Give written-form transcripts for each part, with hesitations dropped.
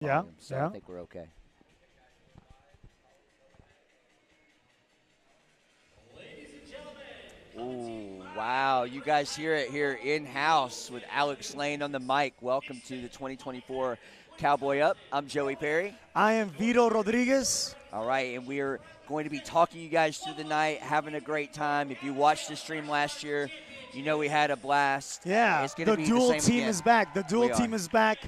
Yeah, volume, so I yeah. think we're okay. Ooh, wow. You guys hear it here in-house with Alex Lane on the mic. Welcome to the 2024 Cowboy Up. I'm Joey Perry. I am Vito Rodriguez. All right, and we are going to be talking you guys through the night, having a great time. If you watched the stream last year, you know we had a blast. Yeah, It's going to the be the dual same team again. is back. The dual We are. team is back.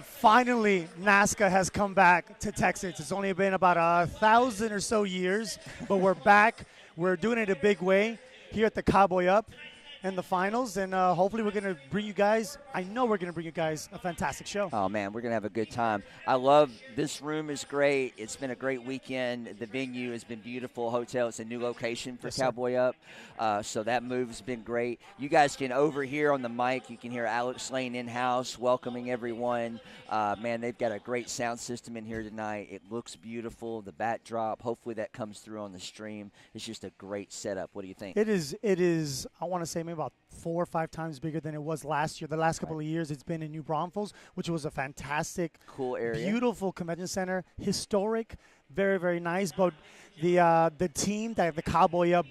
Finally, NASCA has come back to Texas. It's only been about 1,000 or so years, but we're back. We're doing it a big way here at the Cowboy Up in the finals, and hopefully we're going to bring you guys, I know we're going to bring you guys a fantastic show. Oh, man, we're going to have a good time. I love this room is great. It's been a great weekend. The venue has been beautiful. Hotel, it's a new location for Yes, Cowboy Up. So that move's been great. You guys can overhear on the mic. You can hear Alex Lane in-house welcoming everyone. Man, they've got a great sound system in here tonight. It looks beautiful. The backdrop, hopefully that comes through on the stream. It's just a great setup. What do you think? It is, I want to say maybe about 4 or 5 times bigger than it was last year. The last couple of years it's been in New Braunfels, which was a fantastic, cool area. beautiful convention center, historic, very, very nice. But the team that the Cowboy Up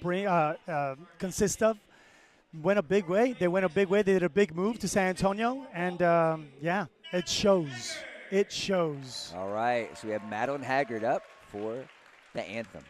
consists of went a big way. They went a big way. They did a big move to San Antonio, and yeah, it shows. It shows. All right, so we have Madeline Haggard up for the anthem.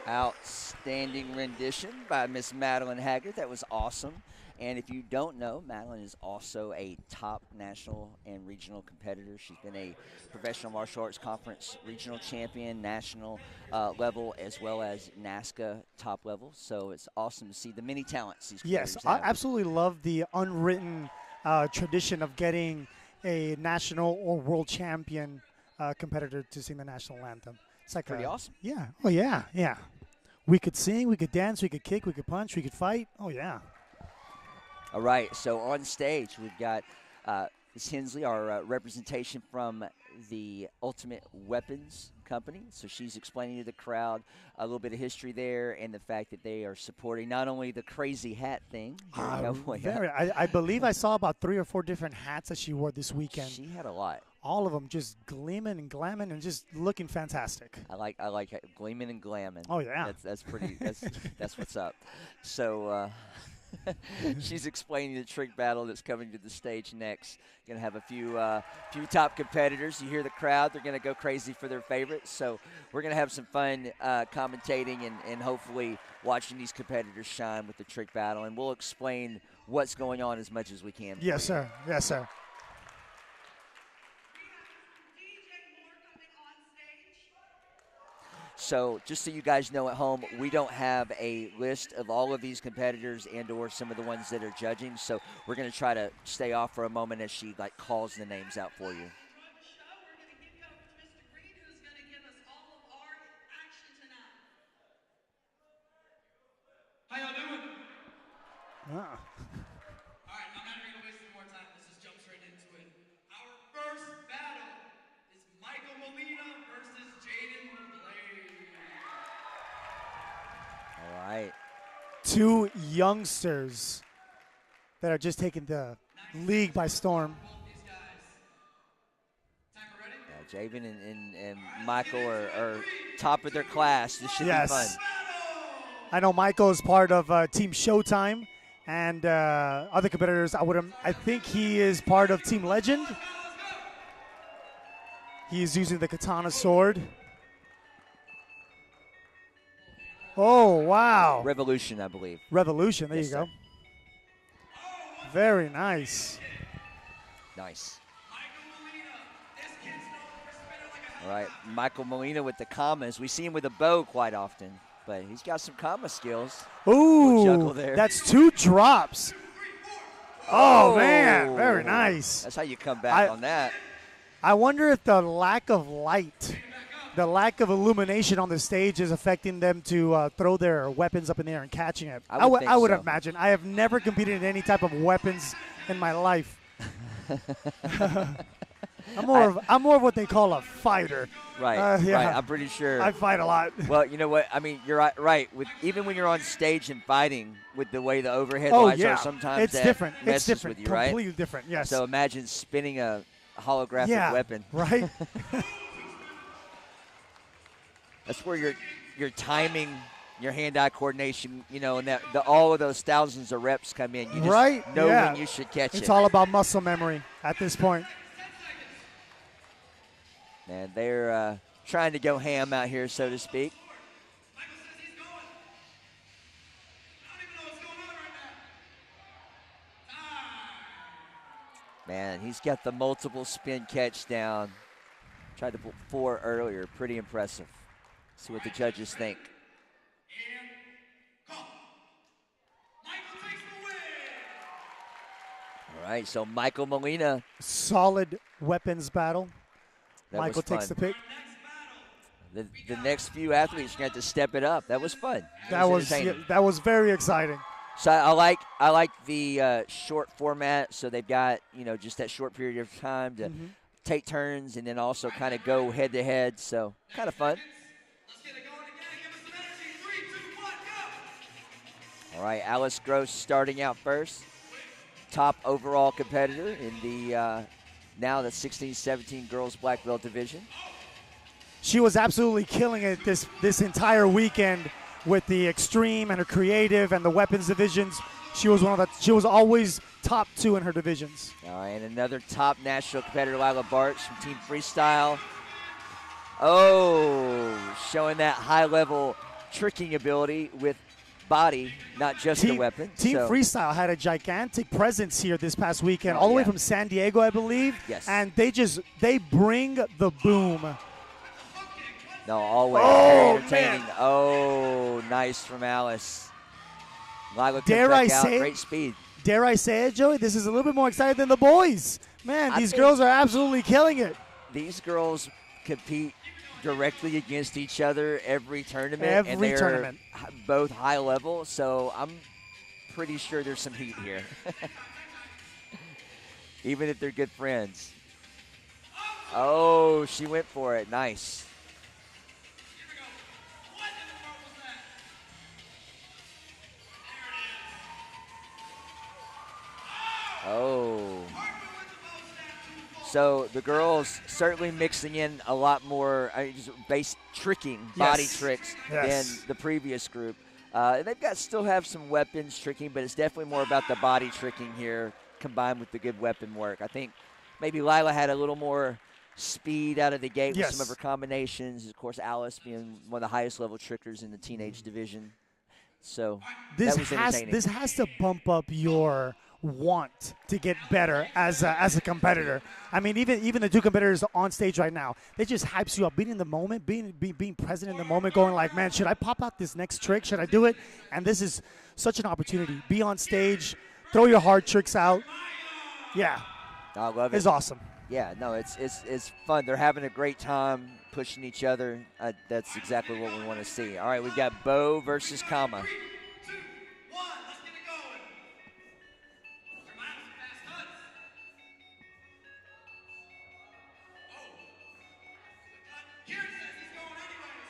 Outstanding rendition by Miss Madeline Haggard. That was awesome. And if you don't know, Madeline is also a top national and regional competitor. She's been a professional martial arts conference regional champion, national level, as well as NASCA top level. So it's awesome to see the many talents these Yes, competitors I have. absolutely love the unwritten tradition of getting a national or world champion competitor to sing the national anthem. It's like Pretty awesome. yeah, oh yeah, yeah. We could sing, we could dance, we could kick, we could punch, we could fight. Oh yeah. All right, so on stage we've got Ms. Hensley, our representation from the Ultimate Weapons Company. So she's explaining to the crowd a little bit of history there and the fact that they are supporting not only the crazy hat thing here at Cowboy Up. I believe I saw about 3 or 4 different hats that she wore this weekend. She had a lot. All of them just gleaming and glamming and just looking fantastic. I like gleaming and glamming. Oh yeah, that's pretty. That's what's up. So she's explaining the trick battle that's coming to the stage next. Going to have a few top competitors. You hear the crowd; they're going to go crazy for their favorites. So we're going to have some fun commentating and hopefully watching these competitors shine with the trick battle. And we'll explain what's going on as much as we can. Yes, sir. Yes, sir. So just so you guys know at home, we don't have a list of all of these competitors and or some of the ones that are judging. So we're going to try to stay off for a moment as she like calls the names out for you. How y'all doing? Ah. All right, I'm not going to waste any more time. Let's just jump straight into it. Our first battle is Michael Molina versus Jaden LeBlade. All right. Two youngsters that are just taking the league by storm. Both these guys. Timer ready? Javen and Michael are top of their class. This should Yes. be fun. I know Michael is part of Team Showtime, and other competitors. I think he is part of Team Legend. He is using the katana sword. Oh, wow. Revolution, I believe. Revolution. There Yes, you go. sir. Very nice. Nice. All right, Michael Molina with the commas. We see him with a bow quite often, but he's got some comma skills. Juggle Ooh, there. that's 2 drops. Oh, man, very nice. That's how you come back on that. I wonder if the lack of light, the lack of illumination on the stage is affecting them to throw their weapons up in the air and catching it. I would think I would so. imagine. I have never competed in any type of weapons in my life. I'm more of what they call a fighter. Right, yeah. right. I'm pretty sure. I fight a lot. Well, you know what? I mean, you're right. With even when you're on stage and fighting, with the way the overhead Oh, lights yeah. are, sometimes It's that different. messes It's different. with you, right? Completely different, yes. So imagine spinning a holographic weapon. Right? That's where your timing, your hand-eye coordination, and all of those thousands of reps come in. You just know when you should catch it. It's all about muscle memory at this point. Man, they're trying to go ham out here, so to speak. Man, he's got the multiple spin catch down. Tried to put 4 earlier. Pretty impressive. See what the judges think. All right, so Michael Molina. Solid weapons battle. That Michael was fun. takes the pick. The next few athletes are going to have to step it up. That was fun. That was very exciting. So I like the short format. So they've got just that short period of time to take turns and then also kind of go head to head. So kind of fun. All right, Alice Gross starting out first. Top overall competitor in the now the 16-17 girls black belt division. She was absolutely killing it this entire weekend with the extreme and her creative and the weapons divisions. She was always top 2 in her divisions. All right, and another top national competitor, Lila Bartz from Team Freestyle. Oh, showing that high-level tricking ability with body, not just the weapon. Team Freestyle had a gigantic presence here this past weekend, all the way from San Diego, I believe. Yes. And they bring the boom. No, always Oh, entertaining. man. Oh, nice from Alice. Lila Dare I out, say great speed. Dare I say it, Joey? This is a little bit more exciting than the boys. Man, these girls are absolutely killing it. These girls compete directly against each other every tournament. And they're both high level, so I'm pretty sure there's some heat here. Even if they're good friends. Oh, she went for it. Nice. Oh. So the girls certainly mixing in a lot more base tricking, body tricks than the previous group. They've still have some weapons tricking, but it's definitely more about the body tricking here combined with the good weapon work. I think maybe Lila had a little more speed out of the gate with some of her combinations. Of course, Alice being one of the highest level trickers in the teenage division. So that was entertaining. This has to bump up your want to get better as a competitor. I mean, even the two competitors on stage right now, they just hypes you up, being in the moment, being present in the moment, going like, man, should I pop out this next trick? Should I do it? And this is such an opportunity. Be on stage, throw your hard tricks out. Yeah, I love it. it's awesome. Yeah, no, it's fun. They're having a great time pushing each other. That's exactly what we want to see. All right, we've got Bo versus Kama. 3, 2, 1, let's get it going. Remind us fast cuts. Oh, the cut. Kieran says he's going anyways.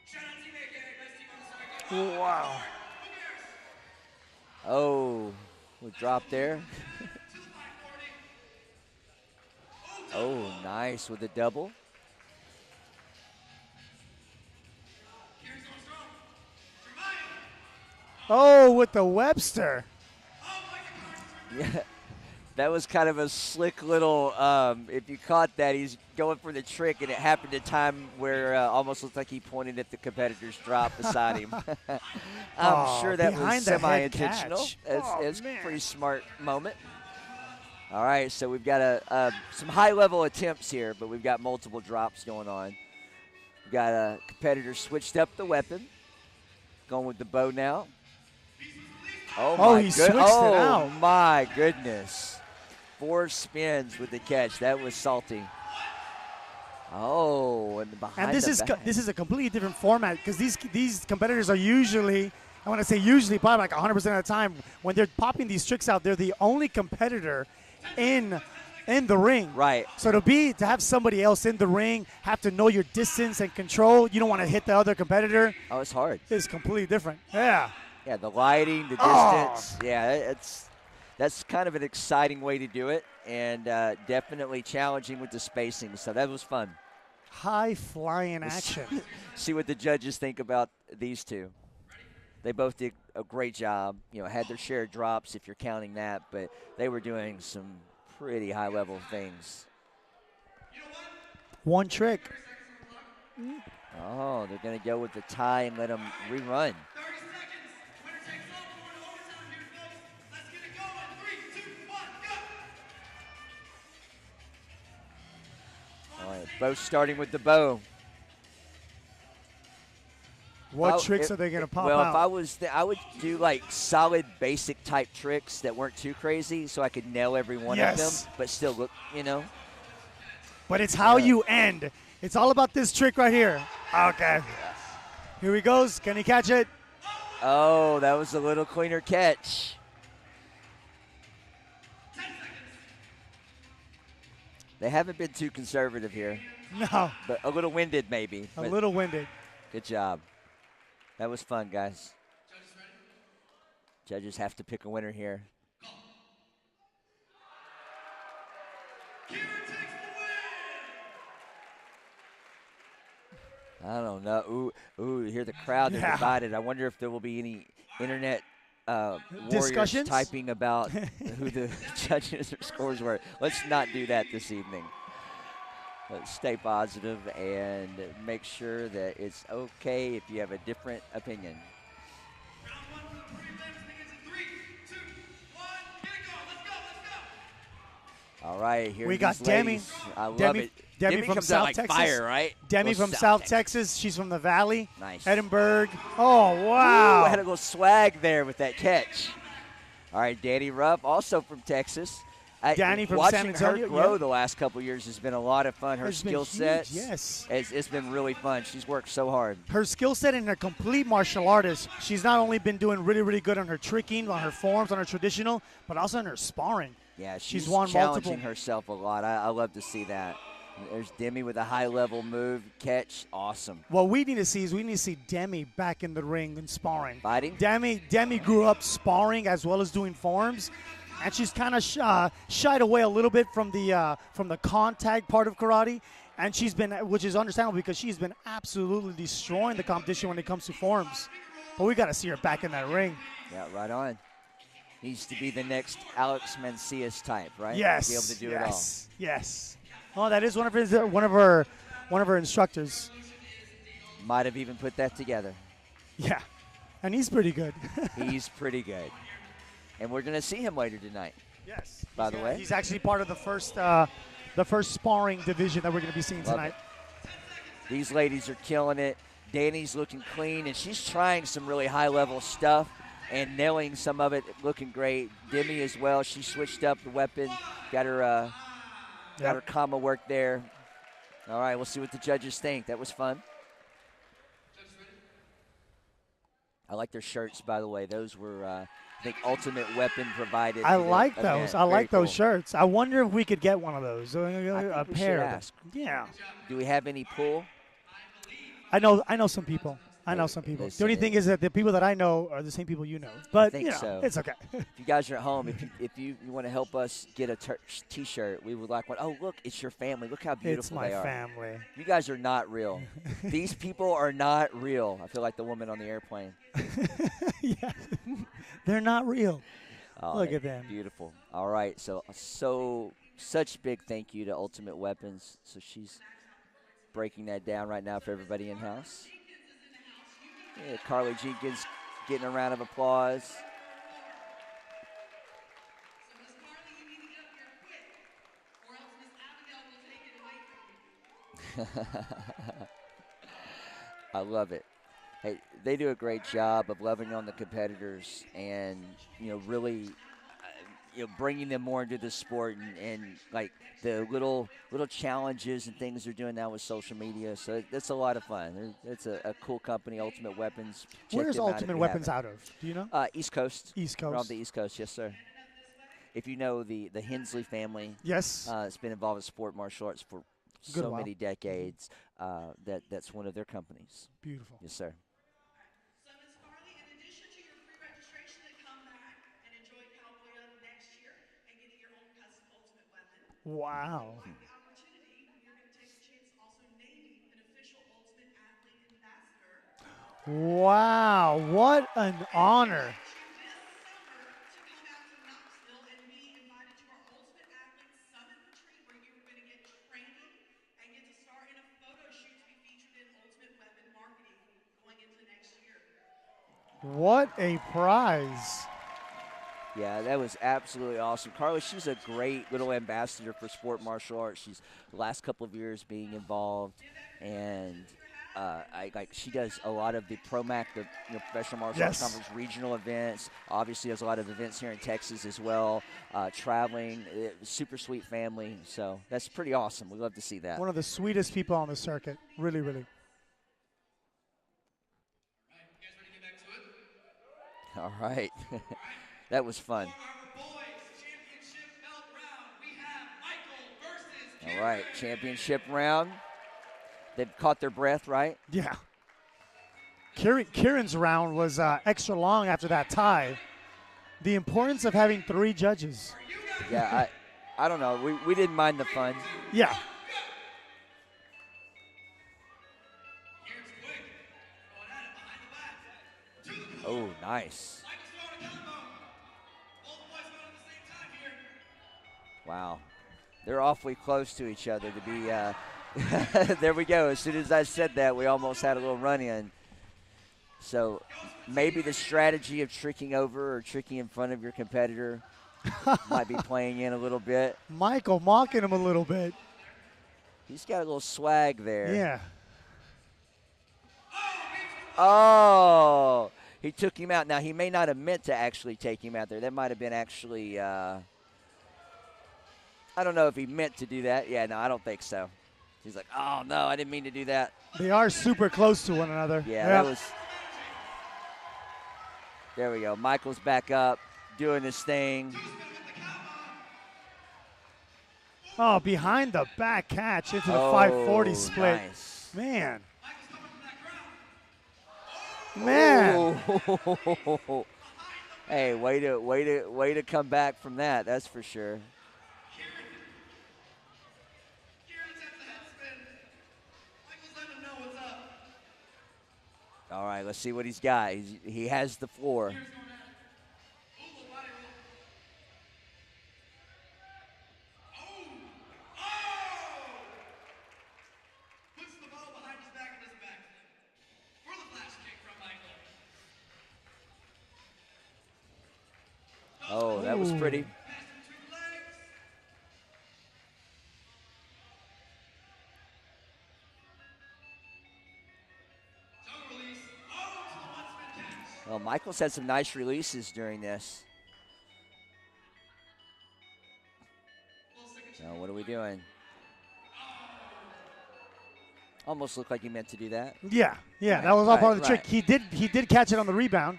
Shout out Team AK, best team on the circuit. Wow. Who cares? Oh, we dropped there. To the 540. Oh, nice with a double. Kieran's going strong. Jeremiah. Oh, with the Webster. Oh, Mike McCarthy's Yeah, that was kind of a slick little, if you caught that, he's going for the trick, and it happened at a time where almost looked like he pointed at the competitor's drop beside him. I'm Oh, sure that was behind the head semi-intentional. catch. It's a man. pretty smart moment. All right, so we've got some high-level attempts here, but we've got multiple drops going on. We've got a competitor switched up the weapon, going with the bow now. Oh, he switched it out. Oh, my goodness. 4 spins with the catch. That was salty. Oh, and behind And this the back. is a completely different format because these competitors are usually, I want to say usually, probably like 100% of the time, when they're popping these tricks out, they're the only competitor in the ring. Right. So to have somebody else in the ring, have to know your distance and control. You don't want to hit the other competitor. Oh, it's hard. It's completely different. Yeah. Yeah, the lighting, the Oh. distance. Yeah, that's kind of an exciting way to do it, and definitely challenging with the spacing. So that was fun. High flying action. See what the judges think about these two. They both did a great job. You know, had their share of drops if you're counting that, but they were doing some pretty high-level things. One trick. Oh, they're going to go with the tie and let them rerun. 30 seconds. Winner takes all. Going to overtime here, folks. Let's get it going. 3, 2, 1, go. All right, both starting with the bow. What tricks are they going to pop well, out? if I was, I would do like solid, basic type tricks that weren't too crazy, so I could nail every one of them, but still look, you know. But it's how you end. It's all about this trick right here. Okay. Here he goes. Can he catch it? Oh, that was a little cleaner catch. 10 seconds. They haven't been too conservative here, No. but a little winded maybe. A but little winded. Good job. That was fun, guys. Judges ready? Judges have to pick a winner here. Kieran takes the win. I don't know. Ooh, you hear the crowd, they're Yeah. divided. I wonder if there will be any internet warriors Discussions? typing about who the judges or scores were. Let's not do that this evening. Let's stay positive and make sure that it's okay if you have a different opinion. Round 1 for the Brave Lambs begins in 3, 2, 1. Get it going. Let's go. All right, here We got these Demi. ladies. I love Demi- it. Demi from comes South out like Texas. fire, right? Demi Little from South Texas. She's from the Valley. Nice. Edinburgh. Oh, wow. Ooh, I had a little swag there with that catch. All right, Danny Rupp, also from Texas. Danny from watching San Antonio, her grow yeah. the last couple of years has been a lot of fun. Her It's been skill huge, sets, yes. it's been really fun. She's worked so hard. Her skill set and her complete martial artist. She's not only been doing really, really good on her tricking, on her forms, on her traditional, but also in her sparring. Yeah, She's won challenging multiple. herself a lot. I love to see that. There's Demi with a high-level move, catch, awesome. What we need to see Demi back in the ring and sparring. Fighting? Demi grew up sparring as well as doing forms, and she's kind of shied away a little bit from the contact part of karate, and she's been, which is understandable because she's been absolutely destroying the competition when it comes to forms. But we got to see her back in that ring. Yeah, right on. Needs to be the next Alex Mancias type, right? Yes. To be able to do it all. Yes. Oh, that is one of her instructors. Might have even put that together. Yeah. And he's pretty good. He's pretty good. And we're going to see him later tonight. Yes. By the way. He's actually part of the first sparring division that we're going to be seeing tonight. These ladies are killing it. Danny's looking clean, and she's trying some really high-level stuff and nailing some of it, looking great. Demi as well. She switched up the weapon, got her comma work there. All right, we'll see what the judges think. That was fun. I like their shirts, by the way. Those were, I think, Ultimate Weapon provided. I like those. I like those cool. shirts. I wonder if we could get one of those. I think we pair. should ask. Yeah. Do we have any pull? I know some people. The only thing is that the people that I know are the same people you know. But think so. It's okay. If you guys are at home, if you want to help us get a T-shirt, we would like one. Oh, look, it's your family. Look how beautiful they are. It's my family. You guys are not real. These people are not real. I feel like the woman on the airplane. Yeah. They're not real. Oh, look at them. Beautiful. All right. Such big thank you to Ultimate Weapons. So she's breaking that down right now for everybody in-house. Yeah, Carly Jenkins getting a round of applause. So, Miss Carly, you need to get up here quick, or else Miss Abigail will take it away from you. I love it. Hey, they do a great job of loving on the competitors and, really, bringing them more into the sport and like the little challenges and things they're doing now with social media. So that's a lot of fun. It's a cool company, Ultimate Weapons. Where's Ultimate Weapons out of? Do you know? East Coast. East Coast. Around the East Coast, yes, sir. If you know the Hensley family, yes, it's been involved in sport martial arts for many decades. That's one of their companies. Beautiful. Yes, sir. So, Miss Carly, in addition to your free registration to come back and enjoy Cowboy Up next year and getting your own custom Ultimate Weapon, wow. the opportunity, you're going to take a chance also naming an official Ultimate Athlete Ambassador. Wow, what an honor. This summer to come out to Knoxville and be invited to our Ultimate Athlete Summit Retreat, where you're going to get training and get to start in a photo shoot to be featured in Ultimate Weapon marketing going into next year. What a prize. Yeah, that was absolutely awesome. Carly, she's a great little ambassador for sport martial arts. She's the last couple of years being involved, and she does a lot of the ProMac, the Professional Martial Arts Conference regional events. Obviously, has a lot of events here in Texas as well. Traveling, super sweet family. So that's pretty awesome. We love to see that. One of the sweetest people on the circuit. Really, really. All right. That was fun. For our boys championship belt round, we have Michael versus All right, championship round. They've caught their breath, right? Yeah. Kieran's round was extra long after that tie. The importance of having 3 judges. Yeah, I don't know. We didn't mind the fun. Yeah. Here's quick. Going at it behind the back. To the Oh, nice. Michael's throwing a combo. All the boys going at the same time here. Wow. They're awfully close to each other to be there we go. As soon as I said that, we almost had a little run-in. So maybe the strategy of tricking over or tricking in front of your competitor might be playing in a little bit. Michael mocking him a little bit. He's got a little swag there. Yeah. Oh, he took him out. Now, he may not have meant to actually take him out there. That might have been actually, I don't know if he meant to do that. Yeah, no, I don't think so. He's like, oh, no, I didn't mean to do that. They are super close to one another. Yeah, that was. There we go. Michael's back up, doing his thing. Oh, behind the back catch into the 540 split. Nice. Man. Man. Oh. Hey, way to come back from that. That's for sure. All right, let's see what he's got. He has the floor. That was pretty. Pass between the legs. Toe release. Oh, to the one spin catch. Well, Michael's had some nice releases during this. Little signature Now, move what are from we Michael. doing? Almost looked like he meant to do that. Yeah, yeah, Right, that was all part right, of the trick. right. He did catch it on the rebound.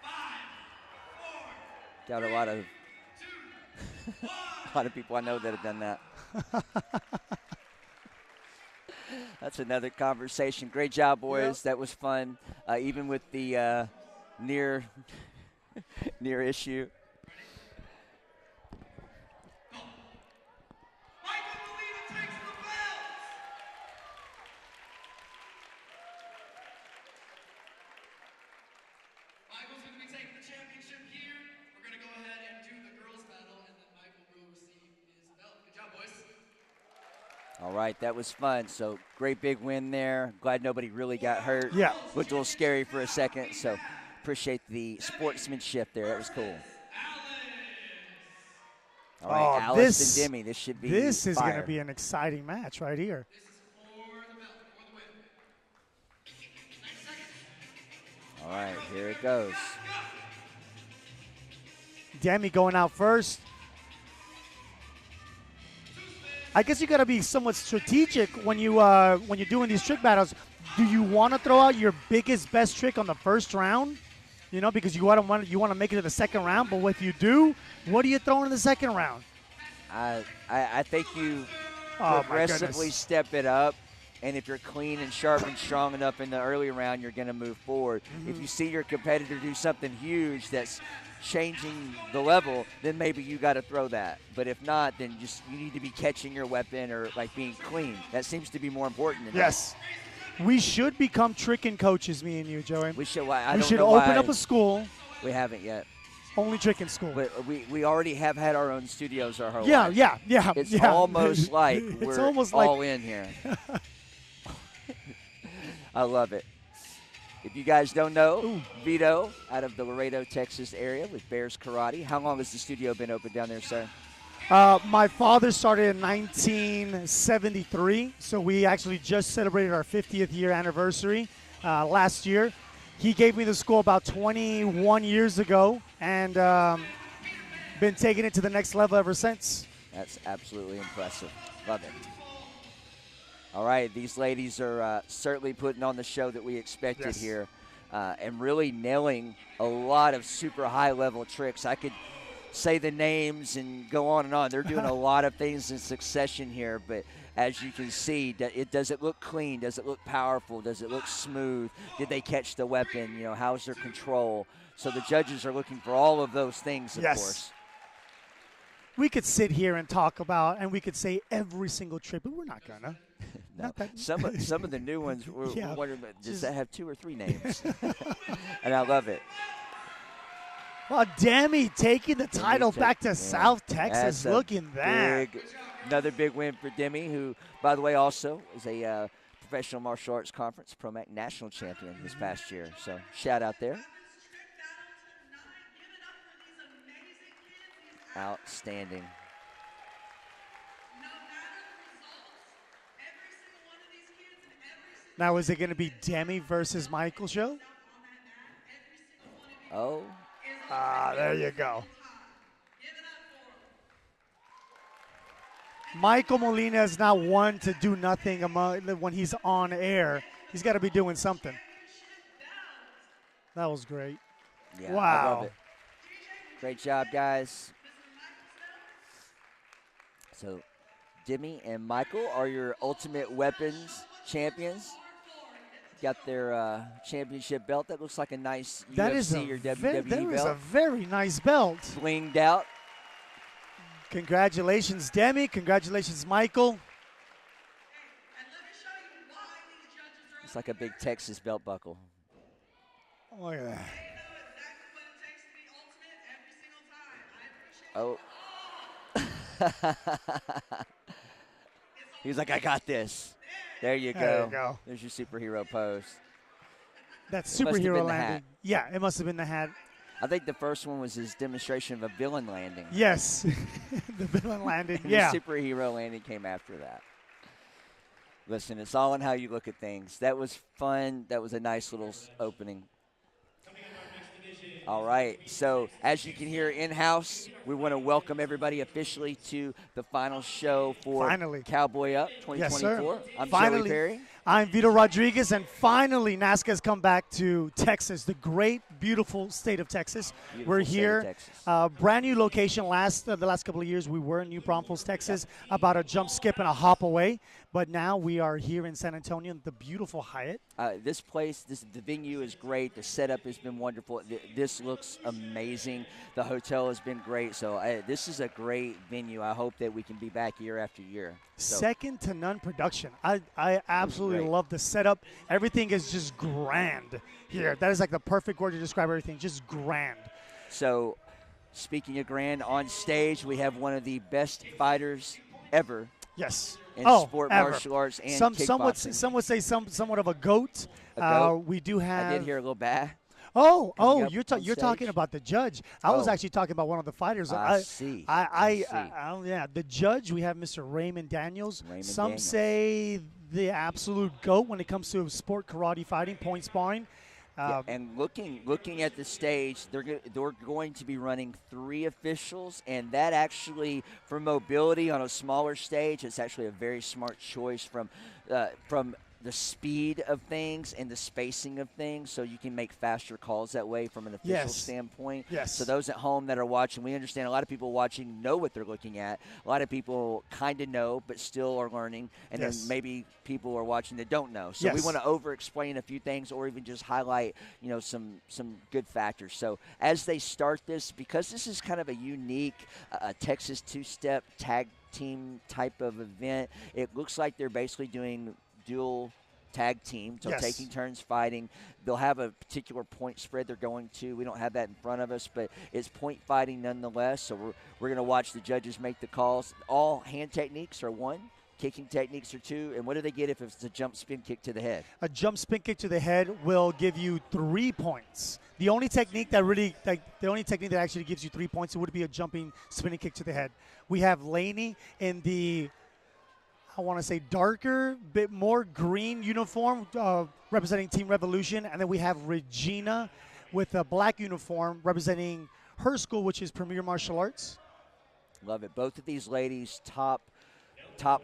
5, 4, Got a lot of 2, 1. a lot of people I know that have done that. That's another conversation. Great job, boys. Yep. That was fun, even with the near issue. Michael Molina takes the belt. Michael's going to be taking the championship here. We're going to go ahead and do the girls' battle, and then Michael will receive his belt. Good job, boys. All right, that was fun. So great big win there. Glad nobody really got hurt. Yeah. Looked a little scary for a second. So appreciate the sportsmanship there. That was cool. All right, Alice and Demi. This should be This is going fire. to be an exciting match right here. This is for the belt, for the win. 9 seconds. All right, here it goes. Demi going out first. I guess you got to be somewhat strategic when you're doing these trick battles. Do you want to throw out your biggest, best trick on the first round? You know, because you want to make it to the second round. But if you do, what are you throwing in the second round? I think you Oh, my progressively goodness. step it up. And if you're clean and sharp and strong enough in the early round, you're going to move forward. If you see your competitor do something huge that's changing the level, then maybe you got to throw that. But if not, then just you need to be catching your weapon or like being clean. That seems to be more important than Yes. We should become tricking coaches, me and you, Joey. that. We should. I We don't should know open why up a school, we haven't yet. only tricking school. But we already have had our own studios our whole Yeah, life. yeah. It's yeah. almost like It's we're almost like all in here. I love it. If you guys don't know, Vito out of the Laredo, Texas area with Bears Karate. How long has the studio been open down there, sir? my father started in 1973, so we actually just celebrated our 50th year anniversary last year. He gave me the school about 21 years ago, and been taking it to the next level ever since. That's absolutely impressive. Love it. All right, these ladies are certainly putting on the show that we expected Yes. here and really nailing a lot of super high-level tricks. I could say the names and go on and on. They're doing a lot of things in succession here, but as you can see, does it look clean? Does it look powerful? Does it look smooth? Did they catch the weapon? You know, how's their control? So the judges are looking for all of those things, of Yes. course. We could sit here and talk about, and we could say every single trick, but we're not gonna. No. Not that- Some of the new ones, we're Yeah, wondering, does just- that have 2 or 3 names? And I love it. Well, Demi taking the title back to Yeah. South Texas. That's a Look at that. Another big win for Demi, who, by the way, also is a professional martial arts conference ProMac national champion this past year. So shout out there. Outstanding. Now, is it going to be Demi versus Michael show? Oh, Ah, there you go. Michael Molina is not one to do nothing when he's on air. He's got to be doing something. That was great. yeah. I Wow. love it. Great job, guys. So, Demi and Michael are your Ultimate Weapons champions. Got their championship belt. That looks like a nice That is UFC or WWE that is a belt. very nice belt. Blinged out. Congratulations, Demi. Congratulations, Michael. It's like a big Texas belt buckle. Look at that. Oh. He's like, I got this. There you go. There you go. There's your superhero pose. That's It must have been superhero the landing. hat. Yeah, it must have been the hat. I think the first one was his demonstration of a villain landing. Yes, the villain landing. And Yeah. the superhero landing came after that. Listen, it's all in how you look at things. That was fun. That was a nice little opening. All right, so as you can hear in-house, we want to welcome everybody officially to the final show for Finally. Cowboy Up 2024. Yes, sir. I'm Finally. Joey Perry. I'm Vito Rodriguez, and finally NASCA has come back to Texas, the great, beautiful state of Texas. Beautiful We're state here, of Texas. brand new location. The last couple of years we were in New Braunfels, Texas, about a jump, skip, and a hop away. But now we are here in San Antonio, the beautiful Hyatt. This place, the venue is great. The setup has been wonderful. This looks amazing. The hotel has been great. So this is a great venue. I hope that we can be back year after year. So. Second to none production. I absolutely great. love the setup. Everything is just grand here. That is like the perfect word to describe everything, just grand. So speaking of grand, on stage we have one of the best fighters ever. Yes. In sport, ever. martial arts, and kickboxing. kickboxing. Some would say somewhat of a goat. A goat? We do have. I did hear a little bad. Oh, coming up you're on you're stage. talking about the judge. I was Oh. actually talking about one of the fighters. I see. Yeah, the judge. We have Mr. Raymond Daniels. Raymond Some Daniels. say the absolute goat when it comes to sport karate fighting, point sparring. Yeah, and looking at the stage, they're going to be running 3 officials, and that actually, for mobility on a smaller stage, it's actually a very smart choice from the speed of things and the spacing of things, so you can make faster calls that way from an official standpoint. Yes. So those at home that are watching, we understand a lot of people watching know what they're looking at. A lot of people kind of know, but still are learning, and then maybe people are watching that don't know. So we want to over-explain a few things, or even just highlight, some good factors. So as they start this, because this is kind of a unique Texas two-step tag team type of event, it looks like they're basically doing dual tag team, so taking turns fighting. They'll have a particular point spread they're going to. We don't have that in front of us, but it's point fighting nonetheless. So we're going to watch the judges make the calls. All hand techniques are 1, kicking techniques are 2. And what do they get if it's a jump spin kick to the head? A jump spin kick to the head will give you 3 points. The only technique that actually gives you 3 points would be a jumping spinning kick to the head. We have Laney in the, I want to say, darker, bit more green uniform representing Team Revolution. And then we have Regina with a black uniform representing her school, which is Premier Martial Arts. Love it. Both of these ladies, top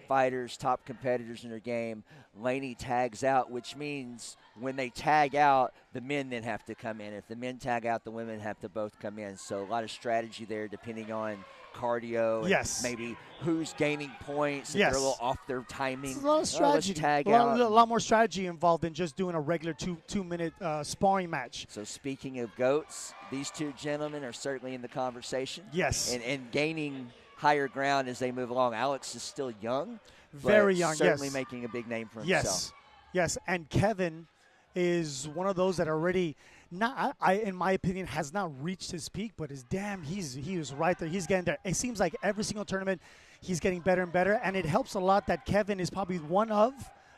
fighters, top competitors in their game. Laney tags out, which means when they tag out, the men then have to come in. If the men tag out, the women have to both come in. So a lot of strategy there depending on cardio, and maybe who's gaining points, if they're a little off their timing. It's a lot of strategy. Let's tag a out. lot more strategy involved than just doing a regular two-minute sparring match. So speaking of goats, these 2 gentlemen are certainly in the conversation. Yes. And gaining higher ground as they move along. Alex is still young. Very young, certainly making a big name for himself. Yes, and Kevin is one of those that already not, in my opinion, has not reached his peak, but he was right there. He's getting there. It seems like every single tournament he's getting better and better, and it helps a lot that Kevin is probably one of,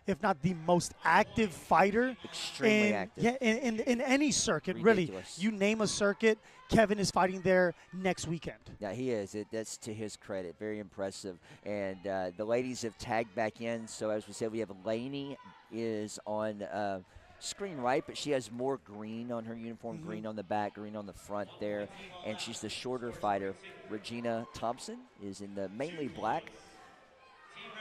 if not the most active fighter. Extremely active. Yeah, in any circuit, Ridiculous. really. You name a circuit, Kevin is fighting there next weekend. Yeah, he is. That's to his credit. Very impressive. And the ladies have tagged back in. So as we said, we have Laney is on screen right, but she has more green on her uniform, green on the back, green on the front there. And she's the shorter fighter. Regina Thompson is in the mainly black.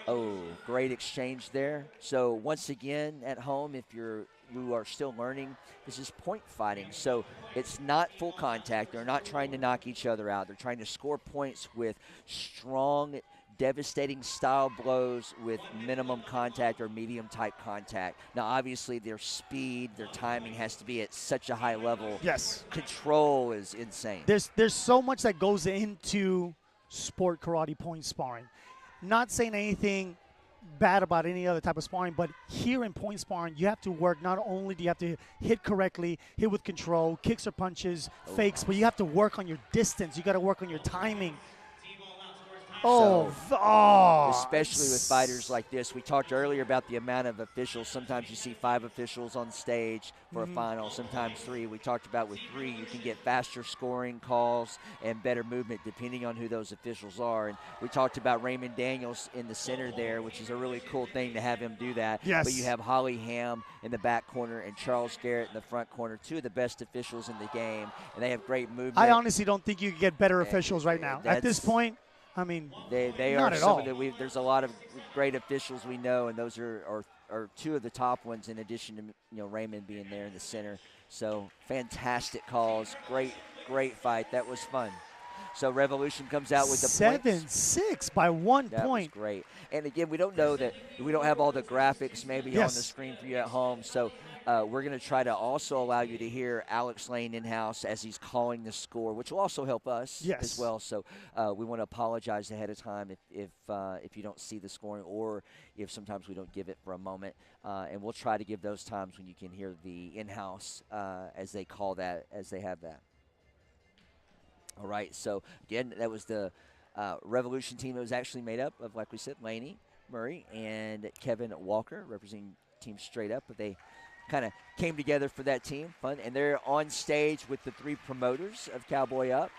Oh, great exchange there. So once again, at home, if you are still learning, this is point fighting. So it's not full contact. They're not trying to knock each other out. They're trying to score points with strong, devastating style blows with minimum contact or medium type contact. Now, obviously, their speed, their timing has to be at such a high level. Yes. Control is insane. There's so much that goes into sport karate point sparring. Not saying anything bad about any other type of sparring, but here in point sparring, you have to work. Not only do you have to hit correctly, hit with control, kicks or punches, fakes, but you have to work on your distance. You got to work on your timing. Oh, So, oh. especially with fighters like this. We talked earlier about the amount of officials. Sometimes you see 5 officials on stage for a final, sometimes 3. We talked about with 3, you can get faster scoring calls and better movement depending on who those officials are. And we talked about Raymond Daniels in the center there, which is a really cool thing to have him do that. Yes. But you have Holly Ham in the back corner and Charles Garrett in the front corner, 2 of the best officials in the game, and they have great movement. I honestly don't think you can get better officials right now. At this point, I mean, they not are at some all. of the. There's a lot of great officials we know, and those are 2 of the top ones. In addition to Raymond being there in the center, so fantastic calls, great fight. That was fun. So Revolution comes out with the 7-6 by 1 that point. was great. And again, we don't know that we don't have all the graphics maybe on the Yes. screen for you at home. So we're going to try to also allow you to hear Alex Lane in-house as he's calling the score, which will also help us Yes. as well. So we want to apologize ahead of time if you don't see the scoring or if sometimes we don't give it for a moment. And we'll try to give those times when you can hear the in-house as they call that, as they have that. All right, so again, that was the Revolution team. It was actually made up of, like we said, Laney Murray and Kevin Walker, representing Team Straight Up. But they kind of came together for that team. Fun. And they're on stage with the 3 promoters of Cowboy Up.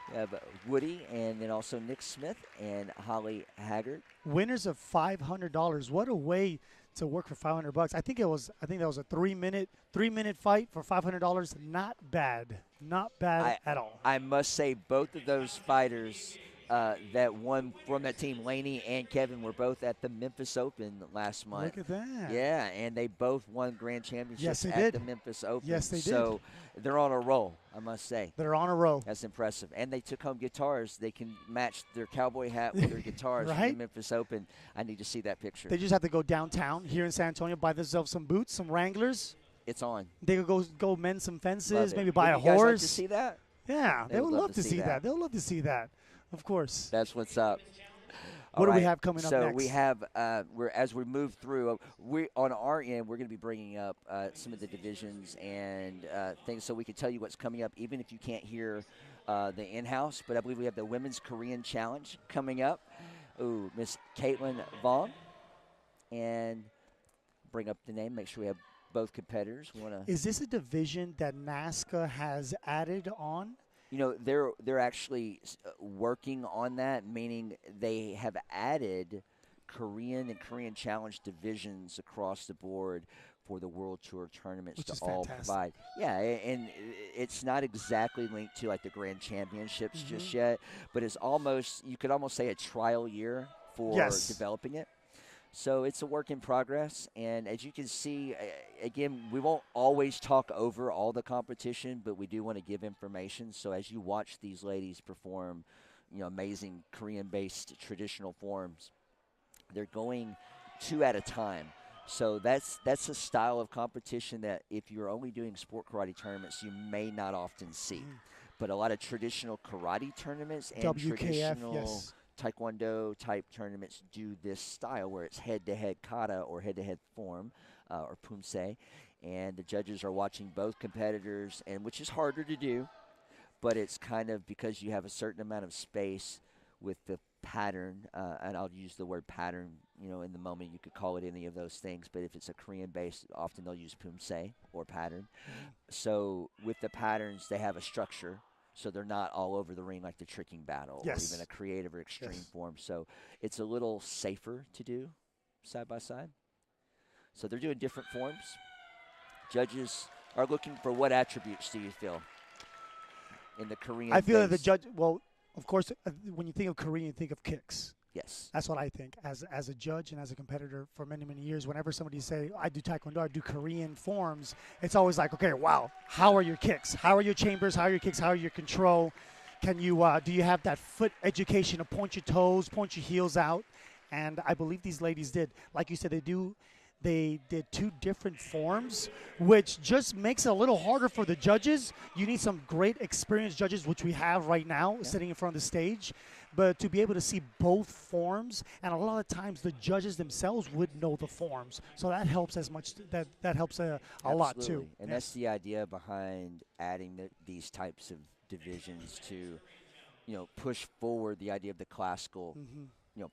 We have Woody and then also Nick Smith and Holly Haggard. Winners of $500. What a way to work for $500. I think that was a 3-minute fight for $500. Not bad. Not bad at all. I must say both of those fighters that won from that team, Laney and Kevin, were both at the Memphis Open last month. Look at that. Yeah, and they both won grand championships at the Memphis Open. Yes, they did. So they're on a roll, I must say. They're on a roll. That's impressive. And they took home guitars. They can match their cowboy hat with their guitars Right? from the Memphis Open. I need to see that picture. They just have to go downtown here in San Antonio, buy themselves some boots, some Wranglers. It's on. They could go mend some fences, Love maybe it. buy a Would you guys horse. like to see that? Yeah, they would love to see that. that. They would love to see that. Of course. That's what's up. What do we have coming up so next? we have, as we move through, on our end, we're going to be bringing up some of the divisions and things so we can tell you what's coming up, even if you can't hear the in-house. But I believe we have the Women's Korean Challenge coming up. Ooh, Miss Caitlin Vaughn. And bring up the name, make sure we have both competitors. Is this a division that NASCA has added on? You know, they're actually working on that, meaning they have added Korean and Korean Challenge divisions across the board for the World Tour tournaments Which to is all fantastic. provide. Yeah, and it's not exactly linked to like the Grand Championships just yet, but it's almost, you could almost say a trial year for developing it. So it's a work in progress, and as you can see, again, we won't always talk over all the competition, but we do want to give information. So as you watch these ladies perform, amazing Korean-based traditional forms, they're going 2 at a time. So that's a style of competition that if you're only doing sport karate tournaments, you may not often see. But a lot of traditional karate tournaments and WKF, traditional Taekwondo type tournaments do this style where it's head-to-head kata or head-to-head form or pumse, and the judges are watching both competitors, and which is harder to do, but it's kind of because you have a certain amount of space with the pattern, and I'll use the word pattern, in the moment. You could call it any of those things, but if it's a Korean-based, often they'll use pumse or pattern. So with the patterns, they have a structure. So they're not all over the ring like the tricking battle or even a creative or extreme form. So it's a little safer to do side by side. So they're doing different forms. Judges are looking for what attributes do you feel in the Korean I feel that the judge, well, of course, when you think of Korean, you think of kicks. Yes. That's what I think. As a judge and as a competitor for many, many years, whenever somebody say, I do Taekwondo, I do Korean forms, it's always like, okay, wow, how are your kicks? How are your chambers? How are your kicks? How are your control? Can you, do you have that foot education to point your toes, point your heels out? And I believe these ladies did. Like you said, they did 2 different forms, which just makes it a little harder for the judges. You need some great experienced judges, which we have right now sitting in front of the stage. But to be able to see both forms, and a lot of times the judges themselves would know the forms. So that helps as much, that helps a lot too. And that's the idea behind adding these types of divisions to push forward the idea of the classical,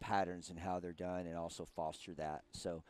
patterns and how they're done, and also foster that. So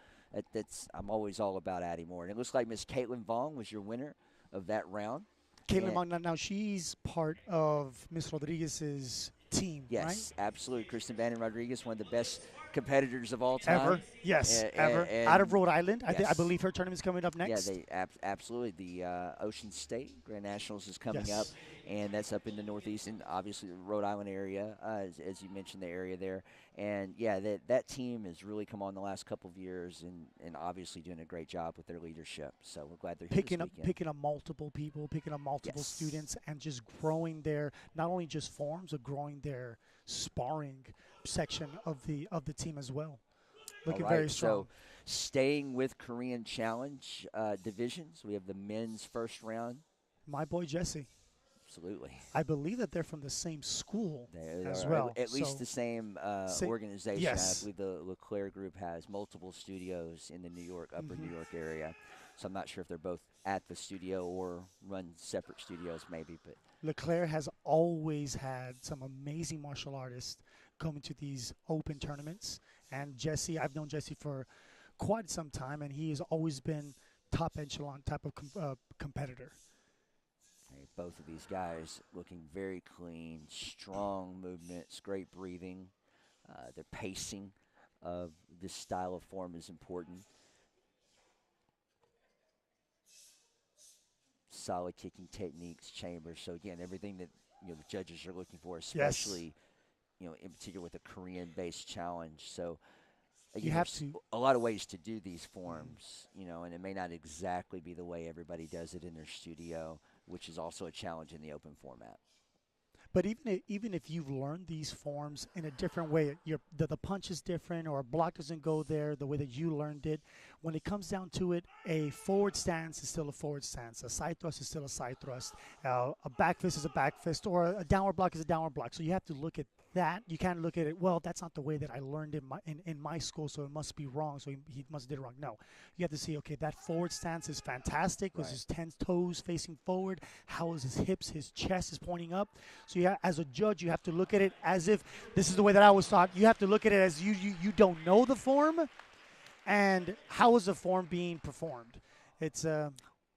I'm always all about adding more. And it looks like Miss Caitlin Vong was your winner of that round. Caitlin Vong, now she's part of Miss Rodriguez's team, right? Yes, absolutely. Kristen Vannon Rodriguez, one of the best competitors of all time. Ever. Yes, ever. Out of Rhode Island. I believe her tournament's coming up next. Yeah, absolutely. The Ocean State Grand Nationals is coming up, and that's up in the Northeast and obviously the Rhode Island area, as you mentioned, the area there. And, yeah, that team has really come on the last couple of years and obviously doing a great job with their leadership. So we're glad they're here this weekend. Picking up multiple people, picking up multiple students, and just growing their, not only just forms, but growing their sparring section of the team as well. Looking very strong. So staying with Korean Challenge divisions, we have the men's first round. My boy Jesse. Absolutely. I believe that they're from the same school as well. At least the same organization. Yes. I believe the LeClaire group has multiple studios in the upper New York area. So I'm not sure if they're both at the studio or run separate studios maybe. But LeClaire has always had some amazing martial artists coming to these open tournaments. And Jesse, I've known Jesse for quite some time, and he has always been top echelon type of competitor. Both of these guys looking very clean, strong movements, great breathing. Their pacing of this style of form is important. Solid kicking techniques, chambers. So again, everything that the judges are looking for, especially in particular with a Korean-based challenge. So again, you have a lot of ways to do these forms, and it may not exactly be the way everybody does it in their studio, which is also a challenge in the open format. But even if you've learned these forms in a different way, the punch is different, or a block doesn't go there the way that you learned it, when it comes down to it, a forward stance is still a forward stance. A side thrust is still a side thrust. A back fist is a back fist, or a downward block is a downward block. So you have to look at that. You can't look at it, well, that's not the way that I learned in my school, so it must be wrong, so he must have did it wrong. No. You have to see, okay, that forward stance is fantastic. Was his 10 toes facing forward? How is his hips? His chest is pointing up. So as a judge, you have to look at it as if this is the way that I was taught. You have to look at it as you don't know the form, and how is the form being performed. It's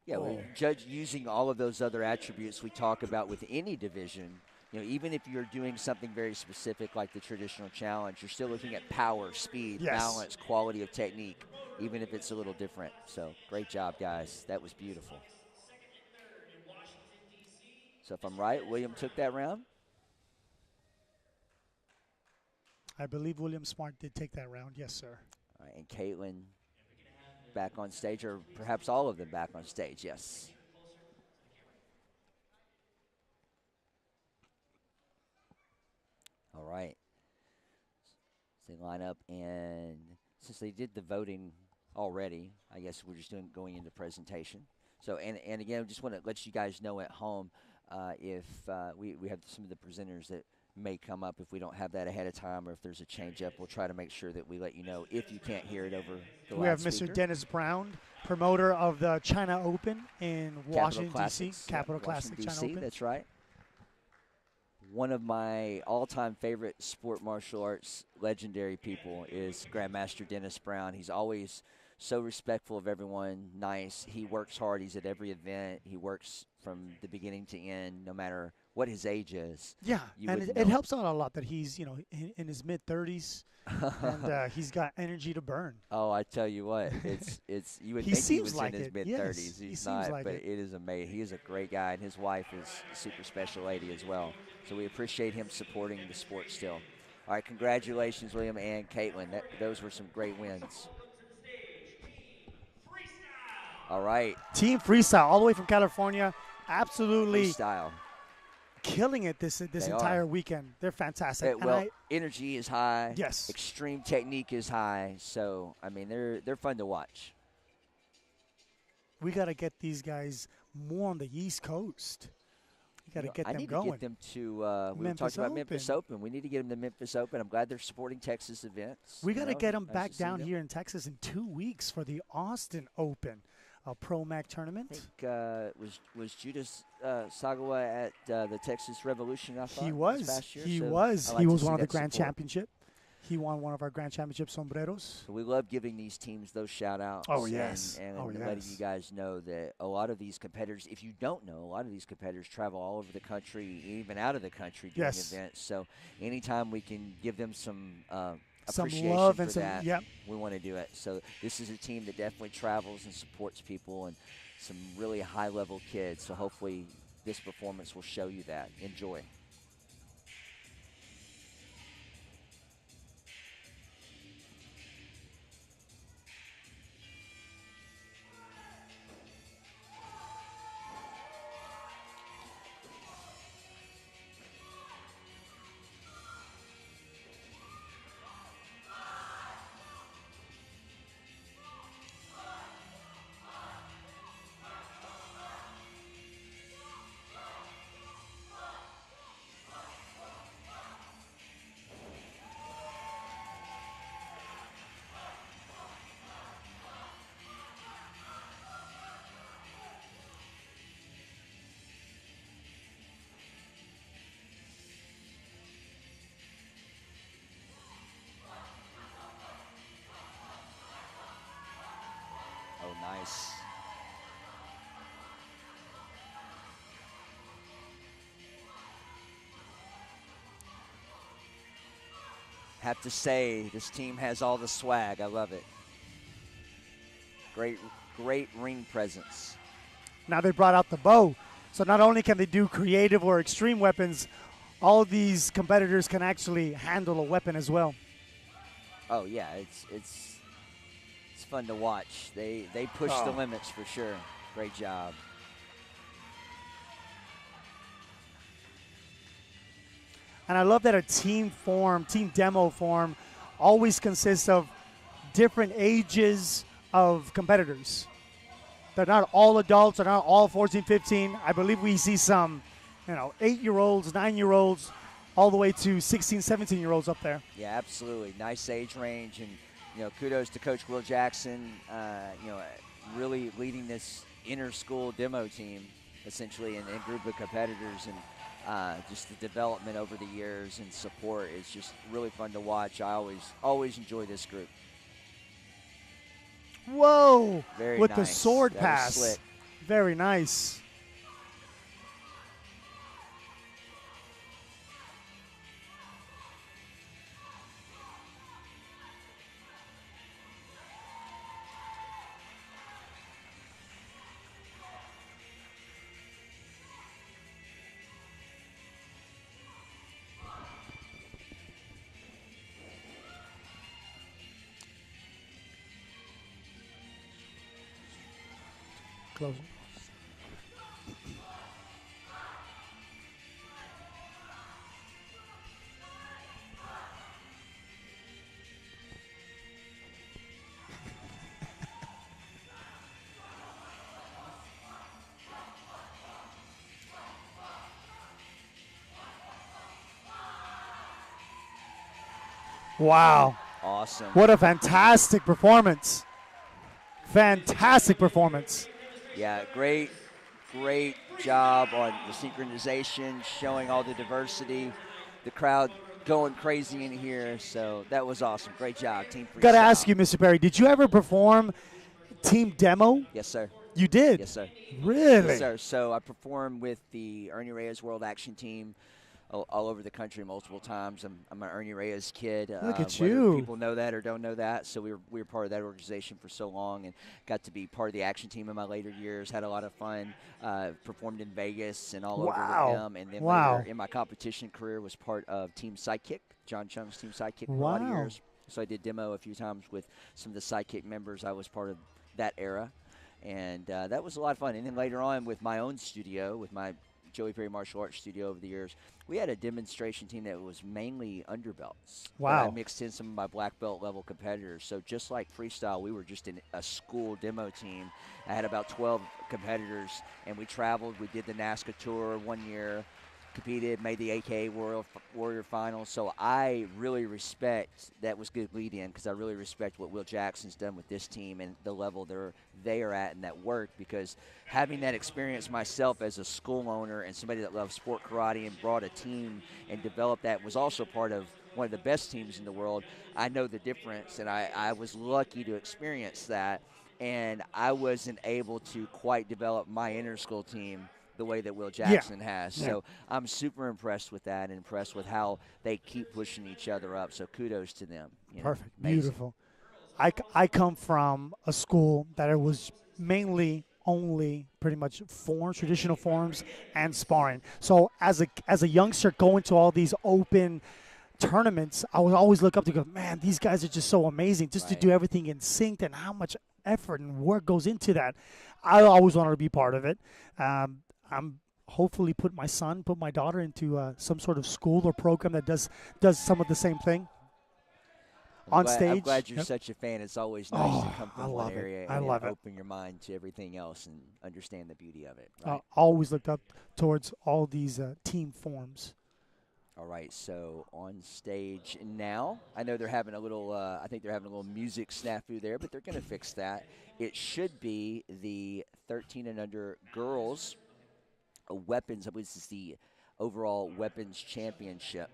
we judge using all of those other attributes we talk about with any division. Even if you're doing something very specific like the traditional challenge, you're still looking at power, speed, balance, quality of technique, even if it's a little different. So great job, guys. That was beautiful. So if I'm right, William took that round? I believe William Smart did take that round. Yes, sir. All right, and Caitlin back on stage, or perhaps all of them back on stage, yes. All right. So they line up, and since they did the voting already, I guess we're just going into presentation. So, and again, I just want to let you guys know at home if we have some of the presenters that may come up if we don't have that ahead of time, or if there's a change-up, we'll try to make sure that we let you know if you can't hear it over the loudspeaker. We have Mr. Dennis Brown, promoter of the China Open in Washington, D.C. Capital Classic China Open. That's right. One of my all-time favorite sport martial arts legendary people is Grandmaster Dennis Brown. He's always so respectful of everyone, nice. He works hard. He's at every event. He works from the beginning to end, no matter what his age is. Yeah, and it helps out a lot that he's, in his mid-30s, and he's got energy to burn. Oh, I tell you what, it's you would he think he was like in his mid-30s. Yes, He's not, but it is amazing. He is a great guy, and his wife is a super special lady as well. So we appreciate him supporting the sport still. All right, congratulations, William and Caitlin. Those were some great wins. All right. Team Freestyle, all the way from California, absolutely freestyle. Killing it this entire weekend. They're fantastic. Energy is high. Yes. Extreme technique is high. So, I mean, they're fun to watch. We got to get these guys more on the East Coast. We got to get them going. I need to get them to we talked about Memphis Open. We need to get them to Memphis Open. I'm glad they're supporting Texas events. We got to get them back down here in Texas in 2 weeks for the Austin Open. Pro Mac I tournament. think was Judas Sagawa at the Texas Revolution, I thought, He this was. past year? He So was. I like He to was see one of the that Grand support. Championship. He won one of our Grand Championship sombreros. So we love giving these teams those shout-outs. Oh, yes. And Oh, letting yes. you guys know that a lot of these competitors, if you don't know, a lot of these competitors travel all over the country, even out of the country doing Yes. events. So anytime we can give them some Some appreciation love for and some, that, yep. we want to do it. So this is a team that definitely travels and supports people and some really high-level kids. So hopefully this performance will show you that. Enjoy. Oh, nice. Have to say, this team has all the swag. I love it. Great ring presence. Now they brought out the bow. So not only can they do creative or extreme weapons, all of these competitors can actually handle a weapon as well. Oh yeah, it's fun to watch. They push the limits for sure. Great job. And I love that a team demo form, always consists of different ages of competitors. They're not all adults. They're not all 14, 15. I believe we see some, 8-year-olds, 9-year-olds, all the way to 16, 17-year-olds up there. Yeah, absolutely. Nice age range, and kudos to Coach Will Jackson. Really leading this inter-school demo team, essentially, and group of competitors, and just the development over the years and support is just really fun to watch. I always enjoy this group. Whoa! Very With nice. the sword That was pass. slick. Very nice. Close. Wow. Awesome. What a fantastic performance. Fantastic performance. Yeah, great job on the synchronization, showing all the diversity, the crowd going crazy in here. So that was awesome. Great job, Team Freestyle. Got to ask you, Mr. Perry, did you ever perform team demo? Yes, sir. You did? Yes, sir. Really? Yes, sir. So I performed with the Ernie Reyes World Action Team all over the country multiple times. I'm an Ernie Reyes kid. Look at whether you. people know that or don't know that. So we were part of that organization for so long and got to be part of the action team in my later years. Had a lot of fun. Performed in Vegas and all over with them. And then later in my competition career was part of Team Sidekick, John Chung's Team Sidekick for a lot of years. So I did demo a few times with some of the Sidekick members. I was part of that era. And that was a lot of fun. And then later on with my own studio, with my Joey Perry Martial Arts studio over the years, we had a demonstration team that was mainly underbelts. Wow. But I mixed in some of my black belt level competitors. So just like freestyle, we were just in a school demo team. I had about 12 competitors, and we traveled. We did the NASCAR tour one year, competed, made the AKA Warrior Finals. So I really respect, that was good lead in, because I really respect what Will Jackson's done with this team and the level they are at and that work, because having that experience myself as a school owner and somebody that loves sport karate and brought a team and developed that, was also part of one of the best teams in the world. I know the difference, and I was lucky to experience that, and I wasn't able to quite develop my inter-school team the way that Will Jackson has. Yeah. So I'm super impressed with that and impressed with how they keep pushing each other up. So kudos to them. Perfect. Amazing. Beautiful. I come from a school that it was mainly only pretty much forms, traditional forms, and sparring. So as a youngster going to all these open tournaments, I would always look up to go, man, these guys are just so amazing, just to do everything in sync, and how much effort and work goes into that. I always wanted to be part of it. I'm hopefully put my daughter into some sort of school or program that does some of the same thing. Stage. I'm glad you're such a fan. It's always nice to come from one area and open your mind to everything else and understand the beauty of it. Right? Always looked up towards all these team forms. All right, so on stage now, I know they're having a little, I think they're having a little music snafu there, but they're going to fix that. It should be the 13 and under girls weapons. I believe this is the overall weapons championship.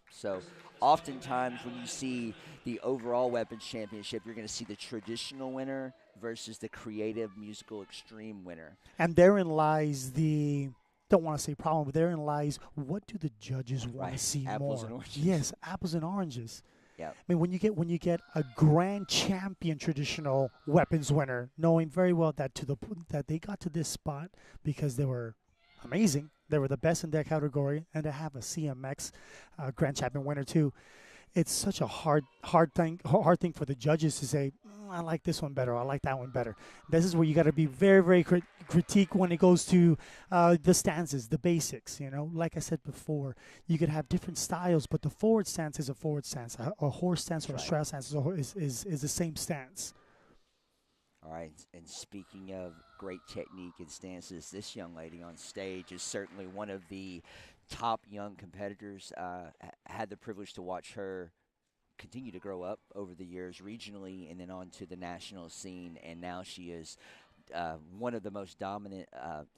So oftentimes when you see the overall weapons championship, you're going to see the traditional winner versus the creative musical extreme winner. And therein lies the, don't want to say problem, but therein lies, what do the judges want to see apples more? And oranges. Yes, apples and oranges. Yeah. I mean, when you get a grand champion traditional weapons winner, knowing very well that that they got to this spot because they were amazing, they were the best in their category, and to have a CMX grand champion winner too, it's such a hard thing for the judges to say, I like this one better, I like that one better. This is where you got to be very, very critique when it goes to the stances, the basics. Like I said before, you could have different styles, but the forward stance is a forward stance. A horse stance or a straddle stance is the same stance. All right, and speaking of great technique and stances, this young lady on stage is certainly one of the top young competitors. Had the privilege to watch her continue to grow up over the years regionally and then on to the national scene, and now she is one of the most dominant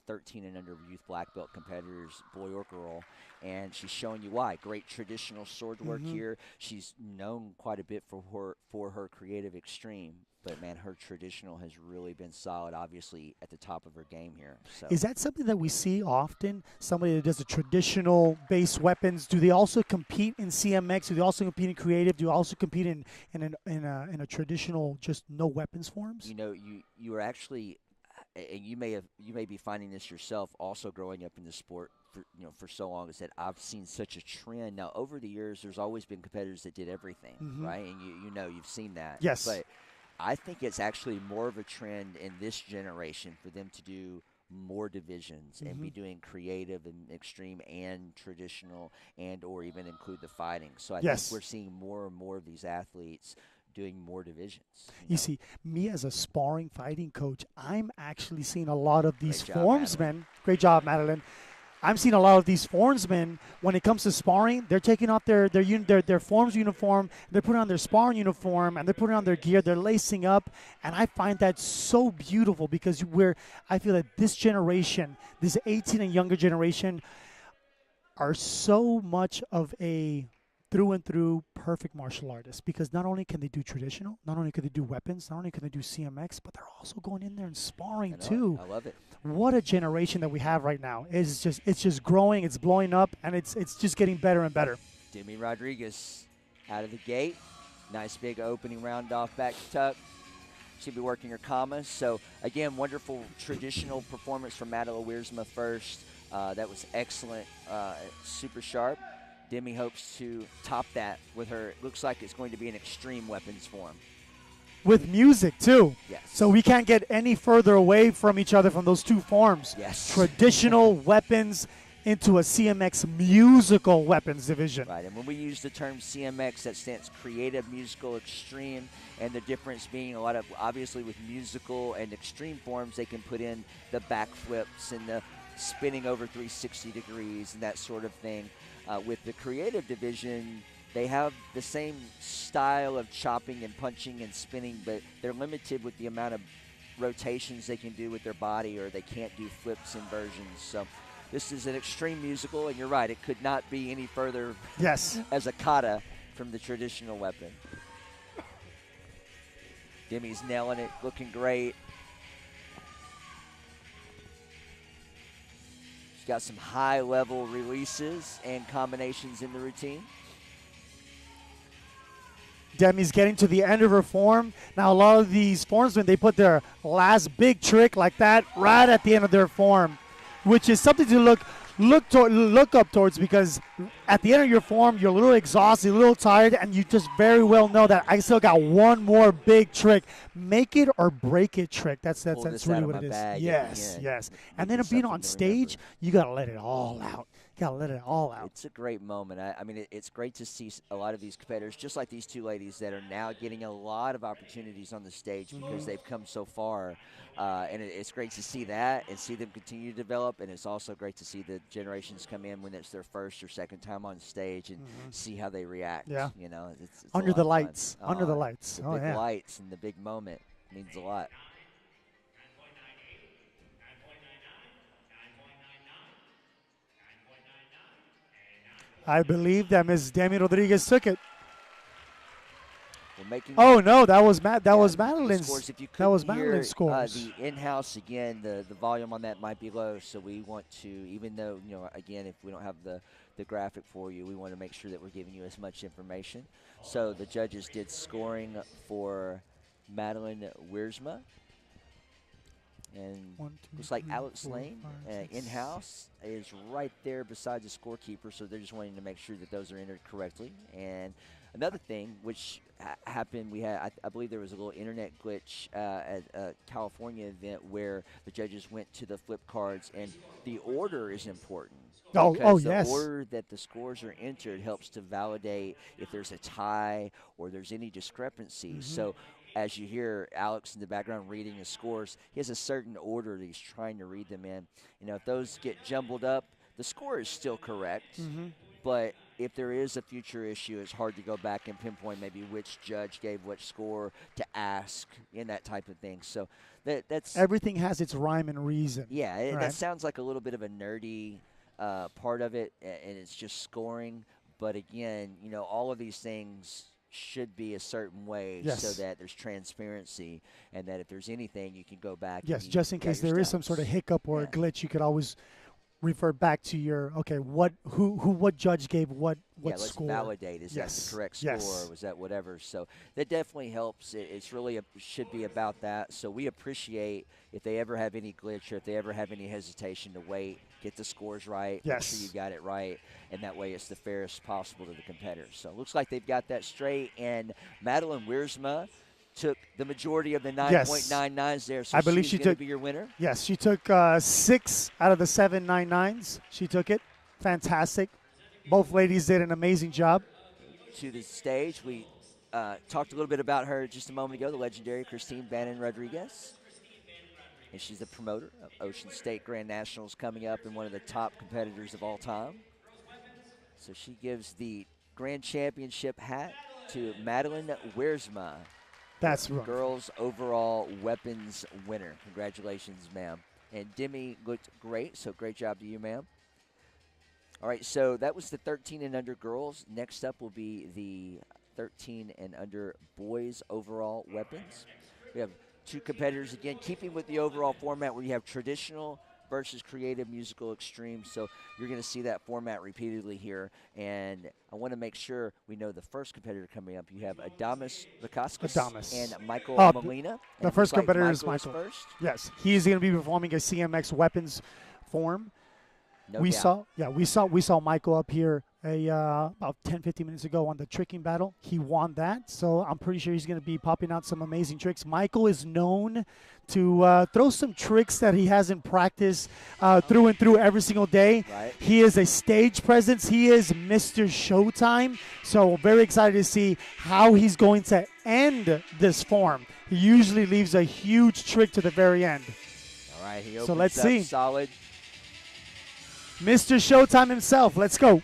13 and under youth black belt competitors, boy or girl, and she's showing you why. Great traditional sword work here. She's known quite a bit for her creative extreme, but man, her traditional has really been solid, obviously at the top of her game here. So. Is that something that we see often? Somebody that does the traditional base weapons, do they also compete in CMX? Do they also compete in creative? Do they also compete in a traditional just no weapons forms? You are actually, and you may be finding this yourself, also growing up in the sport for so long, is that I've seen such a trend. Now over the years, there's always been competitors that did everything, right? And you've seen that. Yes. But I think it's actually more of a trend in this generation for them to do more divisions and be doing creative and extreme and traditional and or even include the fighting. So I think we're seeing more and more of these athletes doing more divisions. You see, me as a sparring fighting coach, I'm actually seeing a lot of these forms-men. Great job, Madeline. I'm seeing a lot of these forms-men, when it comes to sparring, they're taking off their forms uniform, they're putting on their sparring uniform, and they're putting on their gear, they're lacing up, and I find that so beautiful because I feel that this generation, this 18 and younger generation, are so much of a through and through perfect martial artists, because not only can they do traditional, not only can they do weapons, not only can they do CMX, but they're also going in there and sparring too. I love it. What a generation that we have right now. It's just growing, it's blowing up, and it's just getting better and better. Demi Rodriguez out of the gate. Nice big opening round off back tuck. She'll be working her commas. So again, wonderful traditional performance from Madela Wiersma first. That was excellent, super sharp. Demi hopes to top that with her. It looks like it's going to be an extreme weapons form. With music, too. Yes. So we can't get any further away from each other from those two forms. Yes. Traditional weapons into a CMX musical weapons division. Right, and when we use the term CMX, that stands creative musical extreme, and the difference being a lot of, obviously with musical and extreme forms, they can put in the backflips and the spinning over 360 degrees and that sort of thing. With the creative division, they have the same style of chopping and punching and spinning, but they're limited with the amount of rotations they can do with their body, or they can't do flips inversions. So this is an extreme musical, and you're right, it could not be any further Yes. as a kata from the traditional weapon. Demi's nailing it, looking great. She's got some high-level releases and combinations in the routine. Demi's getting to the end of her form. Now, a lot of these forms, when they put their last big trick like that right at the end of their form, which is something to look up towards, because at the end of your form, you're a little exhausted, a little tired, and you just very well know that I still got one more big trick. Make it or break it trick. That's really what it is. Yes. And then being on stage, you got to let it all out. Got to let it all out. It's a great moment. I mean, it's great to see a lot of these competitors, just like these two ladies, that are now getting a lot of opportunities on the stage because they've come so far. And it's great to see that and see them continue to develop. And it's also great to see the generations come in when it's their first or second time on stage and see how they react. Yeah. You know, it's under the lights. Under the lights. The big lights and the big moment means a lot. I believe that Ms. Demi Rodriguez took it. Oh no, that was Madeline's. Scores. If you that was hear, Madeline's scores. The in-house, again, the volume on that might be low, so we want to, even though, again, if we don't have the graphic for you, we want to make sure that we're giving you as much information. So the judges did scoring for Madeline Wiersma. And looks like Alex Lane, in-house, is right there beside the scorekeeper, so they're just wanting to make sure that those are entered correctly. And another thing which happened, I believe there was a little internet glitch at a California event where the judges went to the flip cards, and the order is important. Yes. The order that the scores are entered helps to validate if there's a tie or there's any discrepancy. So as you hear Alex in the background reading the scores, he has a certain order that he's trying to read them in. If those get jumbled up, the score is still correct, but if there is a future issue, it's hard to go back and pinpoint maybe which judge gave which score to ask and that type of thing. So that's everything has its rhyme and reason. Yeah, right? That sounds like a little bit of a nerdy part of it, and it's just scoring. But again, all of these things should be a certain way so that there's transparency, and that if there's anything, you can go back. Yes, just in case there is some sort of hiccup or a glitch, you could always refer back to your what judge gave what let's score. Validate. Is that the correct score? Or was that whatever? So that definitely helps. It's really should be about that. So we appreciate if they ever have any glitch or if they ever have any hesitation to wait, get the scores right, make sure you got it right, and that way it's the fairest possible to the competitors. So it looks like they've got that straight, and Madeline Wiersma took the majority of the 9.99s there, so I believe she's going to be your winner. Yes, she took 6 out of the 7 9.9s. She took it. Fantastic. Both ladies did an amazing job. To the stage, we talked a little bit about her just a moment ago, the legendary Christine Bannon Rodriguez. And she's the promoter of Ocean State Grand Nationals coming up and one of the top competitors of all time. So she gives the Grand Championship hat to Madeline Wiersma. That's right. Girls overall weapons winner. Congratulations, ma'am. And Demi looked great, so great job to you, ma'am. All right, so that was the 13 and under girls. Next up will be the 13 and under boys overall weapons. We have 2 competitors, again, keeping with the overall format where you have traditional versus creative musical extreme. So you're going to see that format repeatedly here. And I want to make sure we know the first competitor coming up. You have Adamas Vakaskis and Michael Molina. The first competitor is Michael. First. Yes, he's going to be performing a CMX weapons form. No we doubt. saw Michael up here about 10-15 minutes ago on the tricking battle. He won that, so I'm pretty sure he's going to be popping out some amazing tricks. Michael is known to throw some tricks that he hasn't practiced through and through every single day. Right. He is a stage presence. He is Mr. Showtime, so very excited to see how he's going to end this form. He usually leaves a huge trick to the very end. All right, he opens so let's up see. Solid. Mr. Showtime himself. Let's go.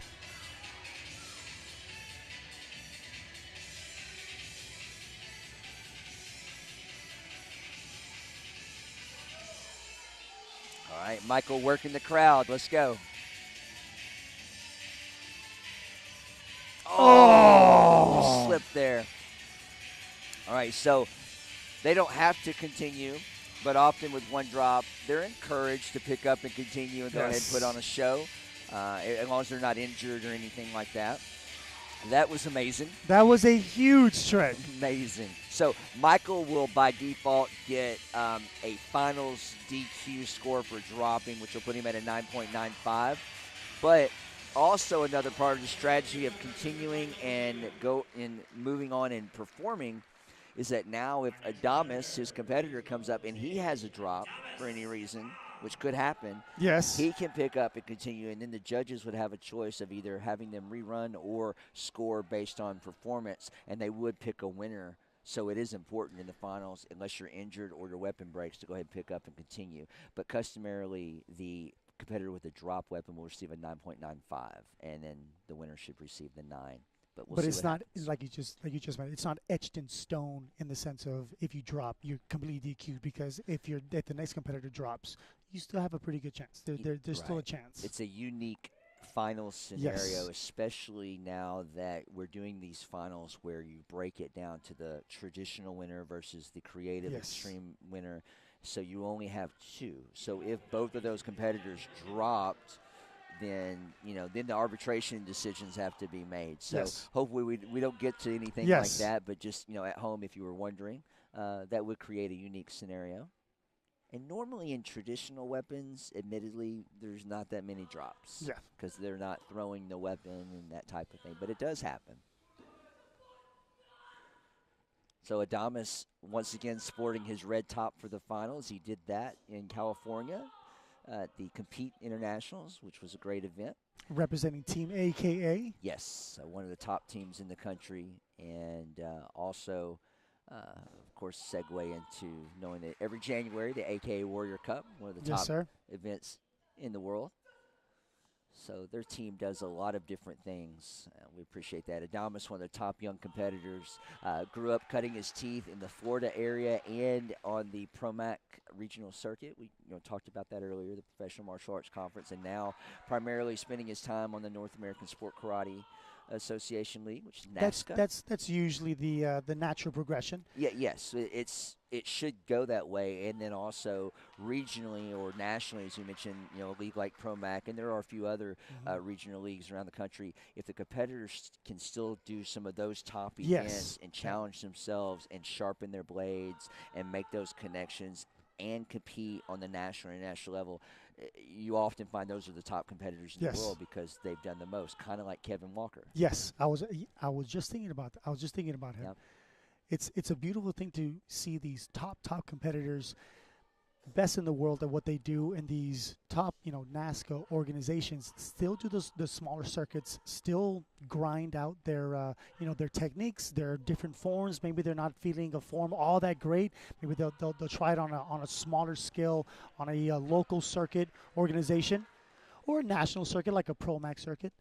All right, Michael working the crowd. Let's go. Oh, slipped there. All right, so they don't have to continue, but often with one drop, they're encouraged to pick up and continue and go ahead and put on a show, as long as they're not injured or anything like that. That was amazing. That was a huge trick. Amazing. So Michael will, by default, get a finals DQ score for dropping, which will put him at a 9.95. But also another part of the strategy of continuing and moving on and performing is that now if Adamas, his competitor, comes up and he has a drop for any reason, which could happen, yes, he can pick up and continue, and then the judges would have a choice of either having them rerun or score based on performance, and they would pick a winner. So it is important in the finals, unless you're injured or your weapon breaks, to go ahead and pick up and continue. But customarily, the competitor with a drop weapon will receive a 9.95, and then the winner should receive the 9. But it's not happens. like you just mentioned. It's not etched in stone in the sense of if you drop, you're completely DQ'd, because if the next competitor drops, you still have a pretty good chance. There's still a chance. It's a unique final scenario, especially now that we're doing these finals where you break it down to the traditional winner versus the creative extreme winner. So you only have 2. So if both of those competitors dropped, then the arbitration decisions have to be made. So hopefully we don't get to anything like that, but just at home, if you were wondering, that would create a unique scenario. And normally in traditional weapons, admittedly, there's not that many drops because they're not throwing the weapon and that type of thing, but it does happen. So Adamas, once again, sporting his red top for the finals. He did that in California at the Compete Internationals, which was a great event. Representing Team AKA? Yes, one of the top teams in the country, and also, of course, segue into knowing that every January, the AKA Warrior Cup, one of the top events in the world. So their team does a lot of different things. We appreciate that. Adamas, one of the top young competitors, grew up cutting his teeth in the Florida area and on the ProMac regional circuit. We talked about that earlier, the Professional Martial Arts Conference, and now primarily spending his time on the North American Sport Karate Association League, which is NASCA. That's usually the natural progression. Yes, it should go that way, and then also regionally or nationally, as you mentioned, a league like ProMac, and there are a few other regional leagues around the country. If the competitors can still do some of those top events and challenge themselves and sharpen their blades and make those connections and compete on the national and international level, you often find those are the top competitors in the world because they've done the most, kind of like Kevin Walker. Yes, I was just thinking about that. I was just thinking about him. Yep. It's a beautiful thing to see these top competitors, best in the world at what they do, and these top NASCA organizations still do the smaller circuits, still grind out their their techniques, their different forms. Maybe they're not feeling a form all that great. Maybe they'll try it on a smaller scale on a local circuit organization or a national circuit like a ProMac circuit,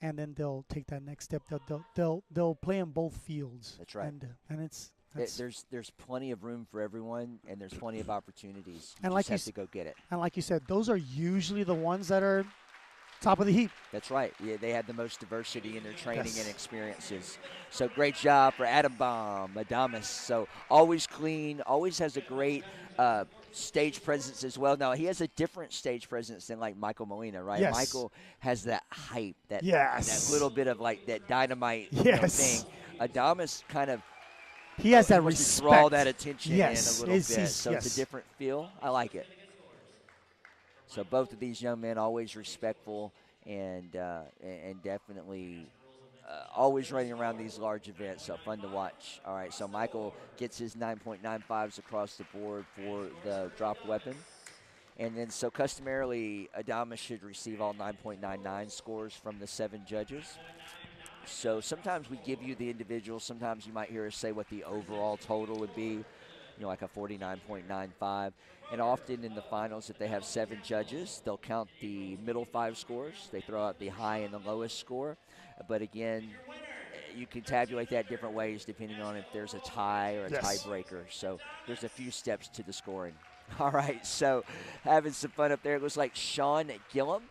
and then they'll take that next step. They'll play in both fields. That's right. And there's plenty of room for everyone, and there's plenty of opportunities. You just have to go get it. And like you said, those are usually the ones that are top of the heap. That's right. Yeah, they have the most diversity in their training and experiences. So great job for Adamas. So always clean, always has a great stage presence as well. Now, he has a different stage presence than like Michael Molina, right? Yes. Michael has that hype, that little bit of like that dynamite thing. Adamas kind of he has that respect. Draw that attention in a little bit. So it's a different feel. I like it. So both of these young men always respectful and definitely always running around these large events. So fun to watch. All right, so Michael gets his 9.95s across the board for the dropped weapon. And then so customarily, Adamas should receive all 9.99 scores from the 7 judges. So sometimes we give you the individual. Sometimes you might hear us say what the overall total would be. like a 49.95. And often in the finals, if they have 7 judges, they'll count the middle 5 scores. They throw out the high and the lowest score. But again, you can tabulate that different ways depending on if there's a tie or a Yes. tiebreaker. So there's a few steps to the scoring. All right, so having some fun up there. It looks like Sean Gillum,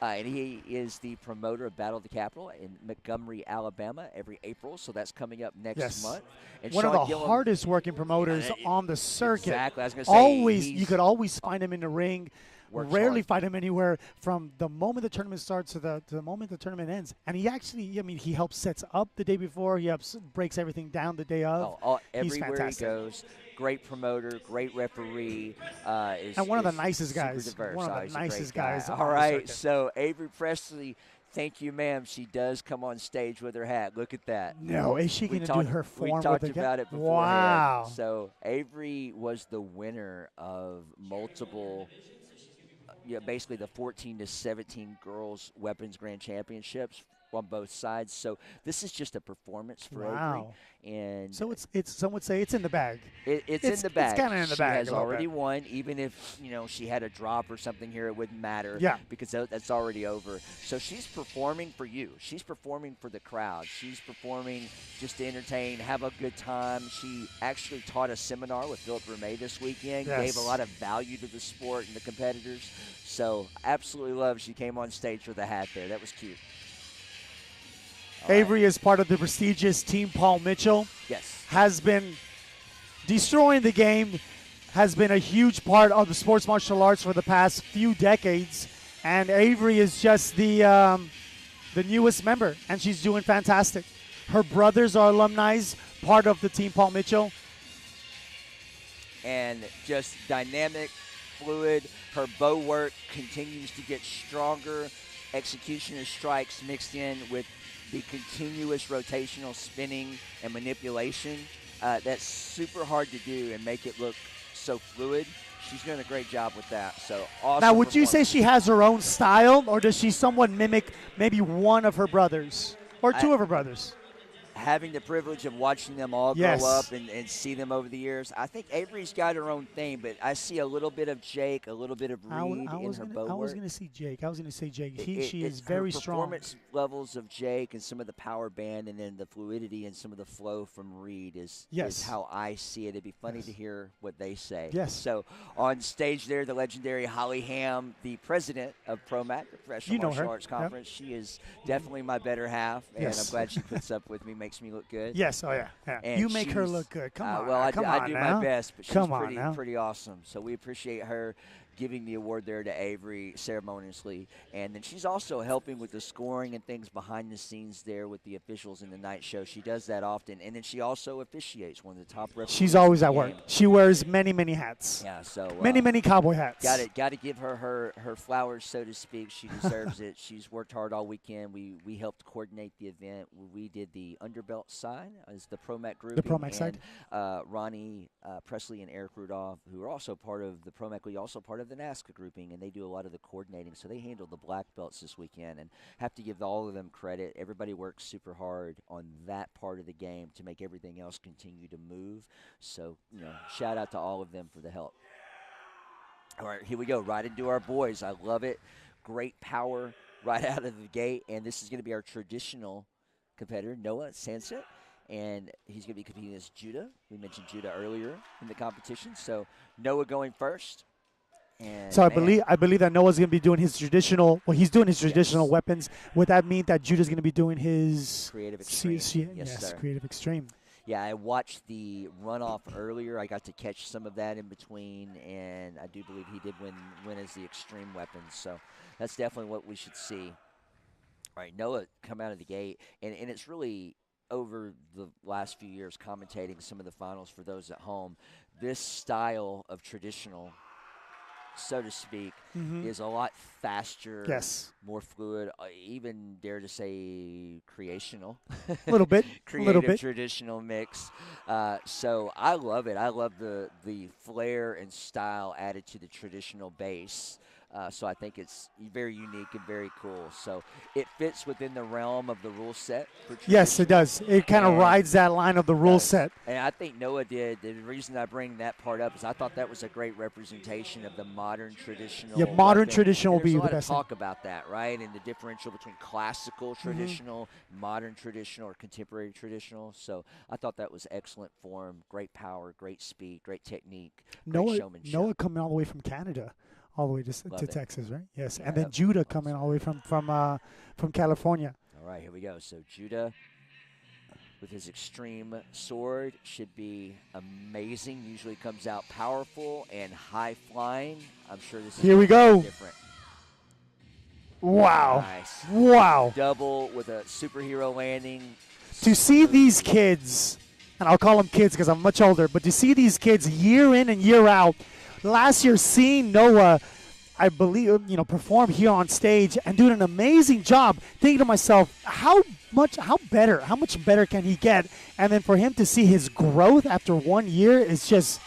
and he is the promoter of Battle of the Capitol in Montgomery, Alabama, every April. So that's coming up next month. And One Sean of the Gillum, hardest working promoters on the circuit. Exactly. I was going to say, You could always find him in the ring. Rarely hard. find him anywhere from the moment the tournament starts to the moment the tournament ends. And he actually, I mean, he helps sets up the day before. He helps breaks everything down the day of. Everywhere he goes. Great promoter, great referee. And one of the nicest guys. Diverse. One of the nicest guys. All right, so Avery Presley, thank you, ma'am. She does come on stage with her hat. Look at that. No, is she going to do her form? We talked about it beforehand. Wow. So Avery was the winner of multiple, basically the 14 to 17 girls weapons grand championships on both sides. So this is just a performance for Avery. And so it's some would say it's in the bag. It's in the bag. It's kind of in the bag. She has already won. Even if she had a drop or something here, it wouldn't matter. Yeah. Because that's already over. So she's performing for you. She's performing for the crowd. She's performing just to entertain, have a good time. She actually taught a seminar with Philip Vermey this weekend. Yes. Gave a lot of value to the sport and the competitors. So absolutely love she came on stage with a hat there. That was cute. Avery is part of the prestigious Team Paul Mitchell. Yes. Has been destroying the game, has been a huge part of the sports martial arts for the past few decades. And Avery is just the newest member, and she's doing fantastic. Her brothers are alumni, part of the Team Paul Mitchell. And just dynamic, fluid. Her bow work continues to get stronger. Executioner strikes mixed in with the continuous rotational spinning and manipulation. That's super hard to do and make it look so fluid. She's doing a great job with that. So awesome. Now, would you say she has her own style, or does she somewhat mimic maybe one of her brothers or two of her brothers? Having the privilege of watching them all grow up and see them over the years, I think Avery's got her own thing, but I see a little bit of Jake, a little bit of Reed in her bow work. I was going to see Jake. She is very strong. Performance levels of Jake and some of the power band, and then the fluidity and some of the flow from Reed is how I see it. It'd be funny to hear what they say. Yes. So on stage there, the legendary Holly Ham, the president of ProMat, the Professional Martial Arts Conference. Yep. She is definitely my better half, and I'm glad she puts up with me. Makes me look good. Yes, yeah. You make her look good. Come on. Well, come I on do now. my best, but she's pretty awesome. So we appreciate her giving the award there to Avery ceremoniously. And then she's also helping with the scoring and things behind the scenes there with the officials in the night show. She does that often. And then she also officiates, one of the top referees. She's always at work. She wears many hats. Yeah, so many cowboy hats. Got to give her flowers, so to speak. She deserves it. She's worked hard all weekend. We helped coordinate the event. We did the underbelt side as the ProMat group. The ProMat side. Ronnie Presley and Eric Rudolph, who are also part of the ProMat, also part of the NASCA grouping, and they do a lot of the coordinating. So they handled the black belts this weekend, and have to give all of them credit. Everybody works super hard on that part of the game to make everything else continue to move. So, shout out to all of them for the help. All right, here we go. Right into our boys. I love it. Great power right out of the gate, and this is going to be our traditional competitor, Noah Sanset. And he's going to be competing as Judah. We mentioned Judah earlier in the competition. So Noah going first. And so I believe that Noah's going to be doing his traditional. Well, he's doing his traditional weapons. Would that mean that Judah's going to be doing his creative extreme? Yes, creative extreme. Yeah, I watched the runoff earlier. I got to catch some of that in between, and I do believe he did win as the extreme weapons. So that's definitely what we should see. All right, Noah come out of the gate, and it's really over the last few years commentating some of the finals for those at home. This style of traditional, so to speak, is a lot faster, more fluid, even dare to say creational. A little bit. Creative traditional mix. So I love it. I love the flair and style added to the traditional base. So I think it's very unique and very cool. So it fits within the realm of the rule set for Yes, it traditional. does. It kind of And rides that line of the rule does. set. And I think Noah did. The reason I bring that part up is I thought that was a great representation of the modern traditional. Yeah, modern weapon. traditional And will be there's a the lot of best thing. talk about that, right? And the differential between classical traditional, modern traditional, or contemporary traditional. So I thought that was excellent form, great power, great speed, great technique, great showmanship. Noah coming all the way from Canada, all the way to Love it. Texas, right? Yes, Yeah, and then Judah coming all the way from California. All right, here we go. So Judah, with his extreme sword, should be amazing. Usually comes out powerful and high flying. I'm sure this is Here we go. different. Wow. Nice. Wow. Double with a superhero landing. To see these kids, and I'll call them kids because I'm much older, but to see these kids year in and year out, last year seeing Noah, I believe, perform here on stage and doing an amazing job, thinking to myself, how much better can he get? And then for him to see his growth after 1 year is just,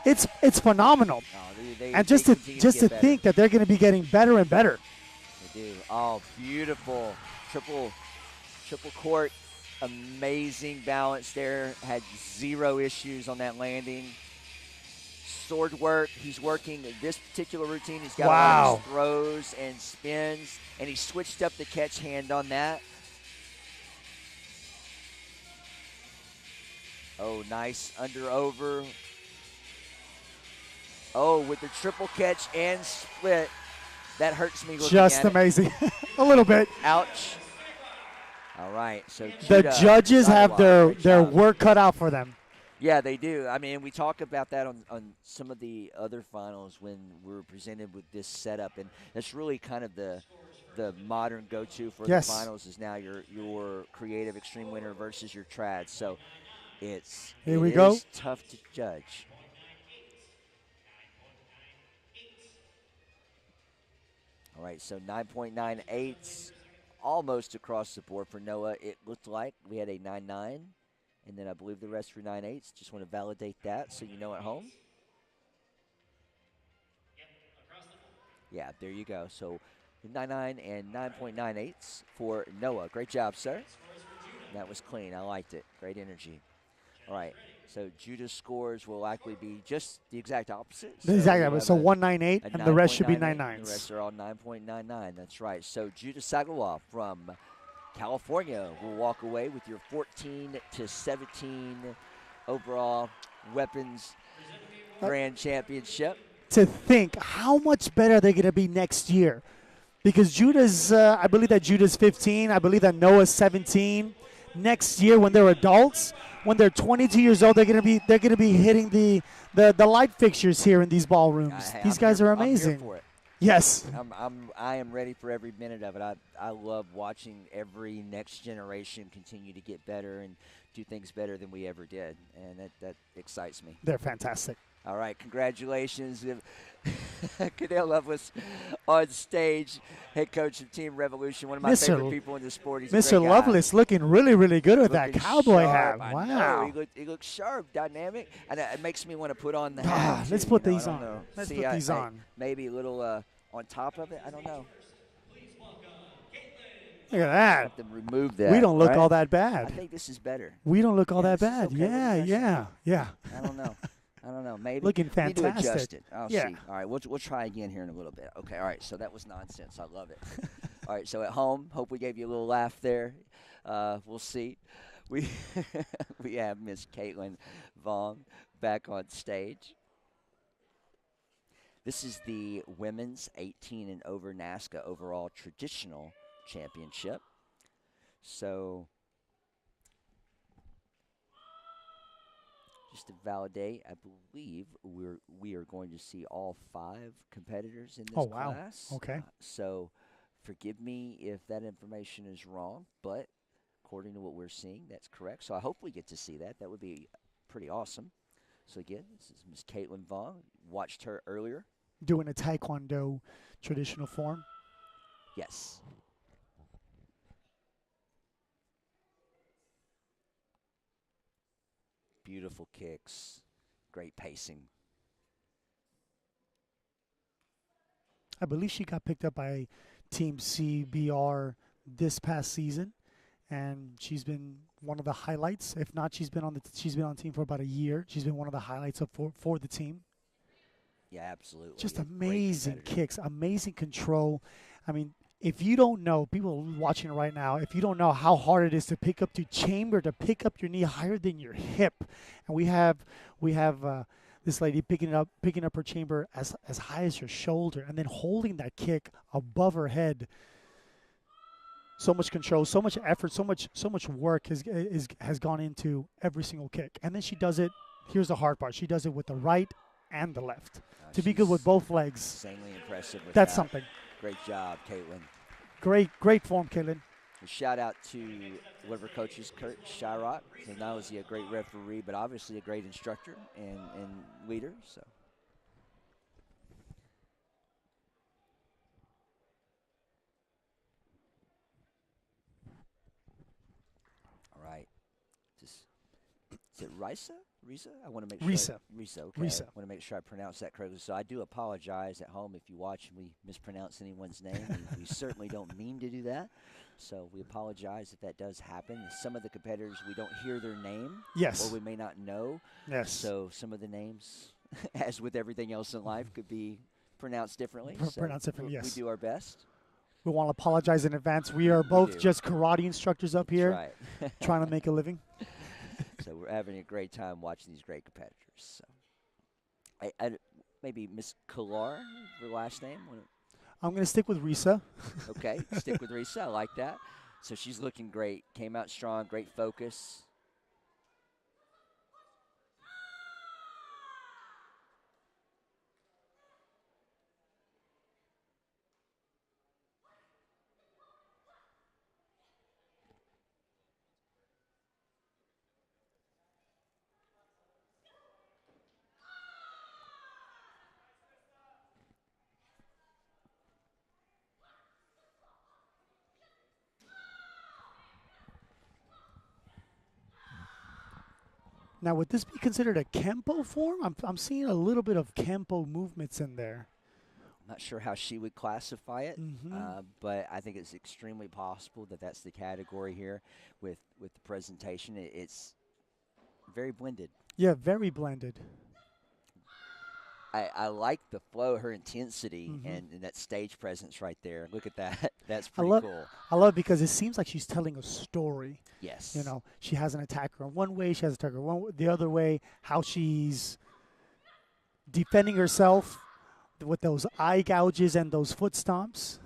it's phenomenal. Oh, and just to think that they're going to be getting better and better. They do. Oh, beautiful. Triple court. Amazing balance there. Had 0 issues on that landing. Sword work. He's working this particular routine. He's got a lot of throws and spins, and he switched up the catch hand on that. Oh, nice under over. Oh, with the triple catch and split. That hurts me looking Just at amazing. A little bit. Ouch. All right, so the Judah, judges have their work cut out for them. Yeah, they do. I mean, we talk about that on some of the other finals when we're presented with this setup, and that's really kind of the modern go-to for the finals is now your creative extreme winner versus your trad. So it is tough to judge. All right, so 9.98, almost across the board for Noah. It looked like we had a 9.9, and then I believe the rest were 9.8s. Just want to validate that so you know at home. Yeah, there you go. So 9.9 and 9.98s for Noah. Great job, sir. That was clean. I liked it. Great energy. All right. So Judah's scores will likely be just the exact opposite. Exactly. So 198, and the rest should be 9.9s. The rest are all 9.99. That's right. So Judah Sagalov from California will walk away with your 14-17 overall weapons grand championship. To think how much better they're going to be next year, because Judah's, I believe that Judah's 15. I believe that Noah's 17. Next year, when they're adults, when they're 22 years old, they're going to be hitting the light fixtures here in these ballrooms. These guys are amazing. I'm here for it. Yes. I am ready for every minute of it. I love watching every next generation continue to get better and do things better than we ever did, and that excites me. They're fantastic. All right, congratulations. Cadell Lovelace on stage, head coach of Team Revolution, one of my favorite people in the sport. He's Mr. Lovelace looking really, really good with that cowboy hat. Wow. He looks sharp, dynamic, and it makes me want to put on the hat. Let's put these on. Let's put these on. Maybe a little on top of it. I don't know. Look at that. Have to remove that. We don't look all that bad. I think this is better. We don't look all that bad. Okay. Yeah. I don't know. Maybe looking fantastic. We need to adjust it. I'll see. All right, we'll try again here in a little bit. Okay. All right. So that was nonsense. I love it. All right. So at home, hope we gave you a little laugh there. We'll see. We have Miss Caitlin Vaughn back on stage. This is the women's 18 and over NASCA overall traditional championship. So just to validate, I believe we are going to see all 5 competitors in this class. Okay. So forgive me if that information is wrong, but according to what we're seeing, that's correct. So I hope we get to see that. That would be pretty awesome. So again, this is Miss Caitlin Vaughn. Watched her earlier. Doing a Taekwondo traditional form? Yes. Beautiful kicks. Great pacing. I believe she got picked up by Team CBR this past season, and she's been one of the highlights. If not, she's been on the team for about a year. She's been one of the highlights for the team. Yeah, absolutely. Just A great amazing competitor. kicks, amazing control. I mean, if you don't know, people watching right now, if you don't know how hard it is to pick up to chamber, to pick up your knee higher than your hip, and we have this lady picking up her chamber as high as her shoulder, and then holding that kick above her head. So much control, so much effort, so much work has gone into every single kick, and then she does it. Here's the hard part: she does it with the right and the left. To be good with She's both legs, insanely impressive with that's that. something. Great job, Caitlin. Great form, Caitlin. A shout out to one of her coaches, Kurt Shyrock. So not only is he a great referee, but obviously a great instructor and leader. So all right, just is it Risa? Risa? I want to make sure. Risa. Risa. Okay. Risa. I want to make sure I pronounce that correctly. So I do apologize at home if you watch and we mispronounce anyone's name. We certainly don't mean to do that. So we apologize if that does happen. Some of the competitors, we don't hear their name. Yes. Or we may not know. Yes. So some of the names, as with everything else in life, could be pronounced differently. So Pronounced differently, yes. We do our best. We want to apologize in advance. We are both do. just karate instructors up here, That's right. trying to make a living. So we're having a great time watching these great competitors. So maybe Miss Kalar, her last name. I'm going to stick with Risa. Okay, stick with Risa. I like that. So she's looking great. Came out strong. Great focus. Now, would this be considered a Kempo form? I'm seeing a little bit of Kempo movements in there. I'm not sure how she would classify it, Mm-hmm. but I think it's extremely possible that that's the category here with the presentation. It's very blended. Yeah, very blended. I like the flow, her intensity, Mhm. and that stage presence right there. Look at that. That's I pretty love, cool. I love it because it seems like she's telling a story. Yes. You know, she has an attacker in one way, she has an attacker the other way. How she's defending herself with those eye gouges and those foot stomps.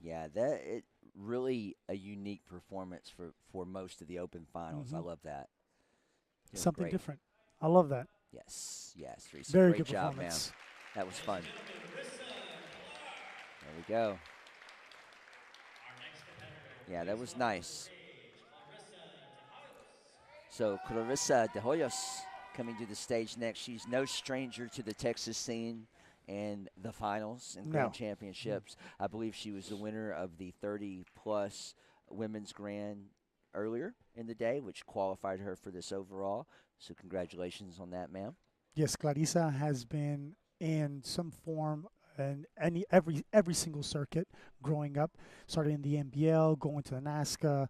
Yeah, that it really a unique performance for most of the open finals. I Mhm. love that. Doing Something great. different. I love that. Yes, Teresa. Very Great good job, performance. ma'am. That was fun. There we go. Yeah, that was nice. So Clarissa De Hoyos coming to the stage next. She's no stranger to the Texas scene and the finals and grand No. championships. I believe she was the winner of the 30-plus women's grand earlier in the day, which qualified her for this overall. So congratulations on that, ma'am. Yes, Clarissa has been in some form and every single circuit growing up, starting in the NBL, going to the NASCA,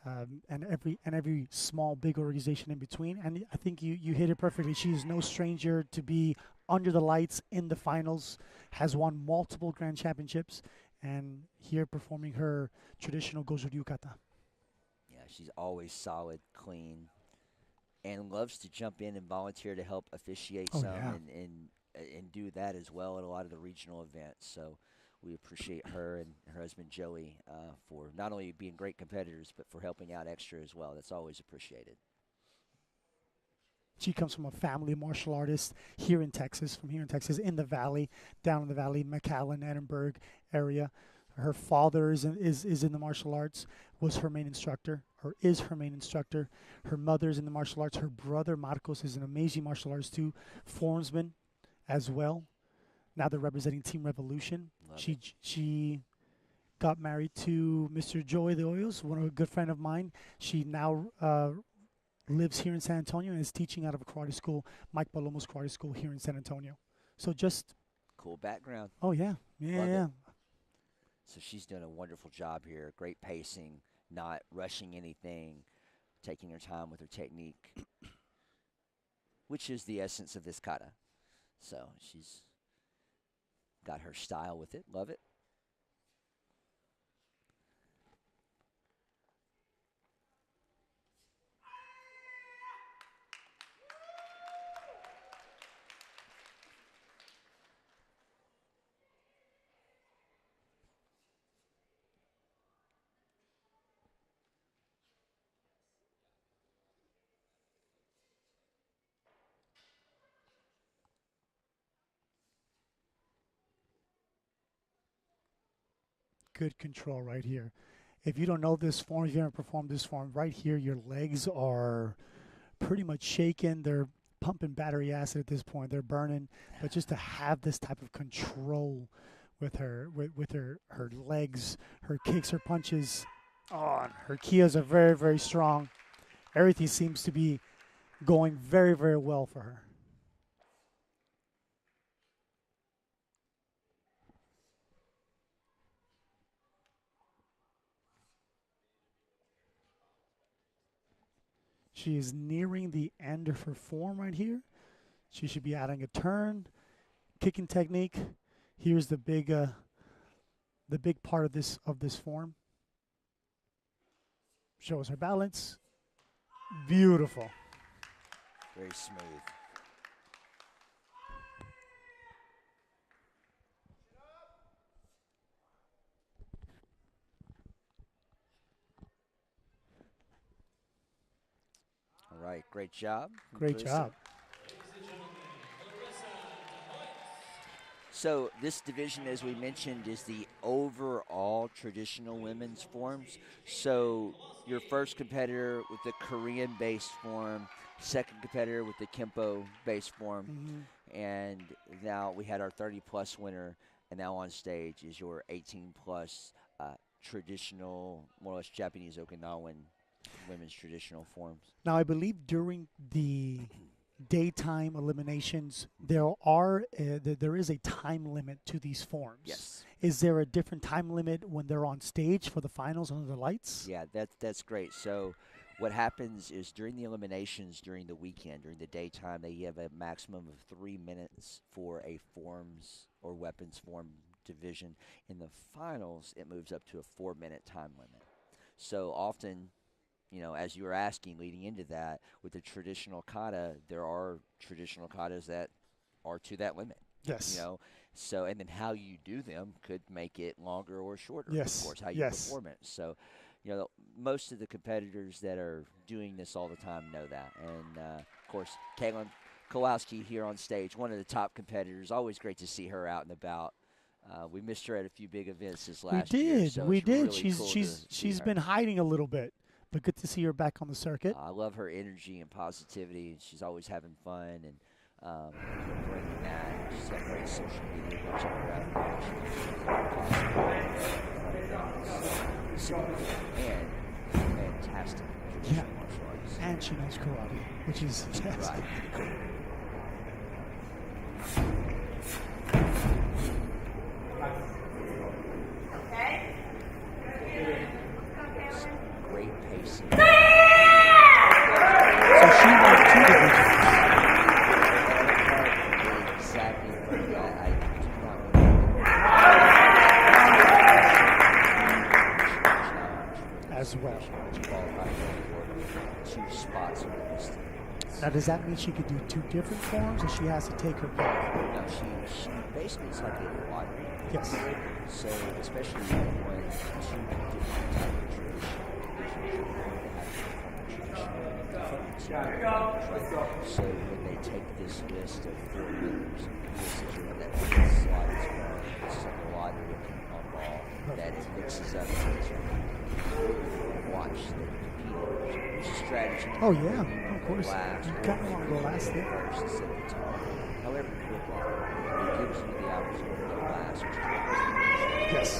and every small big organization in between. And I think you hit it perfectly. She is no stranger to be under the lights in the finals, has won multiple grand championships, and here performing her traditional Goju Ryukata. Yeah, she's always solid, clean, and loves to jump in and volunteer to help officiate Oh, some yeah. and do that as well at a lot of the regional events. So we appreciate her and her husband Joey for not only being great competitors, but for helping out extra as well. That's always appreciated. She comes from a family of martial artists here in Texas, in the valley, down in the valley, McAllen, Edinburgh area. Her father is in the martial arts, was her main instructor, or is her main instructor. Her mother's in the martial arts. Her brother, Marcos, is an amazing martial artist too, formsman as well. Now they're representing Team Revolution. Love She it. she got married to Mr. Joey De Hoyos, a good friend of mine. She now lives here in San Antonio and is teaching out of a karate school, Mike Palomo's karate school here in San Antonio. So just Cool background. Oh, yeah. Yeah, Love it. yeah. So she's doing a wonderful job here. Great pacing, not rushing anything, taking her time with her technique, which is the essence of this kata. So she's got her style with it. Love it. Good control right here. If you don't know this form, if you haven't performed this form, right here, your legs are pretty much shaking. They're pumping battery acid at this point. They're burning. But just to have this type of control with her, with her legs, her kicks, her punches, her kias are very, very strong. Everything seems to be going very, very well for her. She is nearing the end of her form right here. She should be adding a turn, kicking technique. Here's the big part of this form. Shows her balance. Beautiful. Very smooth. All right, great job. Great Clarissa. job. So this division, as we mentioned, is the overall traditional women's forms. So your first competitor with the Korean-based form, second competitor with the Kempo-based form, and now we had our 30-plus winner, and now on stage is your 18-plus traditional, more or less Japanese Okinawan women's traditional forms. Now, I believe during the daytime eliminations, there is a time limit to these forms. Yes. Is there a different time limit when they're on stage for the finals under the lights? Yeah, that's great. So what happens is during the eliminations, during the weekend, during the daytime, they have a maximum of 3 minutes for a forms or weapons form division. In the finals, it moves up to a 4-minute time limit. So often, you know, as you were asking leading into that, with the traditional kata, there are traditional katas that are to that limit. Yes. You know, so, and then how you do them could make it longer or shorter. Yes. Of course, how you perform it. So, you know, most of the competitors that are doing this all the time know that. And, of course, Caitlin Kowalski here on stage, one of the top competitors. Always great to see her out and about. We missed her at a few big events this last year. So we did. Really cool she's been hiding a little bit, but good to see her back on the circuit. I love her energy and positivity. She's always having fun and bringing that. She's got great social media. Go check her out. And fantastic traditional martial arts. And she knows karate, which is fantastic. Right. Great pacing. So she won 2 divisions. Exactly. I do not As well. qualify for 2 spots on the list. Now, does that mean she could do 2 different forms, or she has to take her pick? No, she basically is like a lottery. Yes. So especially when 2 different type of so when they take this list of 4 winners, this is one that slot as well. This is like a lottery on ball that it mixes up. Watch the competitors. There's a strategy. Oh, yeah, of course. Last, You kind of want to go last there. first instead of top. However, it gives you the opportunity to go last. Yes.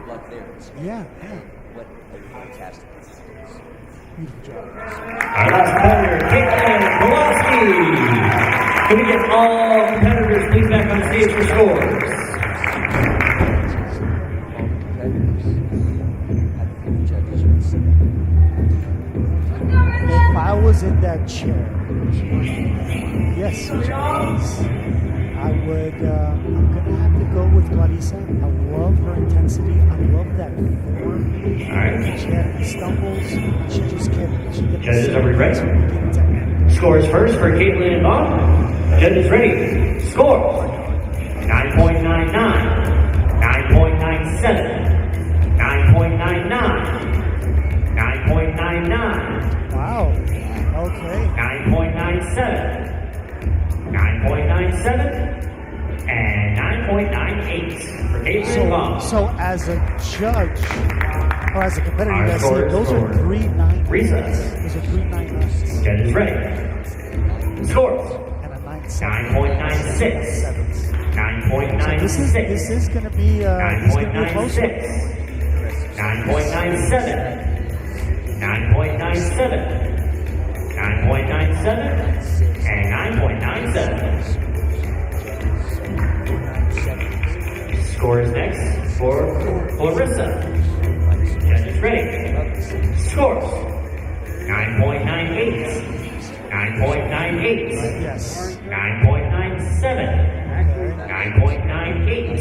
good luck there. Yeah. What a fantastic performance. Beautiful job. Our last competitor, Caitlin Kowalski. Can we get all competitors please back on stage for scores? If I was in that chair, yes, which I was, I would, I'm going to have to go with Clarissa. I love her intensity. I love that form. All right. She had stumbles. She just kept, Judges, are we ready? beginning to end. Scores first for Caitlin and Bob. Judges ready. Score. 9.99, 9.97, 9.99, 9.99. Wow. Okay. 9.97, 9.97, and 9.98 for Caitlin and Bob. So as a judge, or as a competitor, you guys see, scores those are for 3.99. recess. Those are 3.99. Judges ready. Scores. And a 9.96, 9.96. So this is going to be, a close one. 9.97, 9.97, 9.97, and 9.97. Scores next for Clarissa. Judges ready. Scores 9.98, 9.98, Yes. 9.97, 9.98,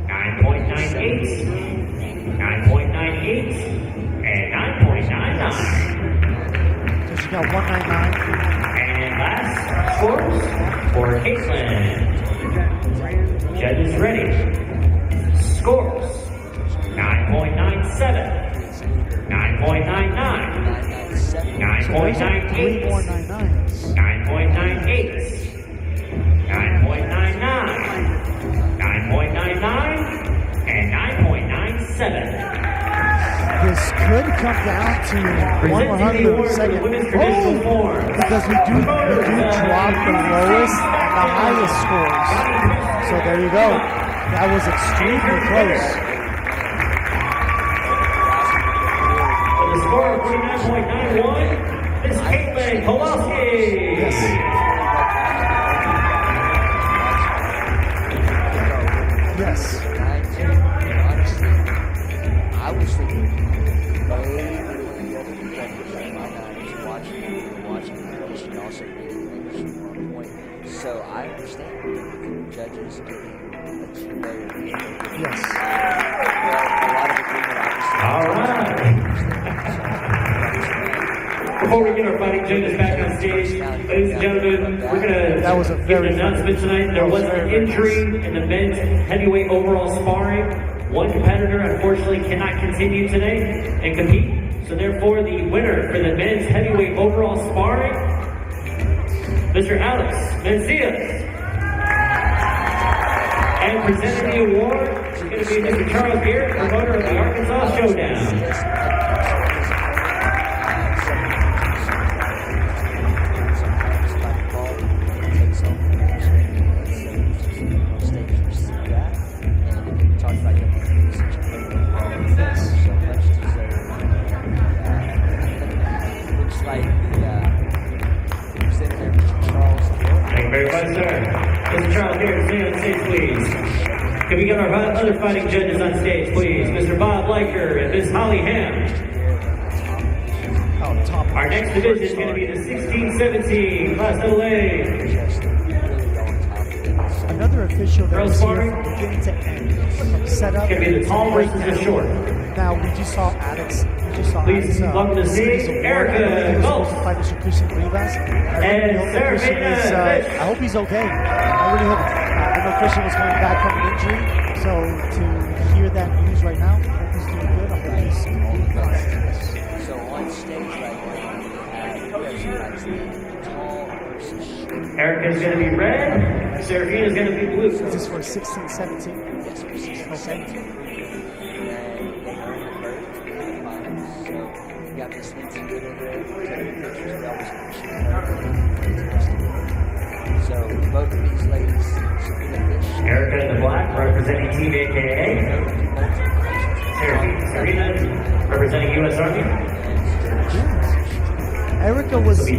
9.98, 9.98, and 9.99. So she got 199. And last scores for Caitlin. Judges ready. Scores 9.97, 9.99, 9.98, 9.98, 9.99, 9.99, and 9.97. This could come down to one more Presenting the hundred award for the second. women's traditional form. Because we do drop the lowest and the highest scores. So there you go. That was extremely close. With a score of 49.91, Miss Caitlin Kowalski. Yes. Yes. Honestly, I was thinking maybe the other competitors in my night was watching the race and also reading the race from one point. So I understand judges getting a two-layer. Yes. A lot of agreement, obviously. All right. Before we get our fighting judges back on stage, ladies and gentlemen, we're going to give an announcement tonight. There was an injury in the men's heavyweight overall sparring. One competitor, unfortunately, cannot continue today and compete. So therefore, the winner for the men's heavyweight overall sparring, Mr. Alex Mencias. And presenting the award is going to be Mr. Charles Garrett, promoter of the Arkansas Showdown. Thank you very much, sir. Mr. Charles Garrett, stay on stage, please. Can we get our other fighting judges on stage, please? Mr. Bob Leiker and Ms. Holly Ham. Our next division is going to be the 16-17 Class AA. Another official that Girls was here sparring. from beginning to end, from setup. It's going to be the tall versus the short. Now we just saw Alex. Please welcome to the stage, Erica Goltz. Fight Mr. Christian Rivas. And Serafina Fish. I hope he's okay. I really hope. I know Christian was coming back from an injury, so to hear that news right now, I hope he's doing good. I hope he's fine. So on stage right now, we have tall versus short. Erica's going to be red. Serafina's going to be blue. This is for 16-17. Yes, for 16-17. Got Miss Lindsay good over there. Taking pictures. We always appreciate her. So both of these ladies, Serena Fish. Erica in the black, representing Team AKA. Serena, representing U.S. Army. Erica was in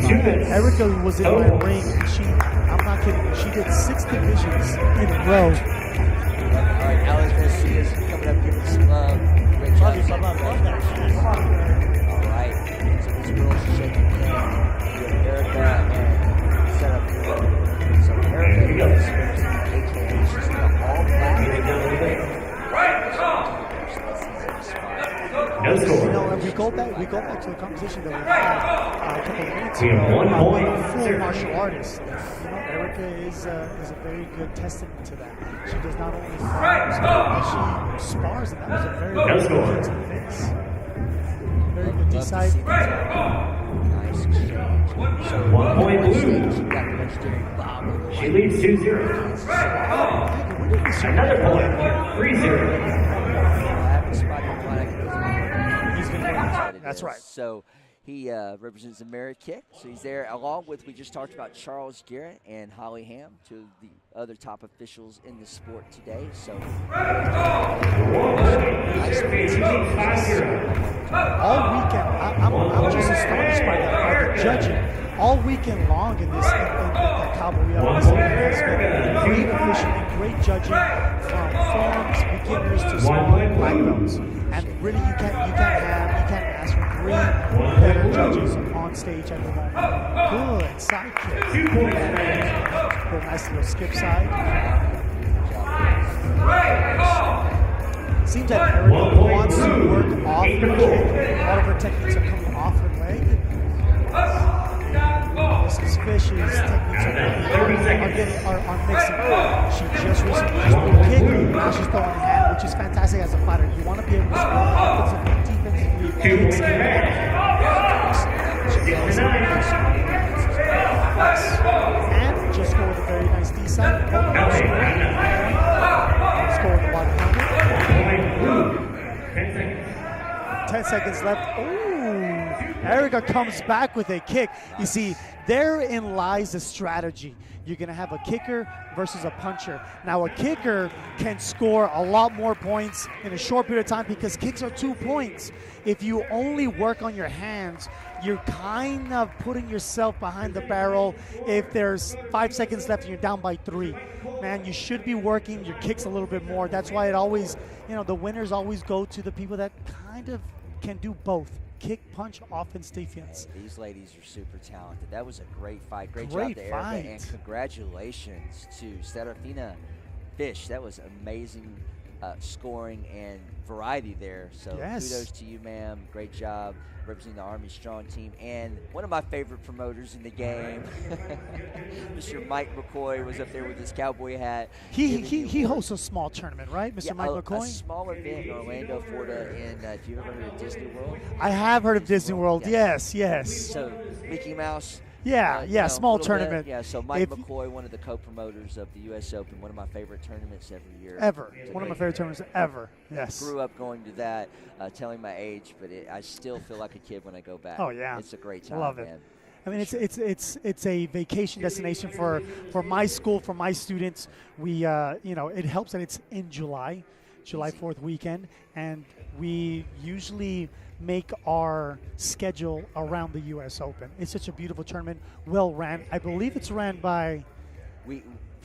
my ring. I'm not kidding you. She did 6 divisions in a row. All right, Alex Garcia's coming up, giving some love. Great job. All right, so these girls are shaking hands. We have Erica and set up. So Erica is AKA, she's in the all black. No score. You know, we go back to the conversation that we had a couple of minutes We ago have 1 about point. being a full martial artist. You know, Erica is a very good testament to that. She does not only fight, but she spars, and that was a very good kick to the face. Very good D-side. Nice exchange. So 1 point blue. She got the legendary bomb. She leads 2-0. Another point, 3-0. That's right. So he represents the merit kick. So he's there along with, we just talked about Charles Garrett and Holly Ham, 2 of the other top officials in the sport today. So all weekend, I'm just astonished by the judging. All weekend long in this at Cowboy Up, has been great officiating, great judging from forms, beginners to small black belts. And really, you can't ask for 3 better judges on stage at the moment. Good side kick. 2 points. Good, nice little skip side. Seems that Erica wants to work off her kick. All of her techniques are coming off her leg. Mrs. Fish's techniques are mixing. She just recently threw a kick, now she's throwing a hand, which is fantastic as a fighter. You want to be able to score offensively, defensively, kicks, and just score with a very nice D side. Score with the bottom helmet. 10 seconds left. Ooh. Erica comes back with a kick. You see, therein lies the strategy. You're going to have a kicker versus a puncher. Now, a kicker can score a lot more points in a short period of time because kicks are 2 points. If you only work on your hands, you're kind of putting yourself behind the barrel. If there's 5 seconds left and you're down by 3, man, you should be working your kicks a little bit more. That's why it always, the winners always go to the people that kind of can do both. Kick, punch, offense, defense. Yeah, these ladies are super talented. That was a great fight. Great job to Erica, and congratulations to Serafina Fish. That was amazing scoring and variety there. So kudos to you, ma'am. Great job representing the Army Strong team. And one of my favorite promoters in the game, Mr. Mike McCoy, was up there with his cowboy hat. He hosts a small tournament, right, Mr. Mike McCoy? A small event in Orlando, Florida, and if you've ever heard of Disney World. I have heard of Disney World, yes. So Mickey Mouse. Small tournament. Yeah, so Mike McCoy, one of the co-promoters of the U.S. Open, one of my favorite tournaments every year. One of my favorite tournaments ever, yes. Grew up going to that, telling my age, but I still feel like a kid when I go back. Oh, yeah. It's a great time, Love it. man. I mean, it's a vacation destination for my school, for my students. We, it helps that it's in July 4th weekend, and we usually make our schedule around the U.S. Open. It's such a beautiful tournament, well ran. I believe it's ran by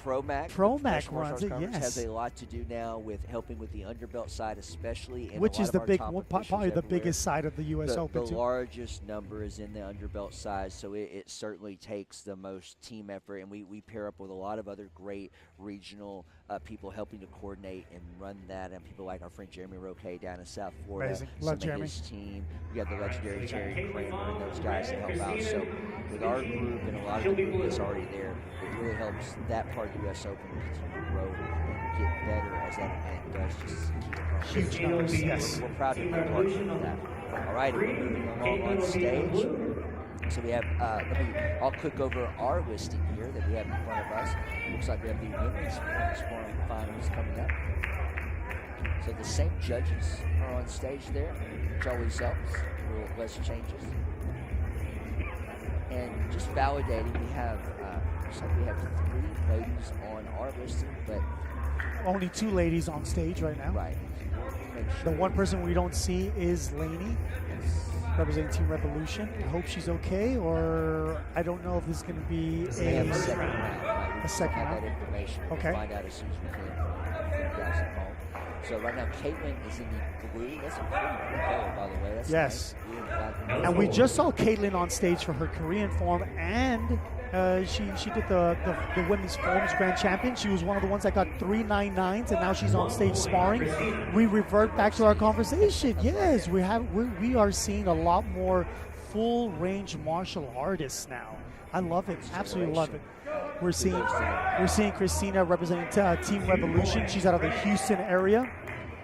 Promac runs it, yes. Has a lot to do now with helping with the underbelt side, especially. Which is probably the biggest side of the U.S. Open. The largest number is in the underbelt side, so it certainly takes the most team effort, and we pair up with a lot of other great regional people helping to coordinate and run that, and people like our friend Jeremy Roque down in South Florida. Amazing. Love Jeremy. His team. We got the legendary Terry Kramer and those guys to help out. So with our group and a lot of the group that's already there, it really helps that part of the U.S. Open continue to grow and get better as that event does. Just keep it growing. Huge numbers, yes. We're proud to be part of that. All right, we're moving along on stage. So we have, I'll click over our listing here that we have in front of us. Looks like we have the women's sparring finals coming up. So the same judges are on stage there, which always helps. A little less changes. And just validating, we have, looks like we have 3 ladies on our listing, but only 2 ladies on stage right now. Right. The one person we don't see is Lainey, representing Team Revolution. I hope she's okay, or I don't know if this is going to be a second round. That information. Okay. We'll find out as soon as we can from you guys at home. So right now, Caitlin is in the blue. That's a pretty blue color, by the way. That's yes. Nice. Blue and black. And we just saw Caitlin on stage for her Korean form, and she did the women's forms grand champion. She was one of the ones that got 399s, and now she's on stage sparring. We revert back to our conversation. Yes, we are seeing a lot more full range martial artists now. I love it. Absolutely love it. We're seeing Christina representing Team Revolution. She's out of the Houston area.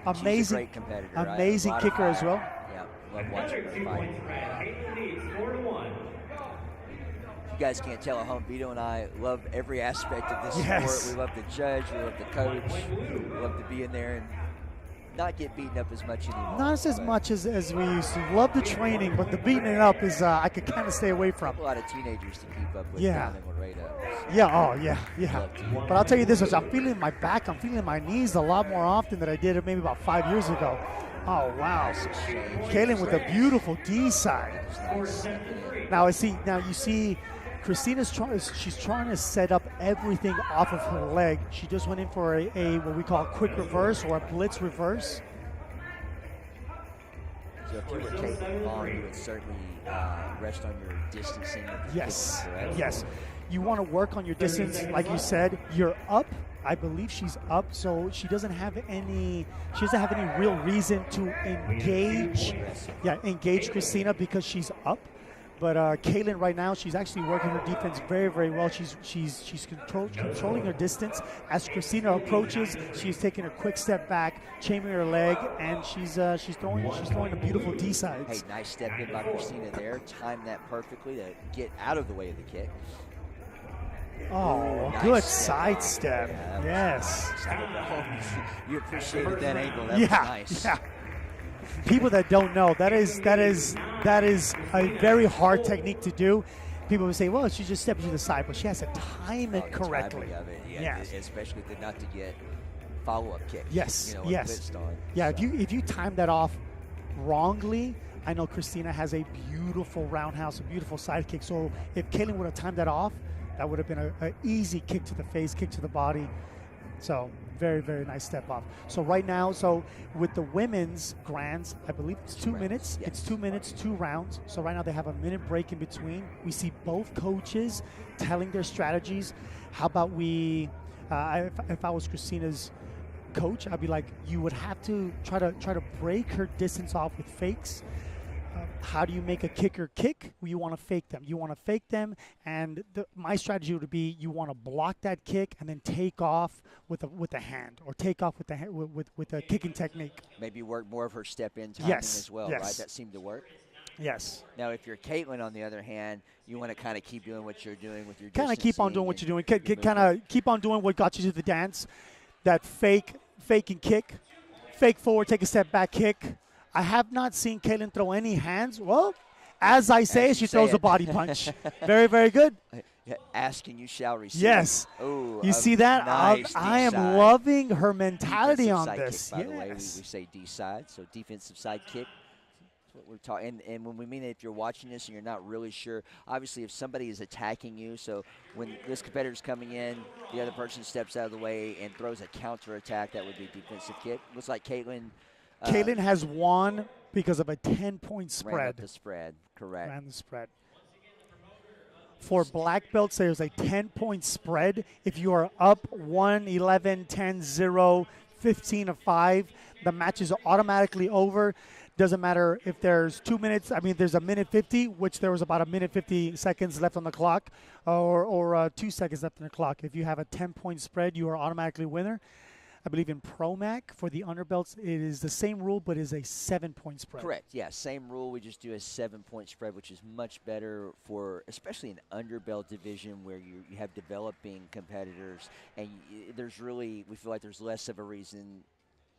Amazing, she's a great competitor. amazing kicker as well. Yeah, love watching her fight. You guys can't tell at home, Vito and I love every aspect of this sport. We love the judge, we love the coach, we love to be in there and not get beaten up as much anymore. Not as much as we used to. Love the training, but the beating it up is I could kind of stay away from. A lot of teenagers to keep up with. Yeah. So. Yeah. But I'll tell you this, I'm feeling my back, I'm feeling my knees a lot more often than I did maybe about 5 years ago. Oh, wow. Kaylin with a beautiful D side. Now you see Christina's trying to set up everything off of her leg. She just went in for a what we call a quick reverse or a blitz reverse. So if you were Caitlin Vaughn, you would certainly rest on your distancing. Yes, yes. You want to work on your distance, like you said. You're up. I believe she's up, so she doesn't have any real reason to engage Christina because she's up. But Kaylin right now, she's actually working her defense very, very well. She's controlling her distance. As Christina approaches, she's taking a quick step back, chaining her leg, and she's throwing a beautiful D sides. Hey, nice step in by Christina there. Timed that perfectly to get out of the way of the kick. Oh, nice good sidestep. Yes. You appreciated that angle. That was nice. Yeah. People that don't know, that is a very hard technique to do. People would say, well, she just steps to the side, but she has to time it correctly. Yes. Especially not to get follow-up kicks. Yes, yes. Yeah, if you time that off wrongly, I know Christina has a beautiful roundhouse, a beautiful side kick. So if Kaylin would have timed that off, that would have been an easy kick to the face, kick to the body. So very, very nice step off. So right now, with the women's grands, I believe it's 2 minutes. Yes. It's 2 minutes, 2 rounds. So right now they have a minute break in between. We see both coaches telling their strategies. How about if I was Christina's coach, I'd be like, you would have to try to break her distance off with fakes. How do you make a kicker kick? Well, you want to fake them. And my strategy would be you want to block that kick and then take off with a hand, or take off with a kicking technique. Maybe work more of her step-in timing as well, right? That seemed to work. Yes. Now, if you're Caitlin, on the other hand, you want to kind of keep doing what you're doing with your kind of keep on doing what you're doing. Kind of keep on doing what got you to the dance. That fake and kick, fake forward, take a step back kick. I have not seen Kaylin throw any hands. Well, as I say, she throws a body punch. Very, very good. Ask and you shall receive. Yes. Ooh, you see that? Nice I am loving her mentality on this. Kick, by the way, we say D side, so defensive side kick. That's what we're talking. And when we mean it, if you're watching this and you're not really sure, obviously if somebody is attacking you, so when this competitor's coming in, the other person steps out of the way and throws a counter attack, that would be defensive kick. Looks like Caitlin. Kaylin has won because of a 10-point spread. Ran up the spread, correct. Ran the spread. For black belts, there's a 10-point spread. If you are up 1, 11, 10, 0, 15, 5, the match is automatically over. Doesn't matter if there's 2 minutes. I mean, there's a minute 50, which there was about a minute 50 seconds left on the clock, or 2 seconds left on the clock. If you have a 10-point spread, you are automatically winner. I believe in ProMac, for the underbelts, it is the same rule, but is a 7-point spread. Correct, yeah, same rule. We just do a 7-point spread, which is much better for, especially an underbelt division where you have developing competitors, and there's really, we feel like there's less of a reason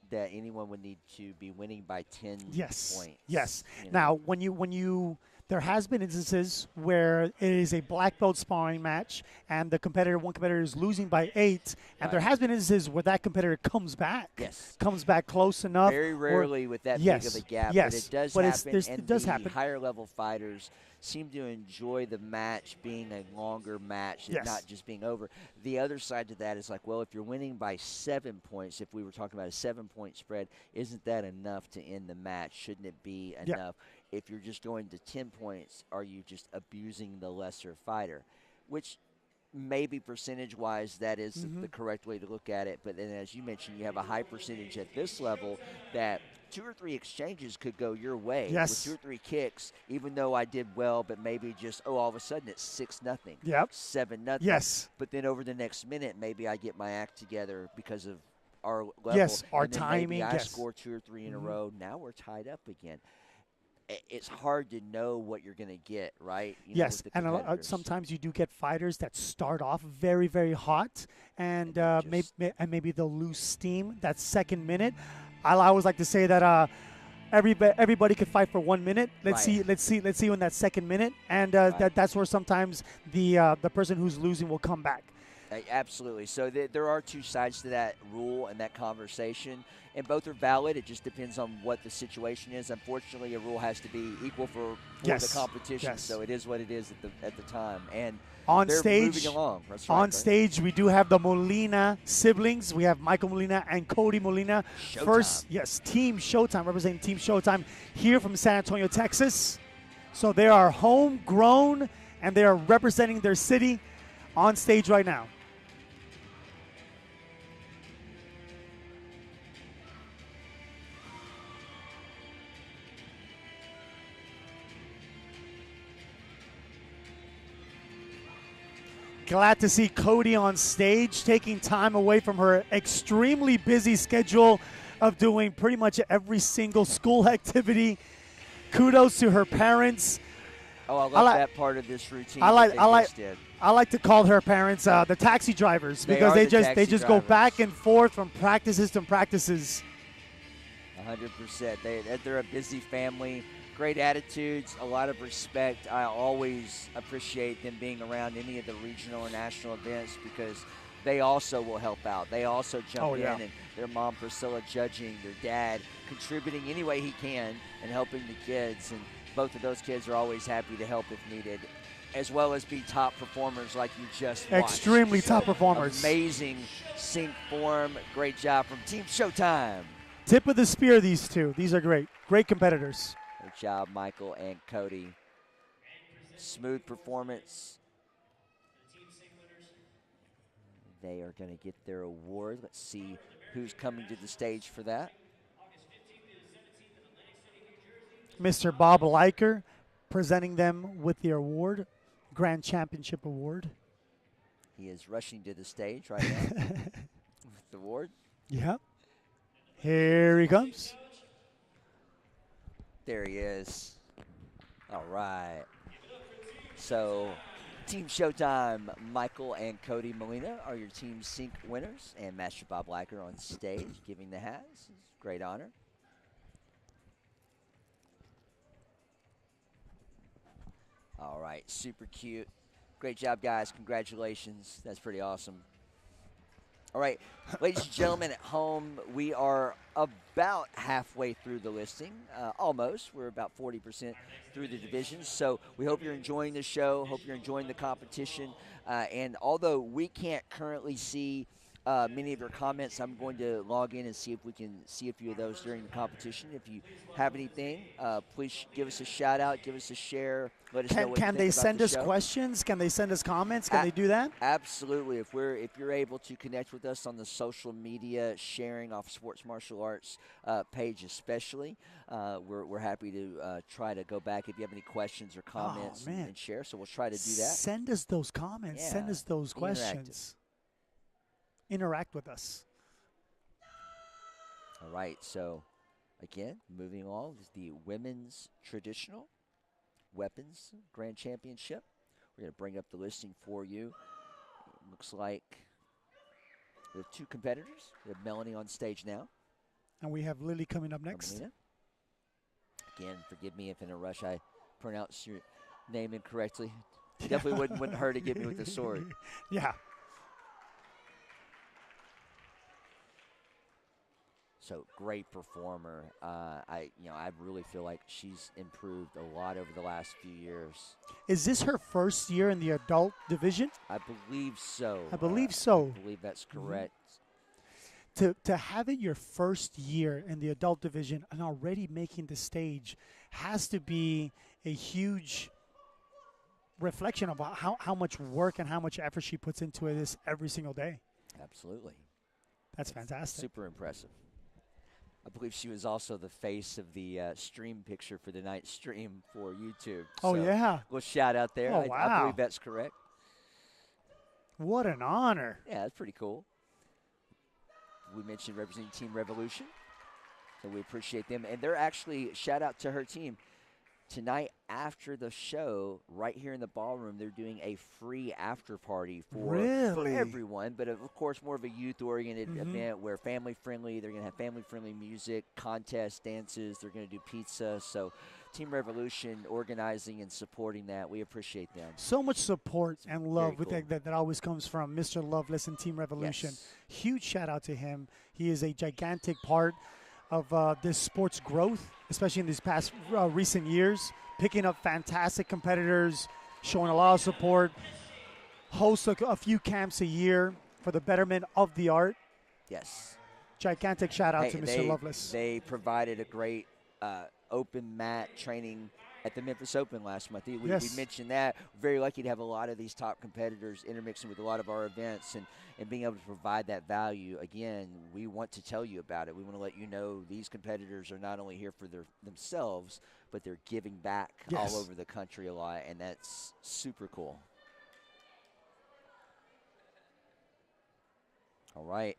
that anyone would need to be winning by 10 points. Yes. Now, when you There has been instances where it is a black belt sparring match and one competitor is losing by 8, and there has been instances where that competitor comes back. Yes. Comes back close enough. Very rarely with that yes, big of a gap, yes, but it does but happen, and it does the happen. higher level fighters seem to enjoy the match being a longer match and Yes. not just being over. The other side to that is like, well, if you're winning by 7 points, if we were talking about a 7-point spread, isn't that enough to end the match? Shouldn't it be enough? If you're just going to 10 points, are you just abusing the lesser fighter? Which maybe percentage-wise that is the correct way to look at it. But then as you mentioned, you have a high percentage at this level that 2 or 3 exchanges could go your way. Yes. With 2 or 3 kicks, even though I did well, but maybe just, all of a sudden it's 6-0. Yep. 7-0. Yes. But then over the next minute, maybe I get my act together because of our level. Yes, our and then timing. Maybe I yes. score 2 or 3 in a row. Now we're tied up again. It's hard to know what you're going to get, right? Yes, and sometimes you do get fighters that start off very, very hot, and maybe they'll lose steam that second minute. I always like to say that everybody could fight for 1 minute. Let's see in that second minute, and that's where sometimes the person who's losing will come back. Absolutely. So there are 2 sides to that rule and that conversation, and both are valid. It just depends on what the situation is. Unfortunately, a rule has to be equal for the competition. Yes. So it is what it is at the time. And on they're stage, moving along. That's on right. stage, we do have the Molina siblings. We have Michael Molina and Cody Molina. Showtime. Team Showtime, representing Team Showtime here from San Antonio, Texas. So they are homegrown, and they are representing their city on stage right now. Glad to see Cody on stage, taking time away from her extremely busy schedule of doing pretty much every single school activity. Kudos to her parents. Oh, I love that part of this routine. I like to call her parents the taxi drivers, because they just go back and forth from practices to practices. 100%. They're a busy family. Great attitudes, a lot of respect. I always appreciate them being around any of the regional or national events, because they also will help out. They also jump in, and their mom, Priscilla, judging, their dad contributing any way he can and helping the kids. And both of those kids are always happy to help if needed, as well as be top performers like you just watched. Extremely top performers. Amazing sync form. Great job from Team Showtime. Tip of the spear, these two. These are great. Great competitors. Good job, Michael and Cody. Smooth performance. They are going to get their award. Let's see who's coming to the stage for that. Mr. Bob Leiker presenting them with the award, Grand Championship Award. He is rushing to the stage right now with the award. Yep. Here he comes. There he is. All right. So, Team Showtime, Michael and Cody Molina are your Team Sync winners, and Master Bob Leiker on stage giving the hats. Great honor. All right, super cute. Great job, guys. Congratulations. That's pretty awesome. All right, ladies and gentlemen at home, we are about halfway through the listing, almost. We're about 40% through the divisions. So we hope you're enjoying the show, hope you're enjoying the competition. And although we can't currently see many of your comments, I'm going to log in and see if we can see a few of those during the competition. If you have anything, please give us a shout out, give us a share. Let us know what you Can think they about send the us show. questions? Can they send us comments? Can they do that? Absolutely. If you're able to connect with us on the social media sharing off Sports Martial Arts page especially, we're happy to try to go back if you have any questions or comments and share. So we'll try to do that. Send us those comments. Yeah. Send us those questions. Interact with us. All right. So again, moving along is the women's traditional weapons grand championship. We're going to bring up the listing for you. It looks like we have 2 competitors. We have Melanie on stage now. And we have Lily coming up next. Again, forgive me if in a rush I pronounce your name incorrectly. Definitely wouldn't hurt to get me with the sword. Yeah. So great performer. I really feel like she's improved a lot over the last few years. Is this her first year in the adult division? I believe so. I believe so. I believe that's correct. To have it your first year in the adult division and already making the stage has to be a huge reflection of how much work and how much effort she puts into this every single day. Absolutely. That's fantastic. Super impressive. I believe she was also the face of the stream picture for the night stream for YouTube. Oh, so yeah. Little shout out there. Oh, wow. I believe that's correct. What an honor. Yeah, that's pretty cool. We mentioned representing Team Revolution, so we appreciate them. And they're actually, shout out to her team. Tonight after the show, right here in the ballroom, they're doing a free after party for everyone. But, of course, more of a youth-oriented event where family-friendly. They're going to have family-friendly music, contests, dances. They're going to do pizza. So Team Revolution organizing and supporting that. We appreciate them. So much support and love cool. that always comes from Mr. Loveless and Team Revolution. Yes. Huge shout-out to him. He is a gigantic part of this sport's growth, especially in these past recent years, picking up fantastic competitors, showing a lot of support, hosts a few camps a year for the betterment of the art. Yes. Gigantic shout-out to Mr. Loveless. They provided a great open mat training at the Memphis Open last month. We mentioned that. Very lucky to have a lot of these top competitors intermixing with a lot of our events and being able to provide that value. Again, we want to tell you about it. We want to let you know these competitors are not only here for themselves, but they're giving back all over the country a lot, and that's super cool. All right.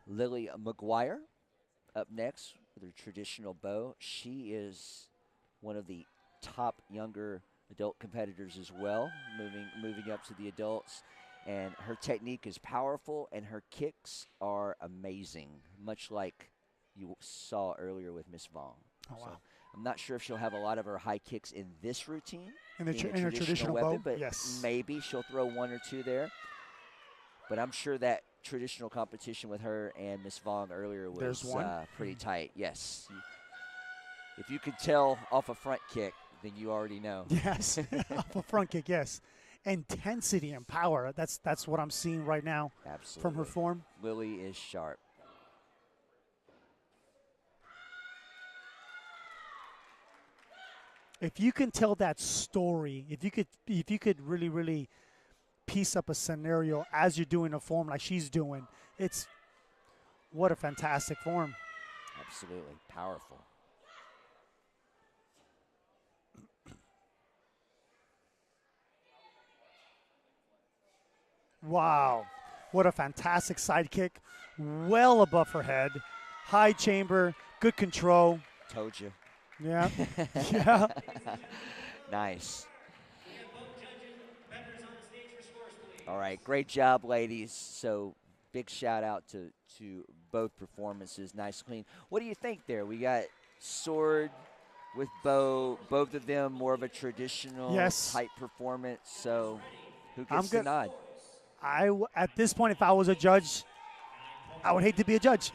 Lily McGuire up next with her traditional bow. She is one of the top younger adult competitors as well, moving up to the adults. And her technique is powerful, and her kicks are amazing, much like you saw earlier with Miss Vong. Oh, wow. So I'm not sure if she'll have a lot of her high kicks in this routine, In her traditional weapon, bow, but yes. maybe she'll throw one or two there. But I'm sure that traditional competition with her and Miss Vong earlier was pretty tight. Yes. If you could tell off a front kick, then you already know. Yes, off a front kick, yes. Intensity and power. That's what I'm seeing right now. Absolutely. From her form. Lily is sharp. If you can tell that story, if you could really piece up a scenario as you're doing a form like she's doing, it's what a fantastic form. Absolutely powerful. Wow, what a fantastic sidekick, well above her head, high chamber, good control. Told you. Yeah, yeah. Nice. All right, great job, ladies. So big shout out to both performances, nice, clean. What do you think there? We got sword with bow, both of them more of a traditional type performance. So who gets the nod? At this point, if I was a judge, I would hate to be a judge.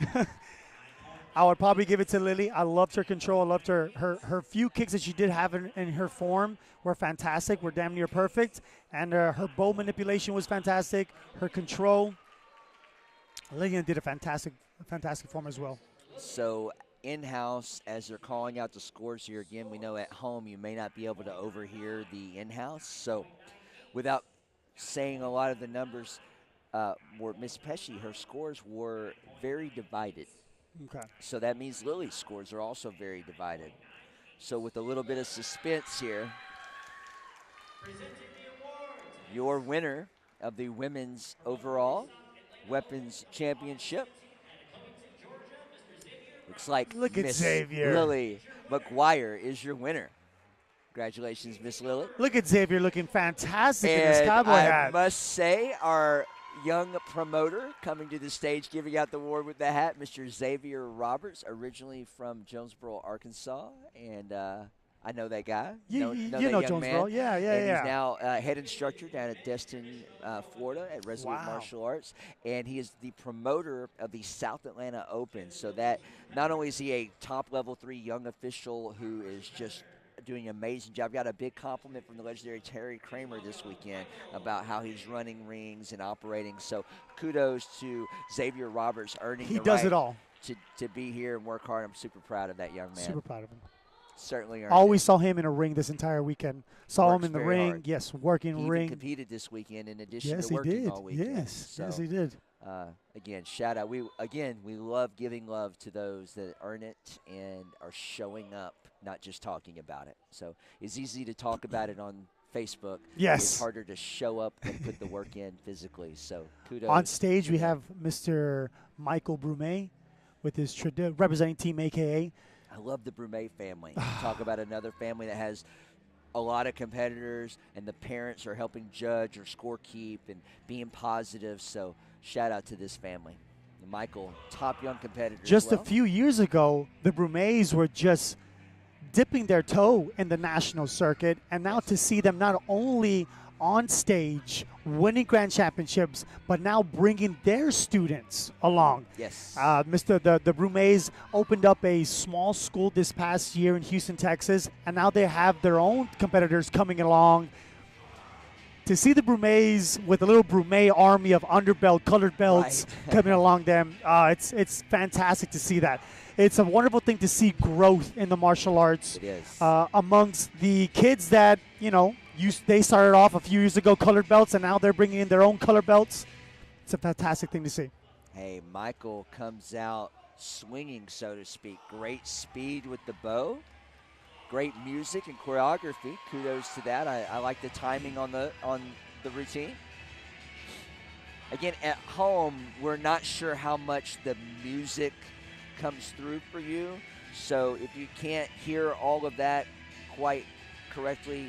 I would probably give it to Lily. I loved her control. I loved her few kicks that she did have in her form were fantastic, were damn near perfect. And her bow manipulation was fantastic. Her control. Lillian did a fantastic form as well. So in-house, as they're calling out the scores here, again, we know at home you may not be able to overhear the in-house. So without saying a lot of the numbers, Miss Pesci, her scores were very divided. Okay. So that means Lily's scores are also very divided. So with a little bit of suspense here, your winner of the women's overall weapons championship looks like Miss Lily McGuire is your winner. Congratulations, Miss Lily. Look at Xavier looking fantastic in his cowboy hat. I must say, our young promoter coming to the stage, giving out the award with the hat, Mr. Xavier Roberts, originally from Jonesboro, Arkansas, and I know that guy. You know know that young Jonesboro. man. Yeah, yeah, And yeah. he's now head instructor down at Destin, Florida at Resolute Wow. Martial Arts. And he is the promoter of the South Atlanta Open. So that not only is he a top level 3 young official who is just doing an amazing job. Got a big compliment from the legendary Terry Kramer this weekend about how he's running rings and operating. So kudos to Xavier Roberts earning He the does right it all. to be here and work hard. I'm super proud of that young man. Super proud of him. Certainly earned Always it. saw him in a ring this entire weekend. Saw Works him in the very ring. hard. Yes, working He ring. even competed this weekend in addition Yes, to he working did. all weekend. Yes, So, yes, he did. Again, shout out. We love giving love to those that earn it and are showing up, not just talking about it. So it's easy to talk about it on Facebook. Yes. It's harder to show up and put the work in physically. So kudos. On stage, to we them. have Mr. Michael Brumet with his representing Team AKA. I love the Brumet family. Talk about another family that has a lot of competitors, and the parents are helping judge or scorekeep and being positive. So shout out to this family. And Michael, top young competitor. Just as well. a few years ago, the Brumets were just dipping their toe in the national circuit, and now to see them not only on stage winning grand championships, but now bringing their students along. Yes. The Brumets opened up a small school this past year in Houston, Texas, and now they have their own competitors coming along. To see the Brumets with a little Brumet army of underbelt, colored belts coming along them, it's fantastic to see that. It's a wonderful thing to see growth in the martial arts. It is. Amongst the kids that, they started off a few years ago colored belts, and now they're bringing in their own color belts. It's a fantastic thing to see. Hey, Michael comes out swinging, so to speak. Great speed with the bow. Great music and choreography. Kudos to that. I like the timing on the routine. Again, at home, we're not sure how much the music comes through for you. So if you can't hear all of that quite correctly,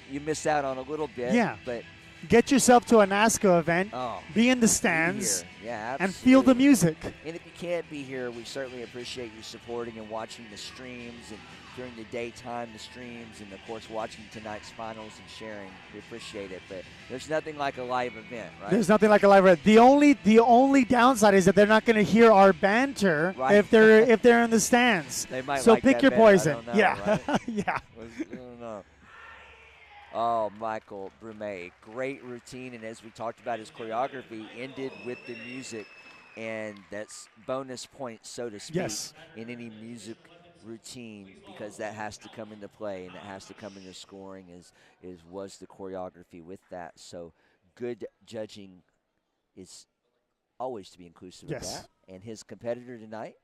you miss out on a little bit. Yeah. But get yourself to a NASCA event, be in the be stands, here. Yeah, and feel the absolutely. music. And if you can't be here, we certainly appreciate you supporting and watching the streams, and during the daytime, the streams, and of course watching tonight's finals and sharing. We appreciate it, but there's nothing like a live event, right? There's nothing like a live event. The only downside is that they're not going to hear our banter if they're in the stands. They might so like pick that your better. poison. I don't know, Yeah, right? yeah. I don't know. Oh, Michael Brumet, great routine, and as we talked about, his choreography ended with the music, and that's bonus points, so to speak, in any music routine, because that has to come into play and it has to come into scoring was the choreography with that. So good judging is always to be inclusive of that. And his competitor tonight,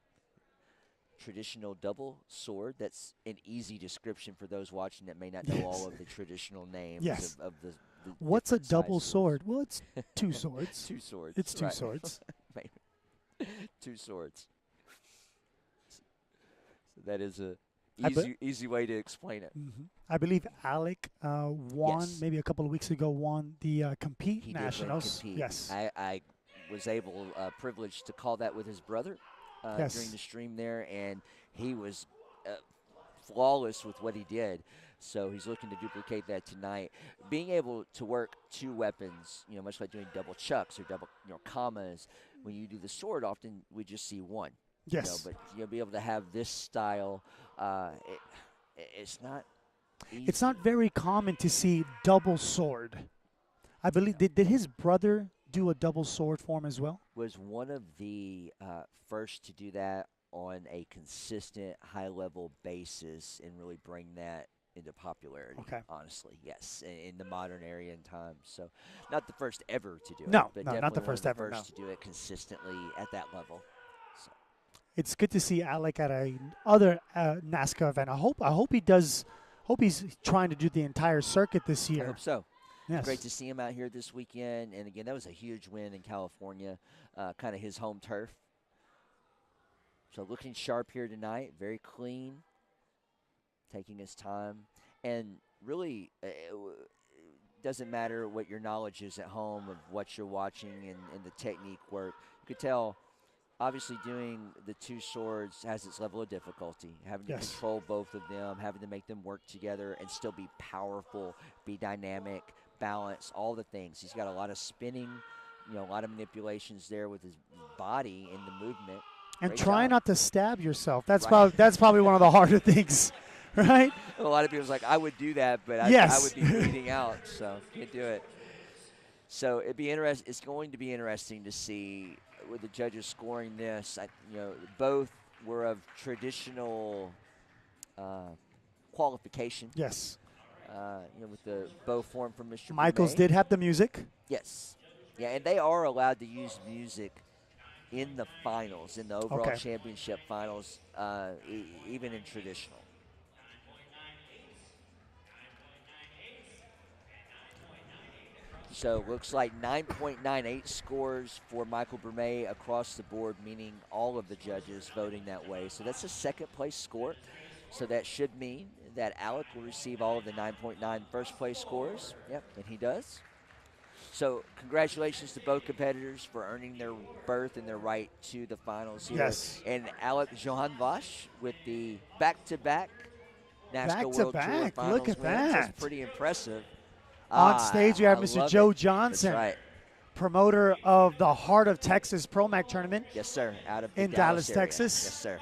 traditional double sword. That's an easy description for those watching that may not know all of the traditional names of the What's a different double size sword? Well, it's two swords. Two swords. It's two right. swords. Two swords. So that is a easy way to explain it. Mm-hmm. I believe Alec won maybe a couple of weeks ago. Won the Compete He Nationals. Did compete. Yes, I was privileged to call that with his brother during the stream there, and he was flawless with what he did. So he's looking to duplicate that tonight. Being able to work two weapons, much like doing double chucks or double, commas. When you do the sword, often we just see one. Yes. But be able to have this style, it's not easy. It's not very common to see double sword. I believe did his brother do a double sword form as well? Was one of the first to do that on a consistent, high-level basis and really bring that into popularity. Okay. Honestly, yes, in the modern area and time. So, not the first ever to do it. No, but no, definitely not the one first of the ever. First to do it consistently at that level. So. It's good to see Alec at another NASCAR event. I hope he does. Hope he's trying to do the entire circuit this year. I hope so. Yes. Great to see him out here this weekend. And again, that was a huge win in California, kind of his home turf. So looking sharp here tonight, very clean, taking his time, and really doesn't matter what your knowledge is at home of what you're watching and the technique work. You could tell, obviously, doing the two swords has its level of difficulty. Having to control both of them, having to make them work together and still be powerful, be dynamic, balance, all the things. He's got a lot of spinning, a lot of manipulations there with his body and the movement. And Great try job. not to stab yourself. That's probably one of the harder things, right? A lot of people's like, I would do that, but I would be bleeding out, so can't do it. So it'd be it's going to be interesting to see with the judges scoring this. Both were of traditional qualification. Yes. With the bow form from Mr. Michaels Boumet. did have the music. Yes. Yeah, and they are allowed to use music in the finals, in the overall championship finals, even in traditional. So looks like 9.98 scores for Michael Boumet across the board, meaning all of the judges voting that way. So that's a second place score. So that should mean that Alec will receive all of the 9.9 first place scores. Yep, and he does. So congratulations to both competitors for earning their berth and their right to the finals here. Yes. And Alec Johan Vosch with the back-to-back NASCAR World Tour Finals Look at wins. that. That's pretty impressive. On stage, you have Mr. Joe Johnson, That's right. promoter of the Heart of Texas Pro Mac tournament. Yes, sir. Out of the in Dallas, area. Texas. Yes, sir.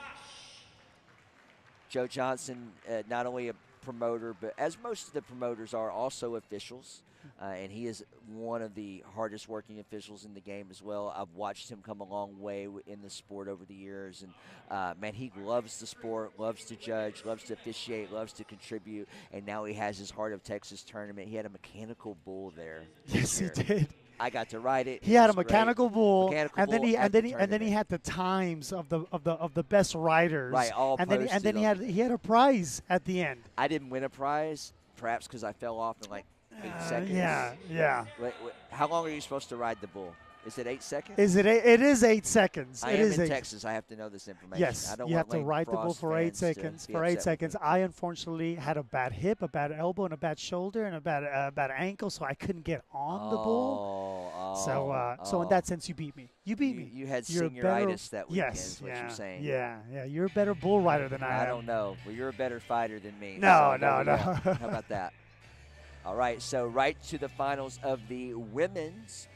Joe Johnson, not only a promoter, but as most of the promoters are, also officials. And he is one of the hardest working officials in the game as well. I've watched him come a long way in the sport over the years. And, man, he loves the sport, loves to judge, loves to officiate, loves to contribute. And now he has his Heart of Texas tournament. He had a mechanical bull there. Yes, he did. I got to ride it. He had a mechanical bull, and then he he had the times of the best riders. Right, all and then he had a prize at the end. I didn't win a prize, perhaps because I fell off in like 8 seconds. Yeah. Wait, how long are you supposed to ride the bull? Is it 8 seconds? It is 8 seconds. I am in Texas. I have to know this information. Yes, I don't you want have to Lane ride the bull Frost for 8 fans seconds. to be For 8 upset with seconds, me. I unfortunately had a bad hip, a bad elbow, and a bad shoulder, and a bad ankle, so I couldn't get on the bull. So in that sense, you beat me. You beat me. You had You're senioritis that weekend. Yes, is what you're saying. Yeah. You're a better bull rider than I am. I don't know. Well, you're a better fighter than me. No. How about that? All right, so right to the finals of the women's.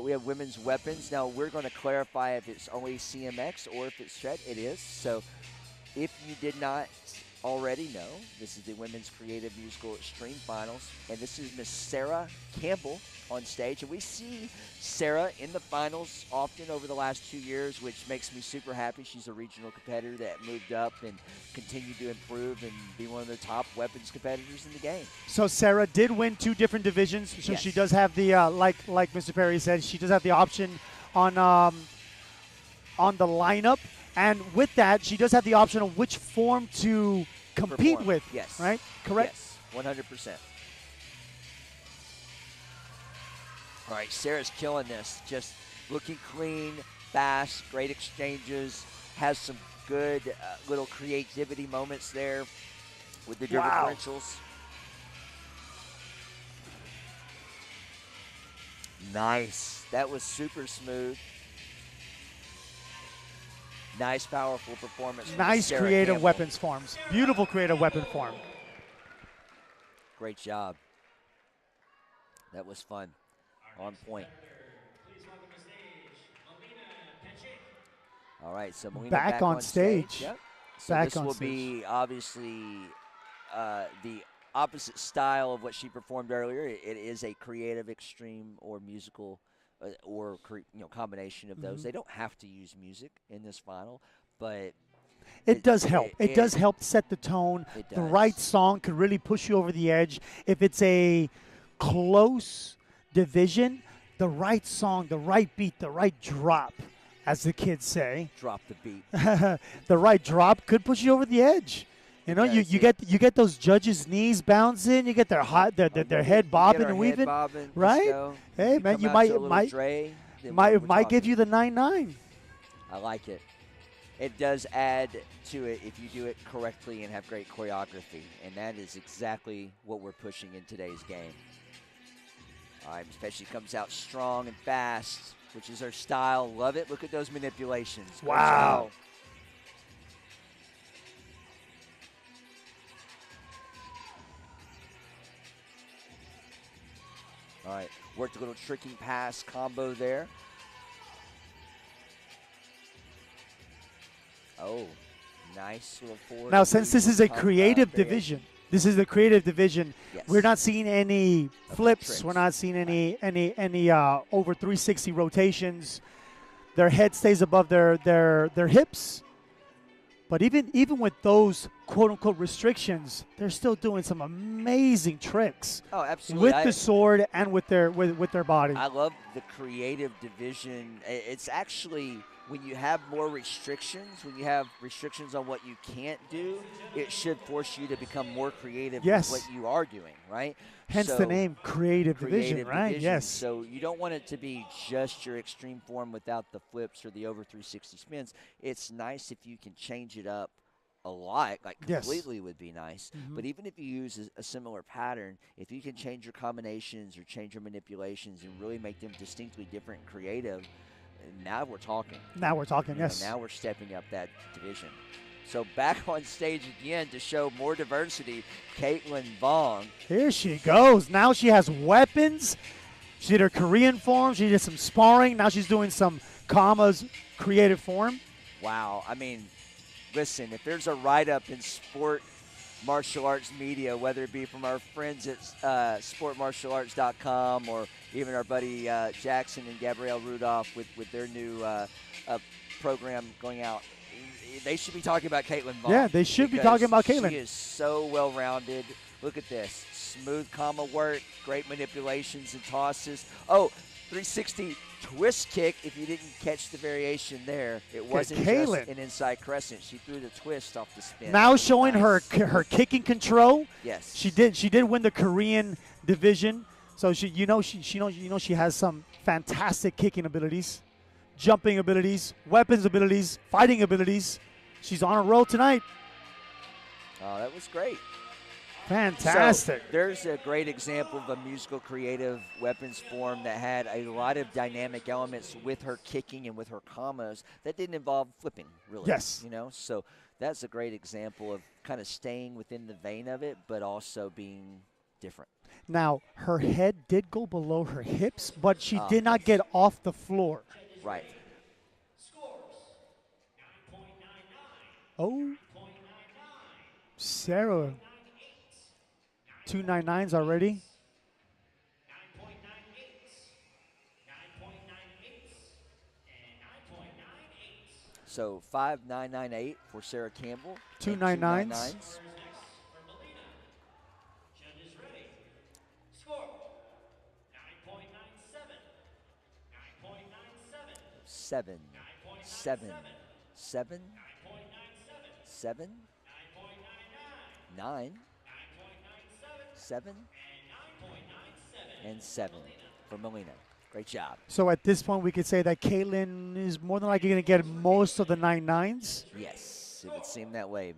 We have women's weapons. Now, we're going to clarify if it's only CMX or if it's Shred. It is. So if you did not already know, this is the Women's Creative Musical Extreme Finals. And this is Miss Sarah Campbell on stage. And we see Sarah in the finals often over the last 2 years, which makes me super happy. She's a regional competitor that moved up and continued to improve and be one of the top weapons competitors in the game. So Sarah did win 2 different divisions. So Yes. she does have the, like Mr. Perry said, she does have the option on the lineup. And with that, she does have the option of which form to compete Perform. with. Yes. Right? Correct? Yes, 100%. All right, Sarah's killing this. Just looking clean, fast, great exchanges, has some good little creativity moments there with the differentials. Nice. That was super smooth. Nice, powerful performance. from Nice Sarah creative Campbell. weapons forms. Beautiful creative weapon form. Great job. That was fun. On point. All right, so Melina Back on stage. Yep. So Back this on will stage. be obviously the opposite style of what she performed earlier. It is a creative, extreme, or musical, or combination of those. Mhm. They don't have to use music in this final, but It does help. It does help set the tone. It The does. right song could really push you over the edge. If it's a close division, the right song, the right beat, the right drop, as the kids say, drop the beat. the right drop could push you over the edge. You know, you get those judges' knees bouncing, you get their head bobbing and weaving, right? Hey man, you might give you the 9-9. I like it. It does add to it if you do it correctly and have great choreography, and that is exactly what we're pushing in today's game. All right, especially comes out strong and fast, which is her style. Love it. Look at those manipulations. Great Wow. job. All right, worked a little tricking pass combo there. Oh, nice little forward. Now, since this is a creative variation. division, this is the creative division. Yes. We're not seeing any flips. tricks. We're not seeing any over 360 rotations. Their head stays above their hips. But even with those quote unquote restrictions, they're still doing some amazing tricks Oh, absolutely. with the sword and with their body. I love the creative division. It's actually, when you have more restrictions, when you have restrictions on what you can't do, it should force you to become more creative Yes. with what you are doing, right? Hence So, the name creative division, creative right? division. Yes. So you don't want it to be just your extreme form without the flips or the over 360 spins. It's nice if you can change it up a lot, like Yes. completely would be nice. Mhm. But even if you use a similar pattern, if you can change your combinations or change your manipulations and really make them distinctly different and creative, now we're talking. Now we're talking, You know, yes. now we're stepping up that division. So back on stage again to show more diversity, Caitlin Vong. Here she goes. Now she has weapons. She did her Korean form. She did some sparring. Now she's doing some Kama's creative form. Wow. I mean, listen, if there's a write-up in sport martial arts media, whether it be from our friends at SportMartialArts.com or even our buddy Jackson and Gabrielle Rudolph with their new program going out, they should be talking about Caitlin Vong. Yeah, they should be because talking about Caitlin. She is so well-rounded. Look at this. Smooth Kama work, great manipulations and tosses. Oh, 360 twist kick. If you didn't catch the variation there, it wasn't Caitlin. just an inside crescent. She threw the twist off the spin. Now showing Nice. her kicking control. Yes. She did win the Korean division. So she has some fantastic kicking abilities, jumping abilities, weapons abilities, fighting abilities. She's on a roll tonight. Oh, that was great. Fantastic. So there's a great example of a musical creative weapons form that had a lot of dynamic elements with her kicking and with her combos that didn't involve flipping, really. Yes. You know, so that's a great example of kind of staying within the vein of it, but also being different. Now, her head did go below her hips, but she did not get off the floor. Right. Oh, Sarah. 299s already. So 5.998 for Sarah Campbell. 299s. Seven. 9, 7, and 7 for Melina. Great job. So at this point, we could say that Caitlin is more than likely going to get most of the 9-9s. Yes, it would seem that way.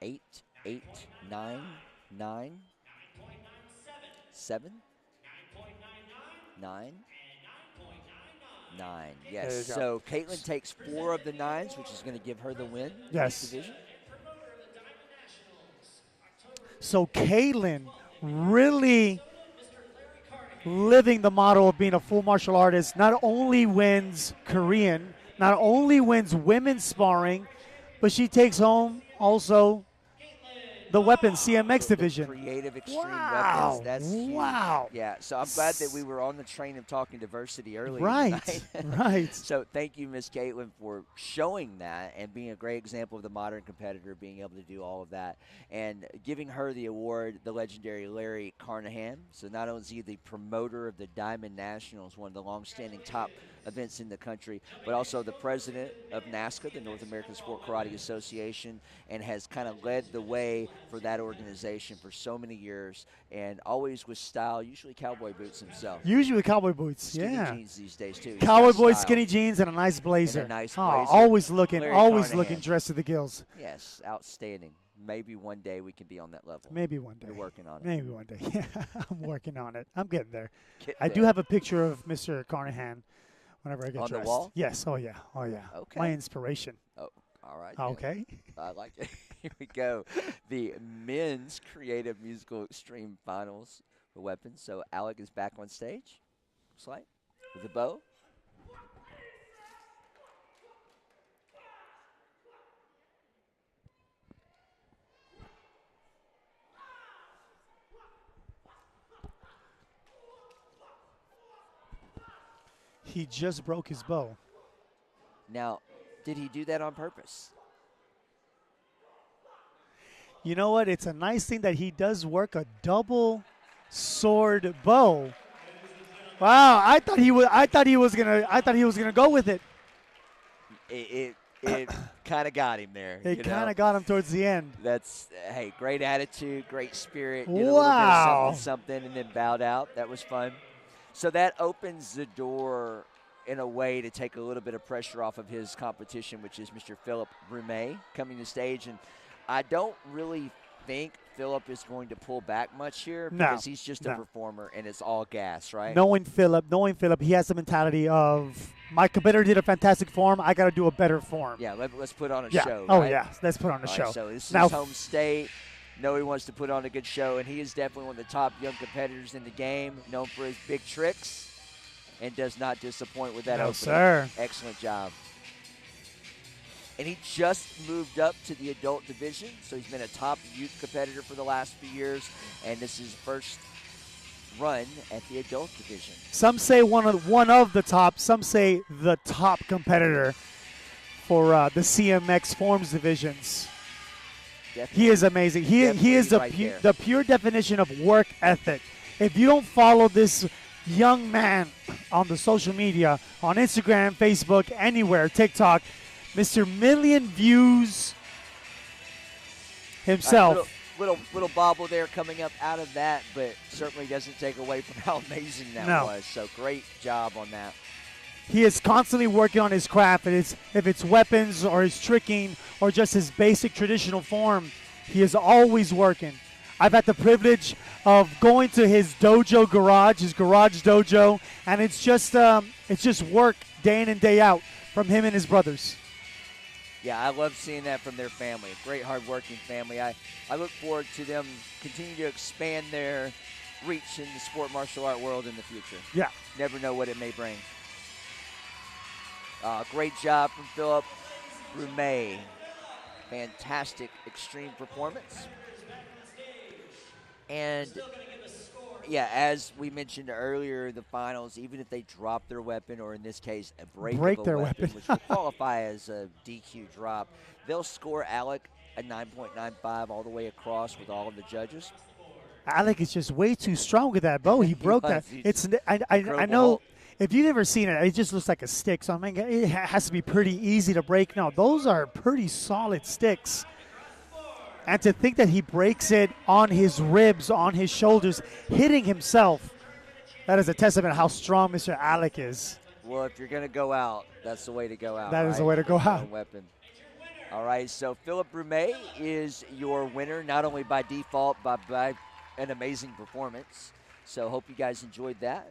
8, 8, 9, 9, 7, 9, 9. There Yes. you So Caitlin takes 4 of the 9s, which is going to give her the win in Yes. this division. So Caitlin really living the motto of being a full martial artist. Not only wins Korean, not only wins women's sparring, but she takes home also the weapons CMX division. Creative extreme Wow. weapons. That's huge. Wow. Yeah. So I'm glad that we were on the train of talking diversity earlier Right, tonight. right. So thank you, Miss Caitlin, for showing that and being a great example of the modern competitor, being able to do all of that, and giving her the award, the legendary Larry Carnahan. So not only is he the promoter of the Diamond Nationals, one of the longstanding top events in the country, but also the president of NASCA, the North American Sport Karate Association, and has kind of led the way for that organization for so many years, and always with style, usually cowboy boots himself. Usually with cowboy boots, Skinny yeah. jeans these days, too. He's Cowboy got boots, style. skinny jeans, and a nice blazer. And a nice Oh, blazer. always looking, Larry always Carnahan. looking dressed to the gills. Yes, outstanding. maybe one day we can be on that level. Maybe one day. You're working on it. Maybe one day. Yeah, I'm working on it. I'm getting there. Get I do there. have a picture of Mr. Carnahan whenever I get On the dressed. wall? Yes. Oh, yeah. Oh, yeah. Okay. My inspiration. Oh, all right. then. Okay. I like it. Here we go. The men's creative musical extreme finals for weapons. So Alec is back on stage. Looks like with the bow. He just broke his bow. Now, did he do that on purpose? You know what? It's a nice thing that he does work a double sword bow. Wow, I thought he was gonna go with it. It kind of got him there. It kind of got him towards the end. That's, hey, great attitude, great spirit. Did Wow. a little bit of something, and then bowed out. That was fun. So that opens the door in a way to take a little bit of pressure off of his competition, which is Mr. Philip Brumet coming to stage. And I don't really think Philip is going to pull back much here because he's just a performer and it's all gas, right? Knowing Philip, he has the mentality of my competitor did a fantastic form. I got to do a better form. Yeah, let's put on a yeah. show. Oh, right? yeah. Let's put on a All show. right, so this is now, his home state. Know he wants to put on a good show, and he is definitely one of the top young competitors in the game, known for his big tricks, and does not disappoint with that no, opening. sir. Excellent job. And he just moved up to the adult division, so he's been a top youth competitor for the last few years, and this is his first run at the adult division. Some say one of the top. Some say the top competitor for the CMX forms divisions. Definitely. He is amazing. He is the pure definition of work ethic. If you don't follow this young man on the social media, on Instagram, Facebook, anywhere, TikTok, Mr. Million Views himself. Little bobble there coming up out of that, but certainly doesn't take away from how amazing that was. So great job on that. He is constantly working on his craft. If it's weapons or his tricking or just his basic traditional form, he is always working. I've had the privilege of going to his dojo garage, his garage dojo, and it's just work day in and day out from him and his brothers. Yeah, I love seeing that from their family. A great, hard-working family. I look forward to them continuing to expand their reach in the sport martial art world in the future. Yeah. Never know what it may bring. Great job from Philip Brumet. Fantastic extreme performance. And, yeah, as we mentioned earlier, the finals, even if they drop their weapon, or in this case, break their weapon, which will qualify as a DQ drop, they'll score Alec a 9.95 all the way across with all of the judges. Alec is just way too strong with that bow. He broke that. I know. If you've ever seen it, it just looks like a stick. So, I mean, it has to be pretty easy to break. No, those are pretty solid sticks. And to think that he breaks it on his ribs, on his shoulders, hitting himself, that is a testament to how strong Mr. Alec is. Well, if you're going to go out, that's the way to go out. That is the way to go out. Weapon. All right, so Philip Brumet is your winner, not only by default, but by an amazing performance. So hope you guys enjoyed that.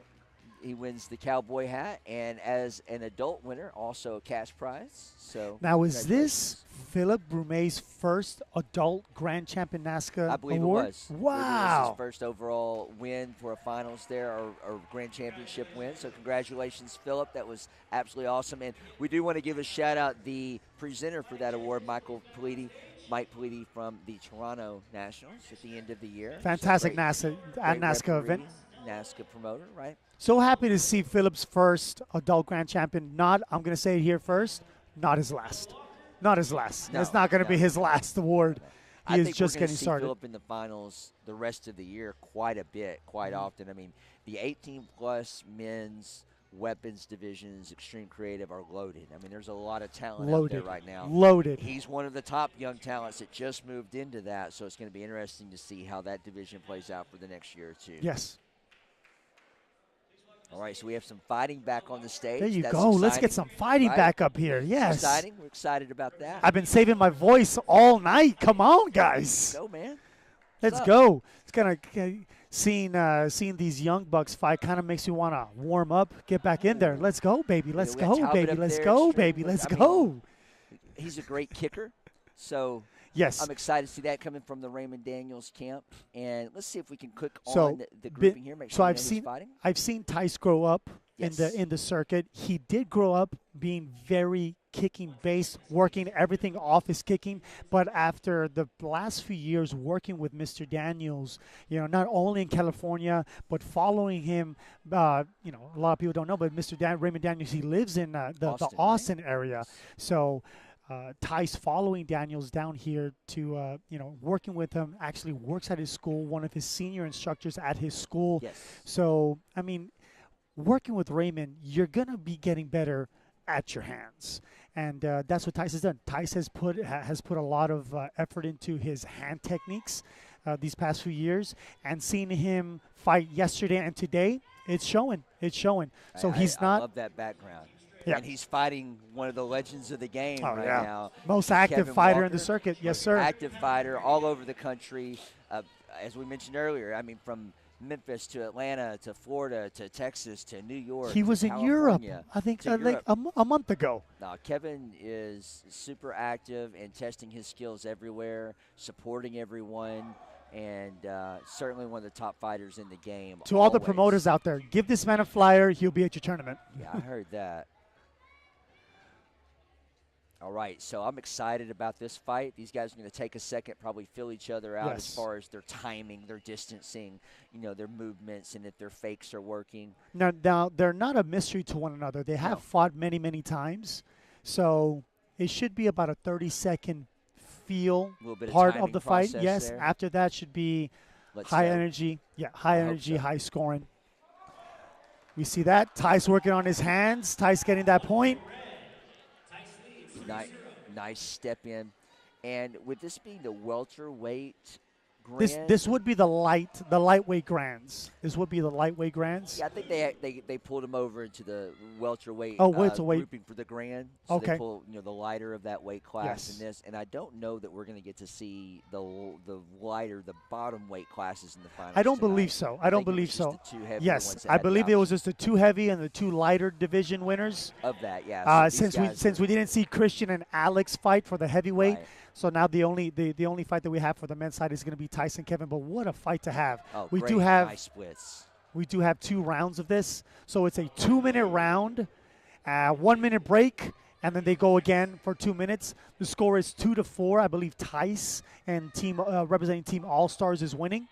He wins the cowboy hat, and as an adult winner, also a cash prize. So now, is this Philip Brumet's first adult Grand Champion NASCA I believe award? It was. Wow. It was his first overall win for a finals there, or Grand Championship win. So congratulations, Philip. That was absolutely awesome. And we do want to give a shout-out the presenter for that award, Mike Politi from the Toronto Nationals at the end of the year. Fantastic so NASCA event. NASCA promoter, right? So happy to see Philip's first adult Grand Champion. I'm going to say it here first, not his last. Not his last. No, it's not going to be his last award. I He is think just we're going getting to see started. Philip in the finals the rest of the year quite a bit, quite often. I mean, the 18-plus men's weapons divisions, extreme creative, are loaded. I mean, there's a lot of talent out there right now. Loaded. He's one of the top young talents that just moved into that, so it's going to be interesting to see how that division plays out for the next year or two. Yes. All right, so we have some fighting back on the stage. There you That's go. Let's get exciting, some fighting right? back up here. Yes. Exciting. We're excited about that. I've been saving my voice all night. Come on, guys. Go, man. Let's go. It's kind of seeing these young bucks fight kind of makes you want to warm up, get back in there. Let's go, baby. Let's we got go, Talbot baby. up Let's there, go, straight baby. with- Let's I mean, go. He's a great kicker, so Yes. I'm excited to see that coming from the Raymond Daniels camp. And let's see if we can click So, on the grouping here. Make sure so we I've know who's seen fighting. Tice grow up Yes. in the circuit. He did grow up being very kicking based, working everything off his kicking. But after the last few years working with Mr. Daniels, not only in California but following him, a lot of people don't know, but Raymond Daniels, he lives in the Austin area. So. Tice following Daniels down here to, working with him, actually works at his school, one of his senior instructors at his school. Yes. So, I mean, working with Raymond, you're going to be getting better at your hands. And that's what Tice has done. Tice has put a lot of effort into his hand techniques these past few years. And seeing him fight yesterday and today, it's showing. It's showing. So I love that background. Yeah. And he's fighting one of the legends of the game now. Most active Kevin fighter in Walker, the circuit. Yes, sir. Active fighter all over the country. As we mentioned earlier, I mean, from Memphis to Atlanta to Florida to Texas to New York. He was in Europe, I think, like a month ago. No, Kevin is super active and testing his skills everywhere, supporting everyone, and certainly one of the top fighters in the game. To all the promoters out there, give this man a flyer. He'll be at your tournament. Yeah, I heard that. All right, so I'm excited about this fight. These guys are going to take a second, probably feel each other out as far as their timing, their distancing, their movements, and if their fakes are working. Now they're not a mystery to one another. They have fought many, many times. So it should be about a 30-second feel part of the fight. Yes, there. after that should be high energy. Yeah, high energy, high scoring. We see that. Tice working on his hands. Tice getting that point. Nice step in. And with this being the welterweight grand, this would be the lightweight grands. This would be the lightweight grands. Yeah, I think they pulled him over into the welterweight grouping for the grand. So okay. They pull the lighter of that weight class in this, and I don't know that we're going to get to see the lighter, the bottom weight classes in the finals. I don't tonight. believe so. I don't believe so. Yes, I believe believe it was just the two heavy and the two lighter division winners. Of that, yeah. So since we didn't see Christian and Alex fight for the heavyweight. Right. So now the only fight that we have for the men's side is going to be Tyson Kevin. But what a fight to have! Oh, we great, do have nice splits. We do have 2 rounds of this, so it's a 2-minute round, 1-minute break, and then they go again for 2 minutes. The score is 2-4. I believe Tice and team representing Team All Stars is winning.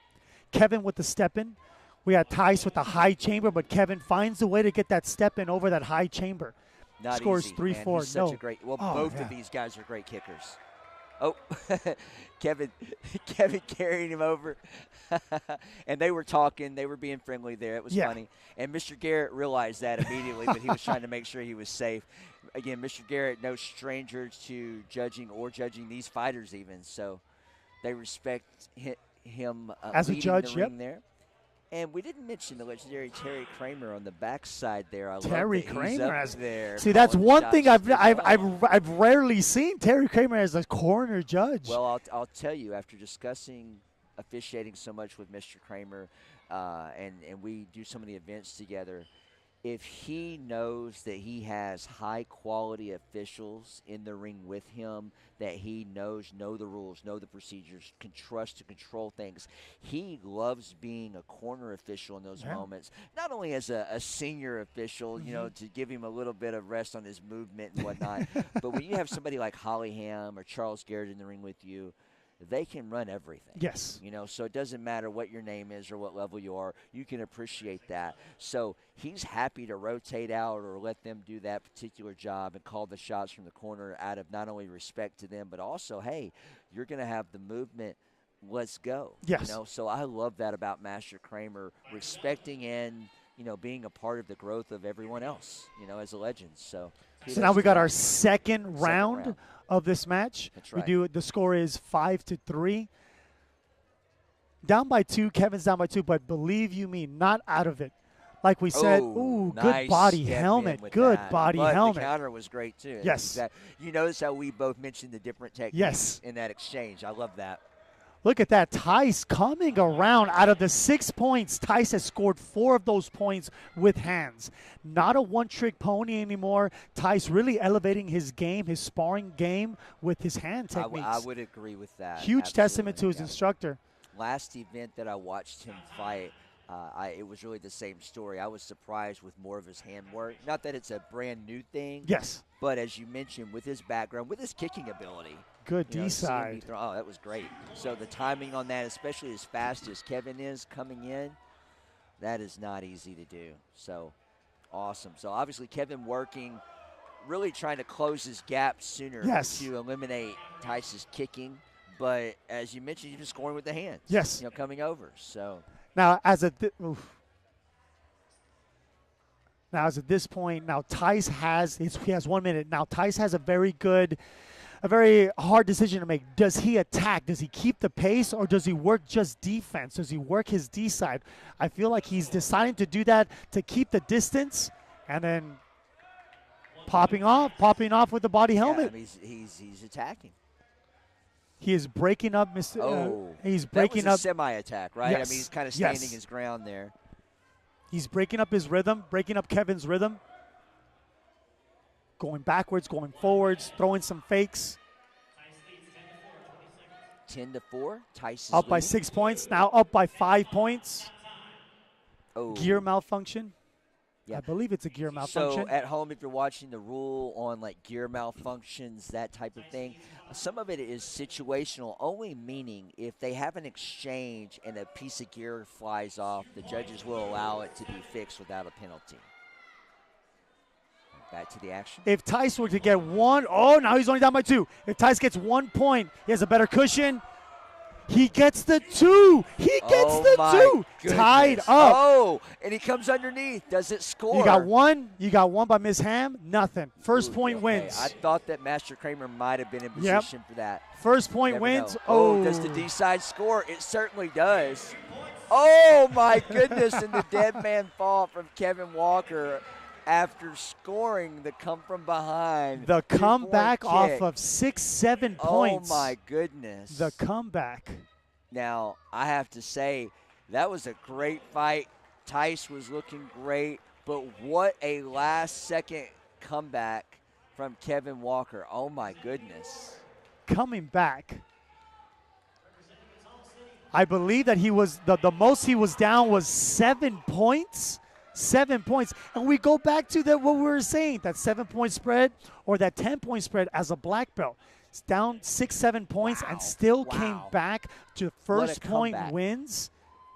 Kevin with the step in. We had Tice with the high chamber, but Kevin finds a way to get that step in over that high chamber. Not Scores easy, 3-4. Man. He's such a great. Well, both of these guys are great kickers. Oh, Kevin carrying him over. And they were talking. They were being friendly there. It was funny. And Mr. Garrett realized that immediately, but he was trying to make sure he was safe. Again, Mr. Garrett, no stranger to judging these fighters even. So they respect him as a judge, the ring there. And we didn't mention the legendary Terry Kramer on the backside there. Terry love that Kramer he's up there. See, that's one thing I've rarely seen Terry Kramer as a corner judge. Well, I'll tell you, after discussing officiating so much with Mr. Kramer, and we do so many events together, if he knows that he has high-quality officials in the ring with him, that he know the rules, know the procedures, can trust to control things, he loves being a corner official in those moments, not only as a senior official, to give him a little bit of rest on his movement and whatnot, but when you have somebody like Holly Ham or Charles Garrett in the ring with you, they can run everything. Yes. So it doesn't matter what your name is or what level you are. You can appreciate that. So he's happy to rotate out or let them do that particular job and call the shots from the corner out of not only respect to them, but also, hey, you're going to have the movement. Let's go. Yes. So I love that about Master Kramer, respecting and, being a part of the growth of everyone else, as a legend. So now we got our second round of this match. That's right. The score is 5-3. Down by 2, Kevin's down by 2, but believe you me, not out of it. Like we said, Oh, good nice body step in helmet. with Good that. body But helmet. the counter was great, too. Yes. You notice how we both mentioned the different techniques Yes. in that exchange. I love that. Look at that. Tice coming around. Out of the 6 points, Tice has scored 4 of those points with hands. Not a one-trick pony anymore. Tice really elevating his game, his sparring game with his hand techniques. I would agree with that. Huge Absolutely. testament to his instructor. Last event that I watched him fight, it was really the same story. I was surprised with more of his handwork. Not that it's a brand new thing. Yes. But as you mentioned, with his background, with his kicking ability. Good seeing D-side. me oh, that was great. So the timing on that, especially as fast as Kevin is coming in, that is not easy to do. So awesome. So obviously Kevin working, really trying to close his gap sooner to eliminate Tice's kicking. But as you mentioned, you're just scoring with the hands. Yes. Coming over. So now as at this point, now Tice he has 1 minute. Now Tice has a very hard decision to make. Does he attack? Does he keep the pace, or does he work just defense? Does he work his D side? I feel like he's deciding to do that to keep the distance, and then popping off with the body helmet. Yeah, he's attacking. He is breaking up he's breaking that was up a semi-attack, right? Yes. I mean, he's kind of standing his ground there. He's breaking up his rhythm, breaking up Kevin's rhythm. Going backwards, going forwards, throwing some fakes. 10-4. Tice is up by leading. 6 points. Now up by 5 points. Oh. Gear malfunction. Yeah. I believe it's a gear malfunction. So at home, if you're watching the rule on like gear malfunctions, that type of thing, some of it is situational, only meaning if they have an exchange and a piece of gear flies off, the judges will allow it to be fixed without a penalty. Back to the action. If Tice were to get now he's only down by 2. If Tice gets 1 point, he has a better cushion. He gets the 2. He gets the 2. Goodness. Tied up. Oh, and he comes underneath. Does it score? You got one. You got one by Miss Ham. Nothing. First point wins. I thought that Master Kramer might have been in position for that. First point Never wins. know. Oh, does the D side score? It certainly does. Oh, my goodness. And the dead man fall from Kevin Walker after scoring the come from behind. The comeback off kick. of 6-7 points. Oh, my goodness. The comeback. Now, I have to say, that was a great fight. Tice was looking great, but what a last-second comeback from Kevin Walker. Oh, my goodness. Coming back. I believe that he was the most he was down was 7 points. 7 points. And we go back to what we were saying, that 7-point spread or that 10-point spread as a black belt. It's down 6-7 points and still came back to first point wins.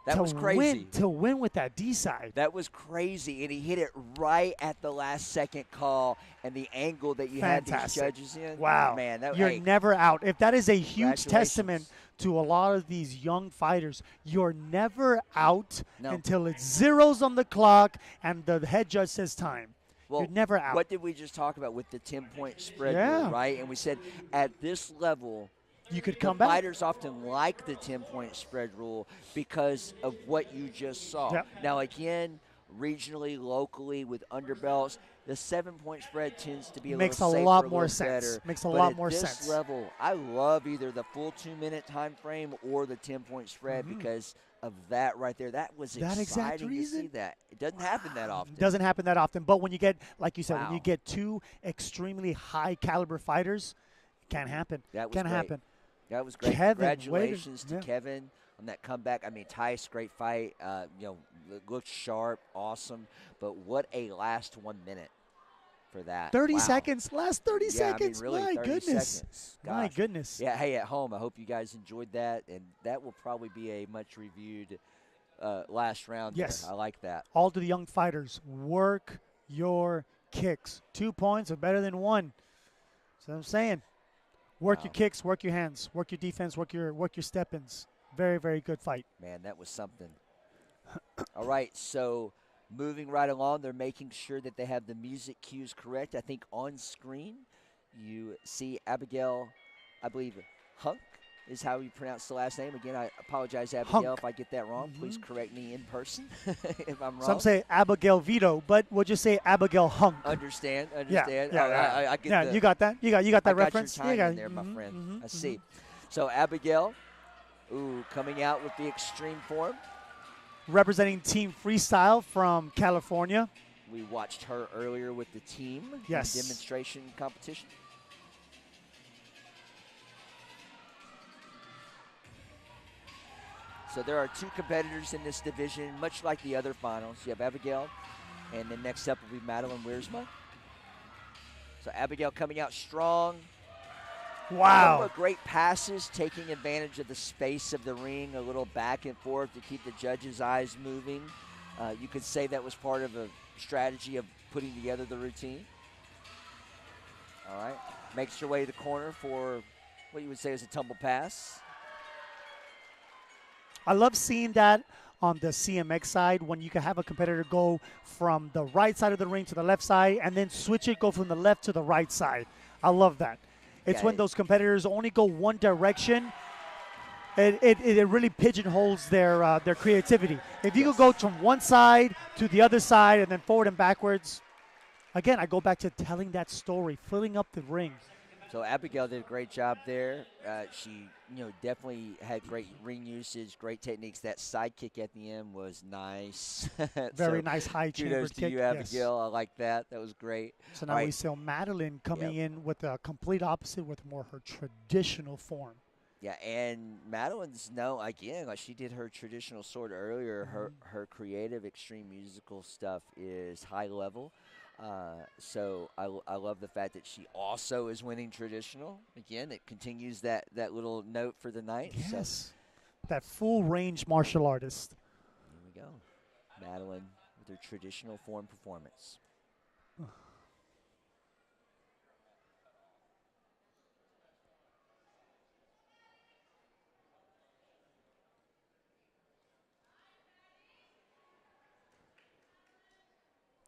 That was crazy. To win with that D side. That was crazy, and he hit it right at the last second call, and the angle that you had these judges in. Wow. Man, you're never out. If that is a huge testament to a lot of these young fighters, you're never out until it's zeros on the clock and the head judge says time. Well, you're never out. What did we just talk about with the 10-point spread rule, right? And we said at this level, you could come back. Fighters often like the 10-point spread rule because of what you just saw. Yep. Now, again, regionally, locally, with underbelts, the 7-point spread tends to be a little safer, a lot more sense. Better. Makes a lot more sense. At this level, I love either the full 2-minute time frame or the 10-point spread because of that right there. That was exciting to see that. It doesn't happen that often. It doesn't happen that often. But when you get, like you said, when you get two extremely high caliber fighters, it can't happen. That was can't great. happen. That was great. Kevin, Congratulations to Kevin on that comeback. I mean, Tice, great fight. Looked sharp, awesome. But what a last 1 minute for that. 30 seconds. Last 30 seconds. I mean, really, My 30 goodness. seconds. My goodness. Yeah, hey, at home, I hope you guys enjoyed that. And that will probably be a much reviewed last round. Yes. There. I like that. All to the young fighters. Work your kicks. 2 points are better than 1. That's what I'm saying. Work your kicks, work your hands, work your defense, work your step-ins. Very, very good fight. Man, that was something. All right, so moving right along, they're making sure that they have the music cues correct. I think on screen you see Abigail, I believe, Hunk, is how you pronounce the last name. Again, I apologize, Abigail, Hunk. if I get that wrong. Please correct me in person if I'm wrong. Some say Abigail Vito, but we'll just say Abigail Hunk. Understand. Yeah, I get yeah, the, you got that. You got that I got reference. your time You got in it. there, my friend. I see. So Abigail, coming out with the extreme form. Representing Team Freestyle from California. We watched her earlier with the team Yes. in demonstration competition. So there are 2 competitors in this division, much like the other finals. You have Abigail, and then next up will be Madeline Wiersma. So Abigail coming out strong. Wow. Couple of great passes, taking advantage of the space of the ring, a little back and forth to keep the judges' eyes moving. You could say that was part of a strategy of putting together the routine. All right. Makes your way to the corner for what you would say is a tumble pass. I love seeing that on the CMX side when you can have a competitor go from the right side of the ring to the left side and then switch it, go from the left to the right side. I love that. It's when those competitors only go one direction. It really pigeonholes their creativity. If you could go from one side to the other side and then forward and backwards, again, I go back to telling that story, filling up the ring. So Abigail did a great job there. She, definitely had great ring usage, great techniques. That side kick at the end was nice. Very nice high chamber kudos kick. to you, Abigail. I like that. That was great. So now we see Madeline coming in with a complete opposite with more her traditional form. Yeah, and Madeline's again, like she did her traditional sword earlier. Her creative, extreme musical stuff is high level. So I love the fact that she also is winning traditional. Again, it continues that little note for the night. Yes, so. That full range martial artist. Here we go. Madeline with her traditional form performance.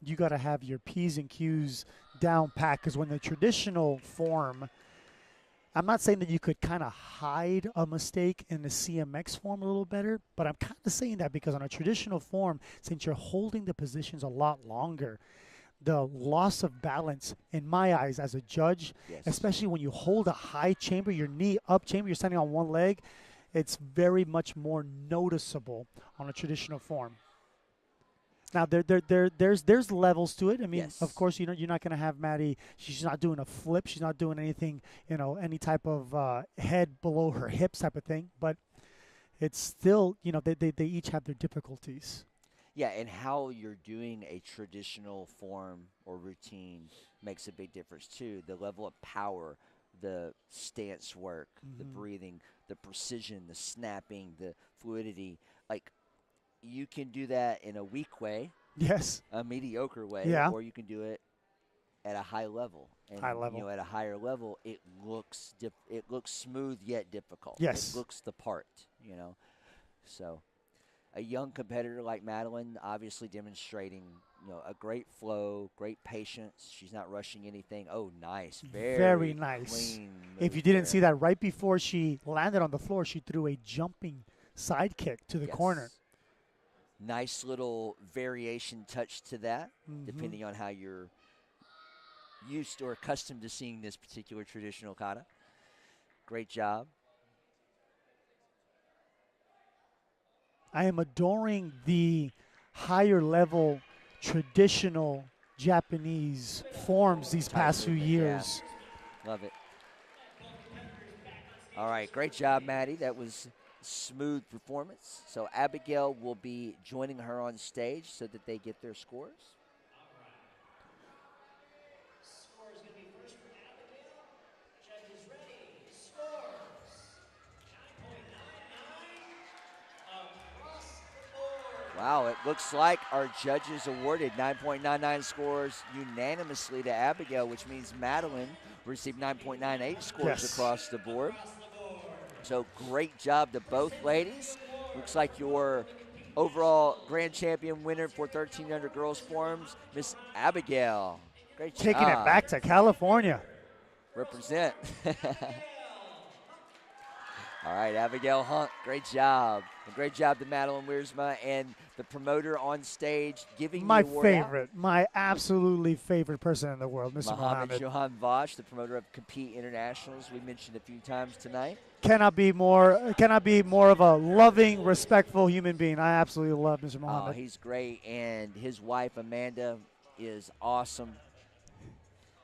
You got to have your P's and Q's down pat, because when the traditional form, I'm not saying that you could kind of hide a mistake in the CMX form a little better, but I'm kind of saying that because on a traditional form, since you're holding the positions a lot longer, the loss of balance, in my eyes as a judge, especially when you hold a high chamber, your knee up chamber, you're standing on one leg, it's very much more noticeable on a traditional form. Now there's levels to it. I mean, of course, you're not going to have Maddie. She's not doing a flip. She's not doing anything, any type of head below her hips type of thing. But it's still, they each have their difficulties. Yeah, and how you're doing a traditional form or routine makes a big difference too. The level of power, the stance work, the breathing, the precision, the snapping, the fluidity, you can do that in a weak way, a mediocre way, or you can do it at a high level. And, at a higher level, it looks smooth yet difficult. Yes, it looks the part. So a young competitor like Madeline, obviously demonstrating a great flow, great patience. She's not rushing anything. Oh, nice, very nice. Clean if you didn't see that, right before she landed on the floor, she threw a jumping side kick to the corner. Nice little variation touch to that, depending on how you're used or accustomed to seeing this particular traditional kata. Great job. I am adoring the higher level traditional Japanese forms these past few years. Yeah. Love it. All right, great job, Maddie. That was smooth performance. So Abigail will be joining her on stage so that they get their scores. Score is going to be first for Abigail. Judges ready. Scores 9.99 across the board. Wow, it looks like our judges awarded 9.99 scores unanimously to Abigail, which means Madeline received 9.98 scores across the board. So great job to both ladies. Looks like your overall grand champion winner for 1300 girls forms, Miss Abigail. Great job. Taking it back to California. Represent. All right, Abigail Hunt, great job. And great job to Madeline Wiersma and the promoter on stage giving My the award out. favorite, my absolutely favorite person in the world, Mr. Mohammed Mohammed. Johan Vosh, the promoter of Compete Internationals, we mentioned a few times tonight. Cannot be more of a loving, respectful human being. I absolutely love Mr. Oh, Mohammed. he's great, and his wife Amanda is awesome.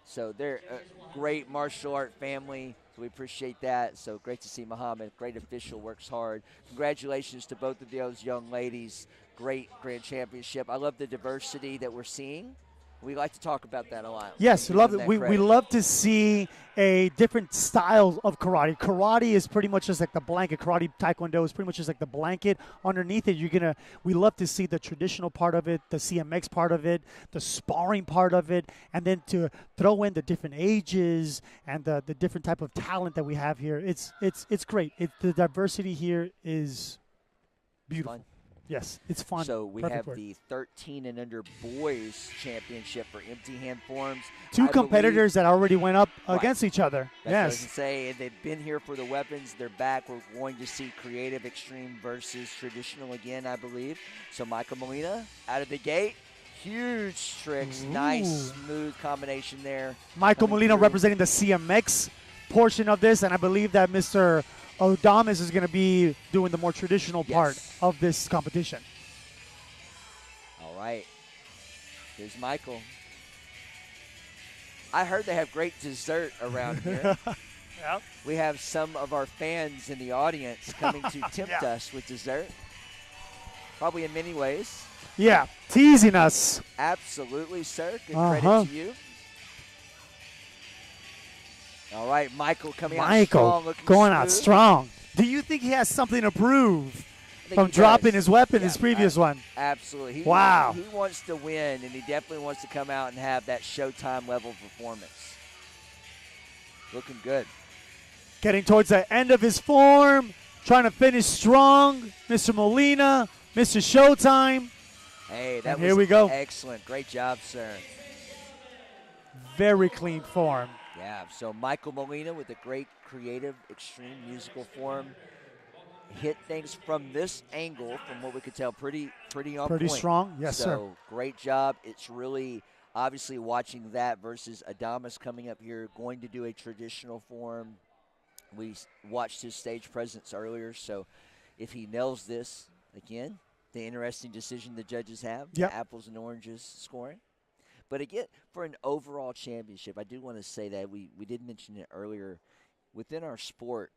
So they're a great martial art family. So we appreciate that. So great to see Muhammad. Great official, works hard. Congratulations to both of those young ladies. Great grand championship. I love the diversity that we're seeing. We like to talk about that a lot. Yes, love it. We love to see a different style of karate. Karate is pretty much just like the blanket. Karate Taekwondo is pretty much just like the blanket. Underneath it, we love to see the traditional part of it, the CMX part of it, the sparring part of it, and then to throw in the different ages and the different type of talent that we have here. It's great. The diversity here is beautiful. Fun. Yes, it's fun. So we Perfect have word. the 13 and under boys championship for empty hand forms. Two competitors that already went up against each other. That's what I was yes. gonna say. They've been here for the weapons. They're back. We're going to see creative extreme versus traditional again, I believe. So Michael Molina out of the gate. Huge tricks. Ooh. Nice, smooth combination there. Michael Molina representing the CMX portion of this, and I believe that Mr. Odamis is going to be doing the more traditional part of this competition. All right. Here's Michael. I heard they have great dessert around here. Yep. We have some of our fans in the audience coming to tempt us with dessert. Probably in many ways. Yeah, teasing us. Absolutely, sir. Good credit to you. All right, Michael coming out strong. Looking going smooth. out strong. Do you think he has something to prove from he dropping does. his weapon his previous one? Absolutely. Wow. He wants to win, and he definitely wants to come out and have that Showtime level performance. Looking good. Getting towards the end of his form, trying to finish strong. Mr. Molina, Mr. Showtime. Hey, that was here we go. Excellent. Great job, sir. Very clean form. Yeah, so Michael Molina with a great creative, extreme musical form. Hit things from this angle, from what we could tell, pretty on Pretty point. strong, yes, sir. So great job. It's really obviously watching that versus Adamas coming up here, going to do a traditional form. We watched his stage presence earlier, so if he nails this, again, the interesting decision the judges have, the apples and oranges scoring. But again, for an overall championship, I do want to say that we did mention it earlier. Within our sport,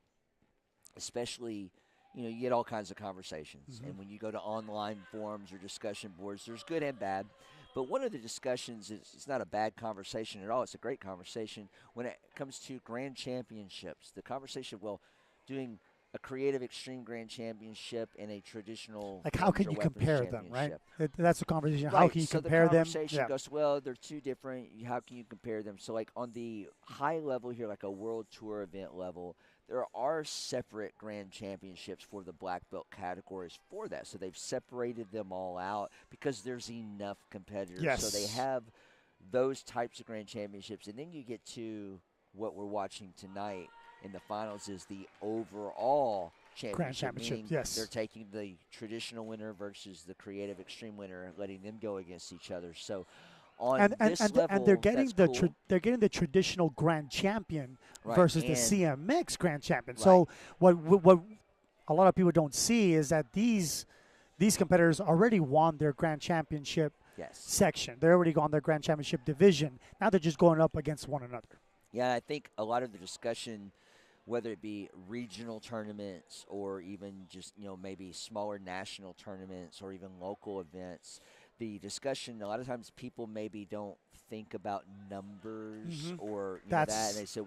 especially, you get all kinds of conversations. And when you go to online forums or discussion boards, there's good and bad. But one of the discussions is it's not a bad conversation at all. It's a great conversation when it comes to grand championships. The conversation, doing a creative extreme grand championship and a traditional how can you compare them, right? That's the conversation. Right. How can you compare them? So the conversation goes, they're two different. How can you compare them? So like on the high level here, like a world tour event level, there are separate grand championships for the black belt categories for that. So they've separated them all out because there's enough competitors. Yes. So they have those types of grand championships. And then you get to what we're watching tonight in the finals is the overall championship. Grand championship, yes. They're taking the traditional winner versus the creative extreme winner and letting them go against each other. So on this level, and they're getting that's they're getting the traditional grand champion versus the CMX grand champion. Right. So what a lot of people don't see is that these competitors already won their grand championship section. They're already gone their grand championship division. Now they're just going up against one another. Yeah, I think a lot of the discussion, whether it be regional tournaments or even just, maybe smaller national tournaments or even local events, the discussion, a lot of times people maybe don't think about numbers or that, and they say,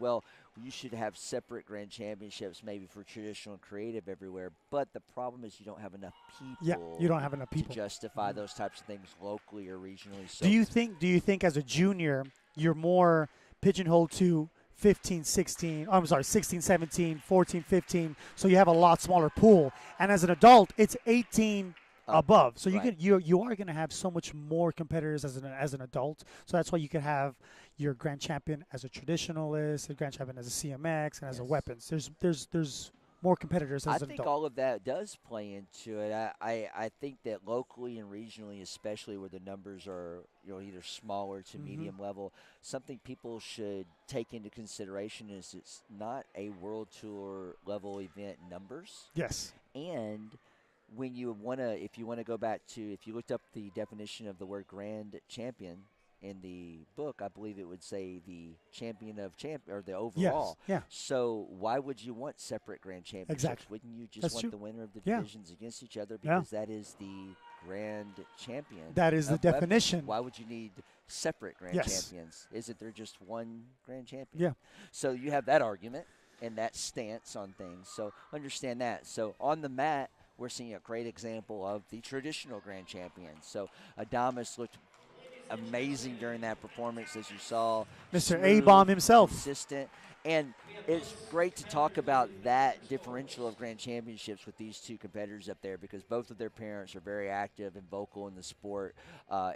you should have separate grand championships maybe for traditional and creative everywhere. But the problem is you don't have enough people. Yeah, you don't have enough people to justify those types of things locally or regionally. So do you think as a junior you're more pigeonholed to 16, 17, 14, 15, so you have a lot smaller pool. And as an adult, it's 18 above. So you are going to have so much more competitors as an adult. So that's why you can have your grand champion as a traditionalist, a grand champion as a CMX, and as a weapons. There's more competitors as I an think adult. all of that does play into it. I think that locally and regionally, especially where the numbers are, either smaller to medium level, something people should take into consideration is it's not a world tour level event numbers. Yes. And when if you want to go back to, if you looked up the definition of the word grand champion in the book, I believe it would say the champion of or the overall. Yes. Yeah. So why would you want separate grand championships? Exactly. Wouldn't you just That's want true. the winner of the Yeah. divisions against each other, Yeah. because that is the grand champion? That is the of weapons? definition. Why would you need separate grand Yes. champions? Isn't there just one grand champion? Yeah. So you have that argument and that stance on things. So understand that. So on the mat, we're seeing a great example of the traditional grand champion. So Adamas looked amazing during that performance, as you saw. Mr. Smooth, A-Bomb himself. consistent. And it's great to talk about that differential of grand championships with these two competitors up there, because both of their parents are very active and vocal in the sport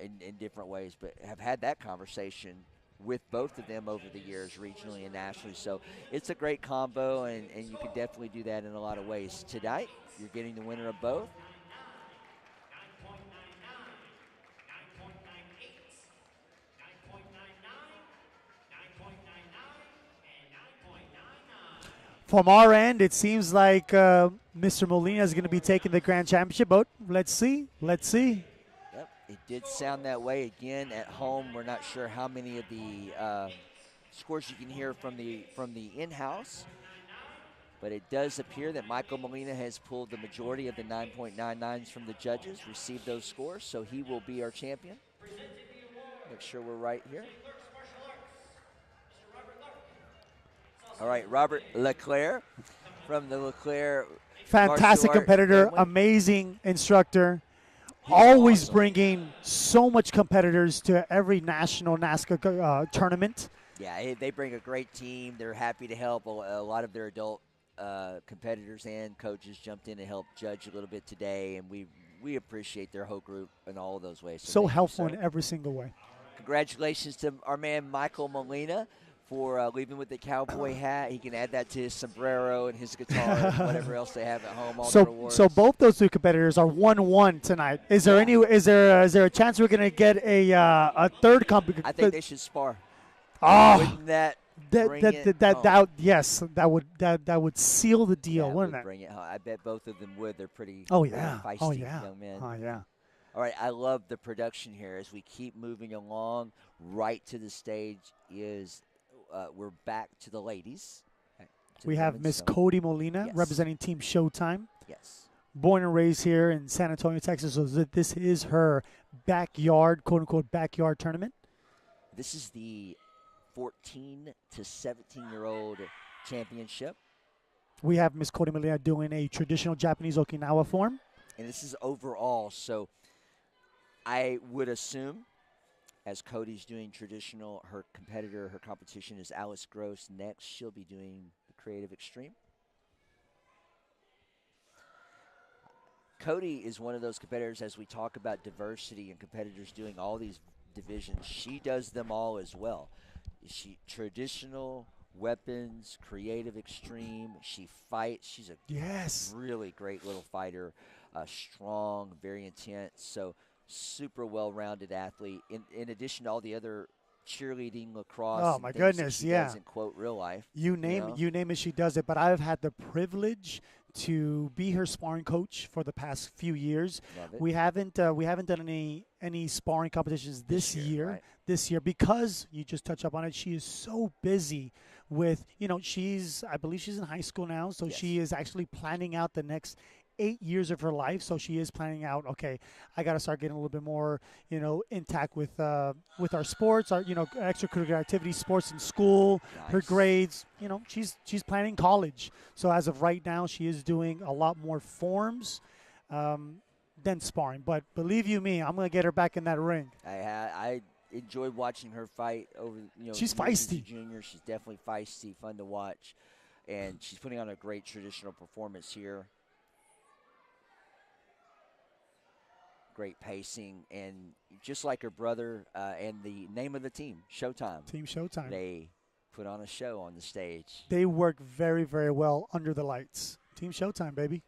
in different ways, but have had that conversation with both of them over the years, regionally and nationally. So it's a great combo, and you can definitely do that in a lot of ways. Tonight, you're getting the winner of both. From our end, it seems like Mr. Molina is going to be taking the grand championship, but let's see. Let's see. Yep, it did sound that way. Again, at home, we're not sure how many of the scores you can hear from the in-house, but it does appear that Michael Molina has pulled the majority of the 9.99s from the judges, received those scores, so he will be our champion. Make sure we're right here. All right, Robert Leclerc from the Leclerc Fantastic martial art competitor, family. amazing instructor, He's always awesome. bringing so much competitors to every national NASCAR tournament. Yeah, they bring a great team. They're happy to help. A lot of their adult competitors and coaches jumped in to help judge a little bit today, and we appreciate their whole group in all of those ways. So thank you, helpful sir. in every single way. Congratulations to our man Michael Molina for leaving with the cowboy hat. He can add that to his sombrero and his guitar and whatever else they have at home. All their awards. So both those two competitors are 1-1 tonight. Is there is there a chance we're going to get a third competitor? I think they should spar. Oh, Wouldn't that bring it home? yes, that would seal the deal, That wouldn't would it? bring it home. I bet both of them would. They're pretty feisty Oh yeah. young men. Oh yeah. All right, I love the production here as we keep moving along. Right to the stage is we're back to the ladies. To We the have women's Miss zone. Cody Molina Yes. representing Team Showtime. Yes. Born and raised here in San Antonio, Texas, so this is her backyard, quote-unquote, backyard tournament. This is the 14 to 17-year-old championship, We have Miss Cody Molina doing a traditional Japanese Okinawa form. and this is overall. So I would assume, as Cody's doing traditional, her competition is Alice Gross. Next, she'll be doing the Creative Extreme. Cody is one of those competitors, as we talk about diversity and competitors doing all these divisions, she does them all as well. She traditional, weapons, creative extreme. She fights. She's a Yes. really great little fighter, strong, very intense. So super well-rounded athlete. In addition to all the other cheerleading, lacrosse. Oh, and my things that goodness, she yeah. does in quote real life. You name it, she does it. But I've had the privilege to be her sparring coach for the past few years. Love it. We haven't done any sparring competitions this year. right. This year, because you just touch up on it, she is so busy with, I believe she's in high school now, so Yes. she is actually planning out the next 8 years of her life. So she is planning out, okay, I got to start getting a little bit more, intact with our sports, our, extracurricular activities, sports in school, her Nice. grades. She's planning college. So as of right now, she is doing a lot more forms than sparring. But believe you me, I'm going to get her back in that ring. I enjoyed watching her fight over. She's years as a feisty. junior. She's definitely feisty, fun to watch, and she's putting on a great traditional performance here. Great pacing, and just like her brother, and the name of the team, Showtime. Team Showtime. They put on a show on the stage. They work very, very well under the lights. Team Showtime, baby.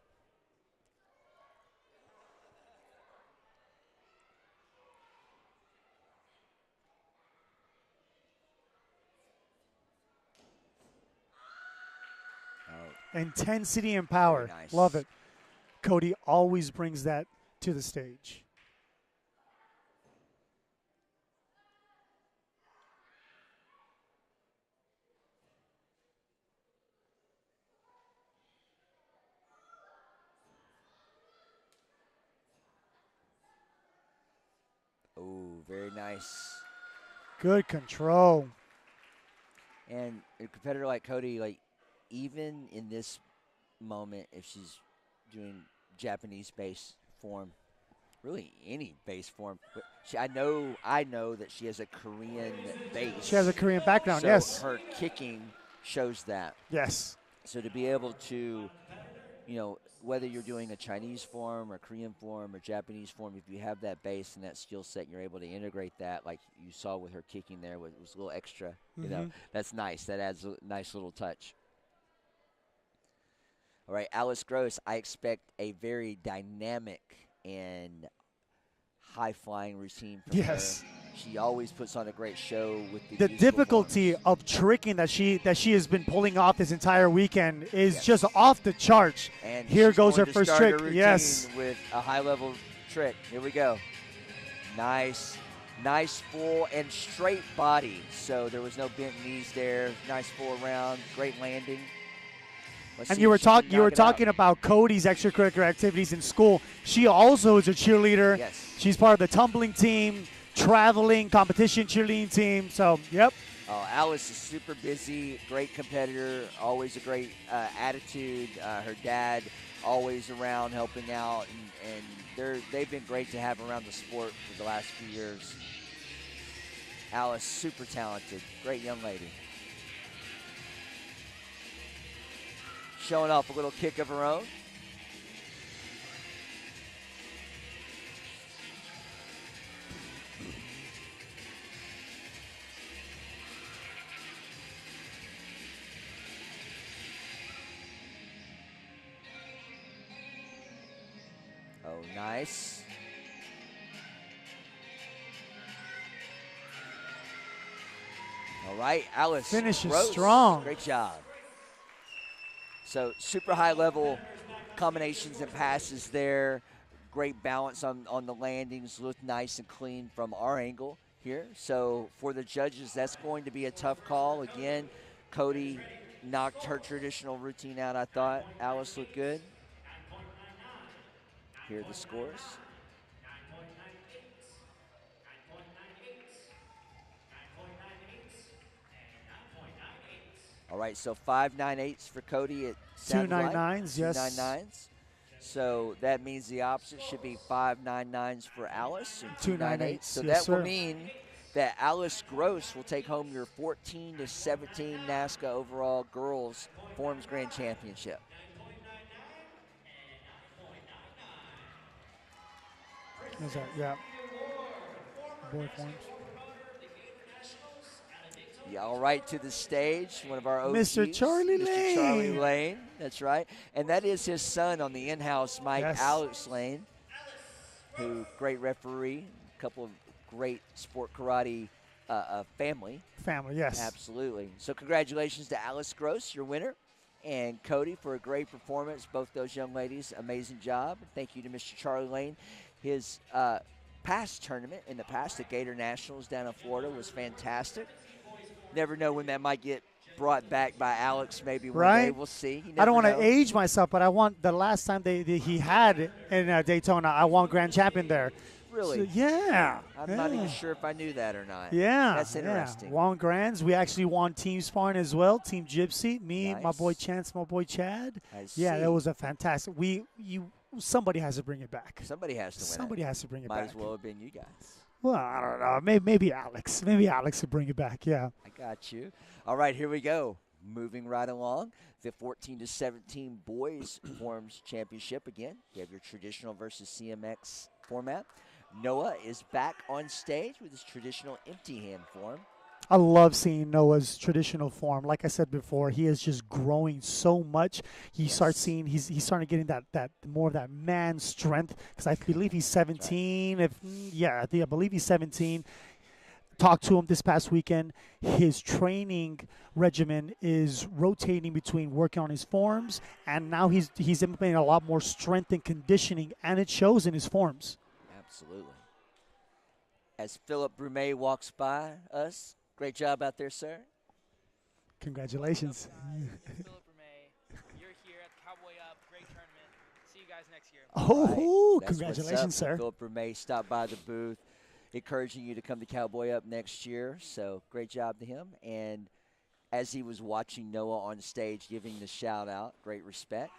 Intensity and power. Nice. Love it. Cody always brings that to the stage. Oh, very nice. Good control. And a competitor like Cody, like even in this moment, if she's doing Japanese base form, really any base form, but I know that she has a Korean base. She has a Korean background, so yes. her kicking shows that. Yes. So to be able to, you know, whether you're doing a Chinese form or Korean form or Japanese form, if you have that base and that skill set, you're able to integrate that, like you saw with her kicking there, was a little extra. You know, that's nice. That adds a nice little touch. All right, Alice Gross, I expect a very dynamic and high-flying routine from her. She always puts on a great show with the difficulty forms. of tricking that she has been pulling off this entire weekend is just off the charts. And here goes her to first start trick. Her yes, with a high-level trick. Here we go. Nice, full and straight body. So there was no bent knees there. Nice full around, great landing. And you were talking about Cody's extracurricular activities in school. She also is a cheerleader. Yes. She's part of the tumbling team, traveling competition cheerleading team. So, yep. Oh, Alice is super busy, great competitor, always a great attitude. Her dad always around helping out, and they've been great to have around the sport for the last few years. Alice, super talented, great young lady. Showing off a little kick of her own. Oh, nice. All right, Alice. Finishes Gross. strong. Great job. So super high level combinations and passes there. Great balance on the landings. Looked nice and clean from our angle here. So for the judges, that's going to be a tough call. Again, Cody knocked her traditional routine out, I thought. Alice looked good. Here are the scores. All right, so 5.98s for Cody. It sounded 2.99s, yes. 2.99s. So that means the opposite should be 5.99s for Alice and 2.98s. So yes, that will mean that Alice Gross will take home your 14-17 NASCA overall girls Forms Grand Championship. Is that, yeah. Boy Forms. Yeah, all right, to the stage, one of our OGs. Mr. Charlie Lane. Mr. Charlie Lane, that's right. And that is his son on the in-house mic, yes. Alex Lane, who, great referee, a couple of great sport karate family. Family, yes. Absolutely. So congratulations to Alice Gross, your winner, and Cody for a great performance. Both those young ladies, amazing job. Thank you to Mr. Charlie Lane. His past tournament in the past, the Gator Nationals down in Florida, was fantastic. Never know when that might get brought back by Alex. Maybe one day. We'll see. I don't want to age myself, but I want the last time he had in Daytona, I won Grand Champion there. Really? So, yeah. I'm not even sure if I knew that or not. Yeah. That's interesting. Yeah. Won Grands. We actually won Team Sparring as well. Team Gypsy. Me, nice. my boy Chance, my boy Chad. I see. Yeah, that was a fantastic. Somebody has to bring it back. Somebody has to win. Somebody has to bring it Might back. as well have been you guys. Well, I don't know. Maybe Alex. Maybe Alex could bring it back. Yeah. I got you. All right, here we go. Moving right along, the 14-17 boys Forms Championship again. You have your traditional versus CMX format. Noah is back on stage with his traditional empty hand form. I love seeing Noah's traditional form. Like I said before, he is just growing so much. You start seeing he's starting getting that more of that man strength. Because I believe he's 17. I believe he's 17. Talked to him this past weekend. His training regimen is rotating between working on his forms, and now he's implementing a lot more strength and conditioning, and it shows in his forms. Absolutely. As Philip Brumet walks by us, great job out there, sir. Congratulations. Philip Brumet. You're here at Cowboy Up. Great tournament. See you guys next year. Oh, That's congratulations, what's up. sir. Philip Brumet stopped by the booth, encouraging you to come to Cowboy Up next year. So great job to him. And as he was watching Noah on stage, giving the shout out, great respect.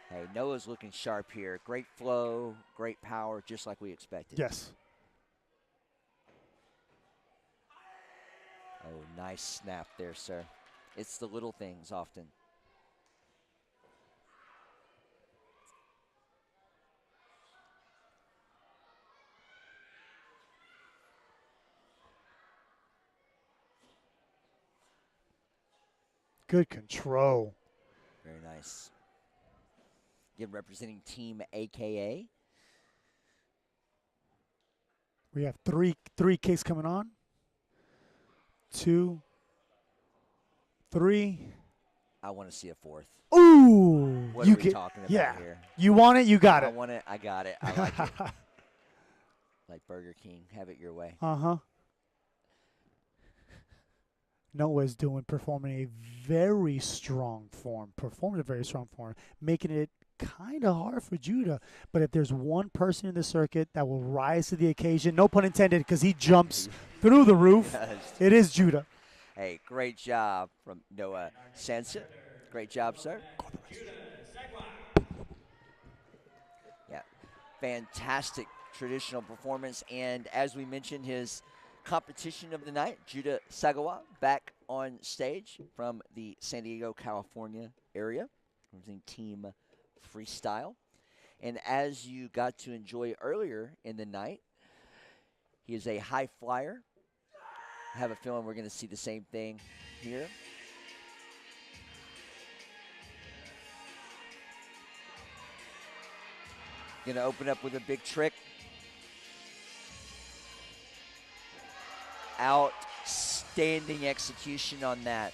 Hey, Noah's looking sharp here. Great flow, great power, just like we expected. Yes. Oh, nice snap there, sir. It's the little things often. Good control. Very nice. Again, representing Team AKA. We have three kicks coming on. 2, 3. I want to see a fourth. Ooh, What are we talking about here? You want it, you got I it. want it, I got it. I like it. Like Burger King, have it your way. Noah's performing a very strong form, making it kind of hard for Judah. But if there's one person in the circuit that will rise to the occasion, no pun intended, because he jumps through the roof, it is Judah. Hey, great job from Noah Sansa. Great job, sir. Yeah, fantastic traditional performance. And as we mentioned, his competition of the night, Judah Sagawa, back on stage from the San Diego, California area, representing Team Freestyle. And as you got to enjoy earlier in the night, he is a high flyer. I have a feeling we're going to see the same thing here. Going to open up with a big trick. Outstanding execution on that.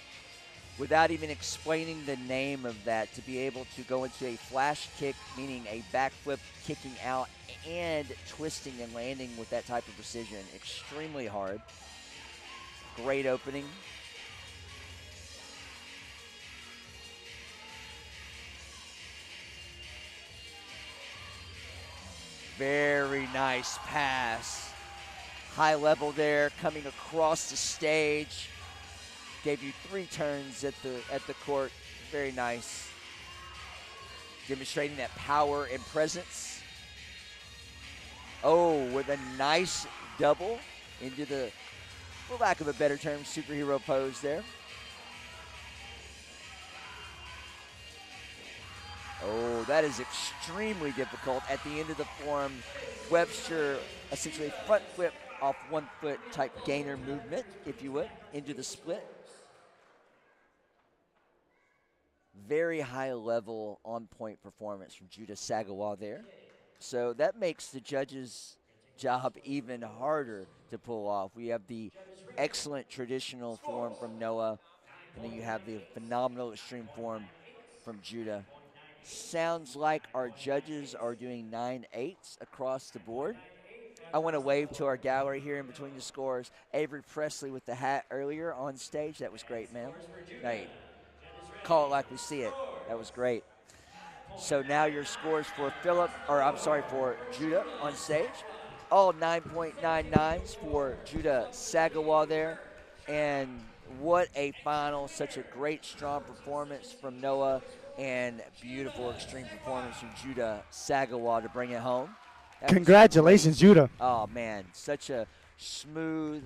Without even explaining the name of that, to be able to go into a flash kick, meaning a backflip, kicking out, and twisting and landing with that type of precision. Extremely hard. Great opening. Very nice pass. High level there, coming across the stage. Gave you 3 turns at the court. Very nice. Demonstrating that power and presence. Oh, with a nice double into the, for lack of a better term, superhero pose there. Oh, that is extremely difficult. At the end of the form, Webster essentially front flip off 1 foot type gainer movement, if you would, into the split. Very high level on point performance from Judah Sagawa there. So that makes the judges' job even harder to pull off. We have the excellent traditional form from Noah, and then you have the phenomenal extreme form from Judah. Sounds like our judges are doing 9/8 across the board. I want to wave to our gallery here in between the scores. Avery Presley with the hat earlier on stage. That was great, man. Hey, call it like we see it. That was great. So now your scores for for Judah on stage. All 9.99s for Judah Sagawa there. And what a final. Such a great, strong performance from Noah. And beautiful extreme performance from Judah Sagawa to bring it home. Congratulations, Judah. Oh, man, such a smooth,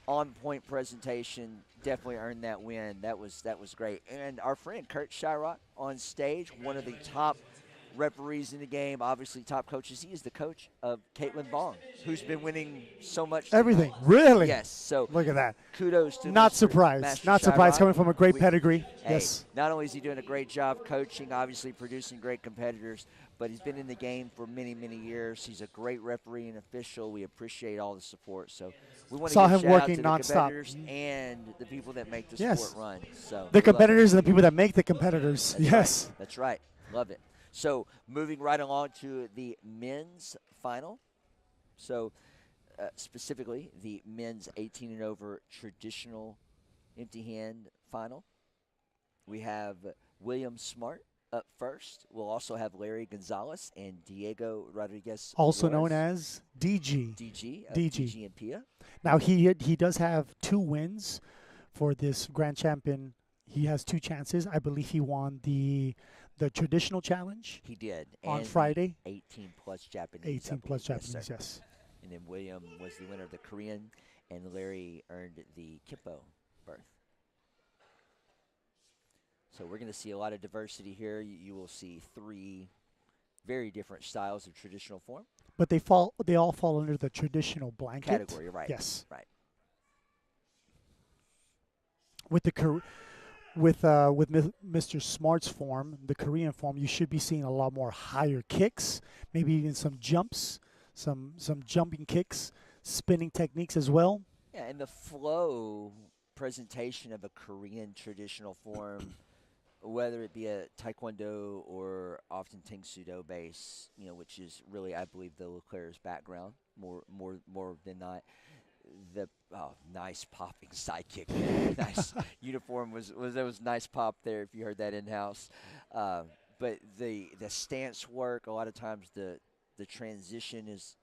on-point presentation. Definitely earned that win. That was great. And our friend Kurt Shyrock on stage, one of the top referees in the game, obviously top coaches. He is the coach of Caitlin Bong, who's been winning so much. Everything, tonight. really? Yes. So Look at that. kudos to Not Mr. surprised. Master Not surprised Shyrock. coming from a great We- pedigree. Hey, Yes. not only is he doing a great job coaching, obviously producing great competitors, but he's been in the game for many, many years. He's a great referee and official. We appreciate all the support. So we want to Saw give him shout out working to the nonstop. competitors and the people that make the Yes. sport run. So The we love it. competitors and the people that make the competitors. That's yes. right. That's right. Love it. So moving right along to the men's final. So specifically the men's 18 and over traditional empty hand final. We have William Smart up first. We'll also have Larry Gonzalez and Diego Rodriguez. Also known Flores. as DG. DG. DG. and Pia. Now he does have 2 wins for this grand champion. He has 2 chances. I believe he won the traditional challenge He did. on And the Friday. 18 plus Japanese. I 18 plus believe. Yes, Japanese, sir. yes. And then William was the winner of the Korean, and Larry earned the Kippo berth. So we're going to see a lot of diversity here. You will see 3 very different styles of traditional form. But they all fall under the traditional blanket Category, right. Yes. Right. With the Mr. Smart's form, the Korean form, you should be seeing a lot more higher kicks, maybe even some jumps, some jumping kicks, spinning techniques as well. Yeah, and the flow presentation of a Korean traditional form, whether it be a Taekwondo or often Tang Sudo base, which is really, I believe, the Leclerc's background more than not. The nice popping side kick, nice uniform was nice pop there. If you heard that in house, but the stance work, a lot of times the transition is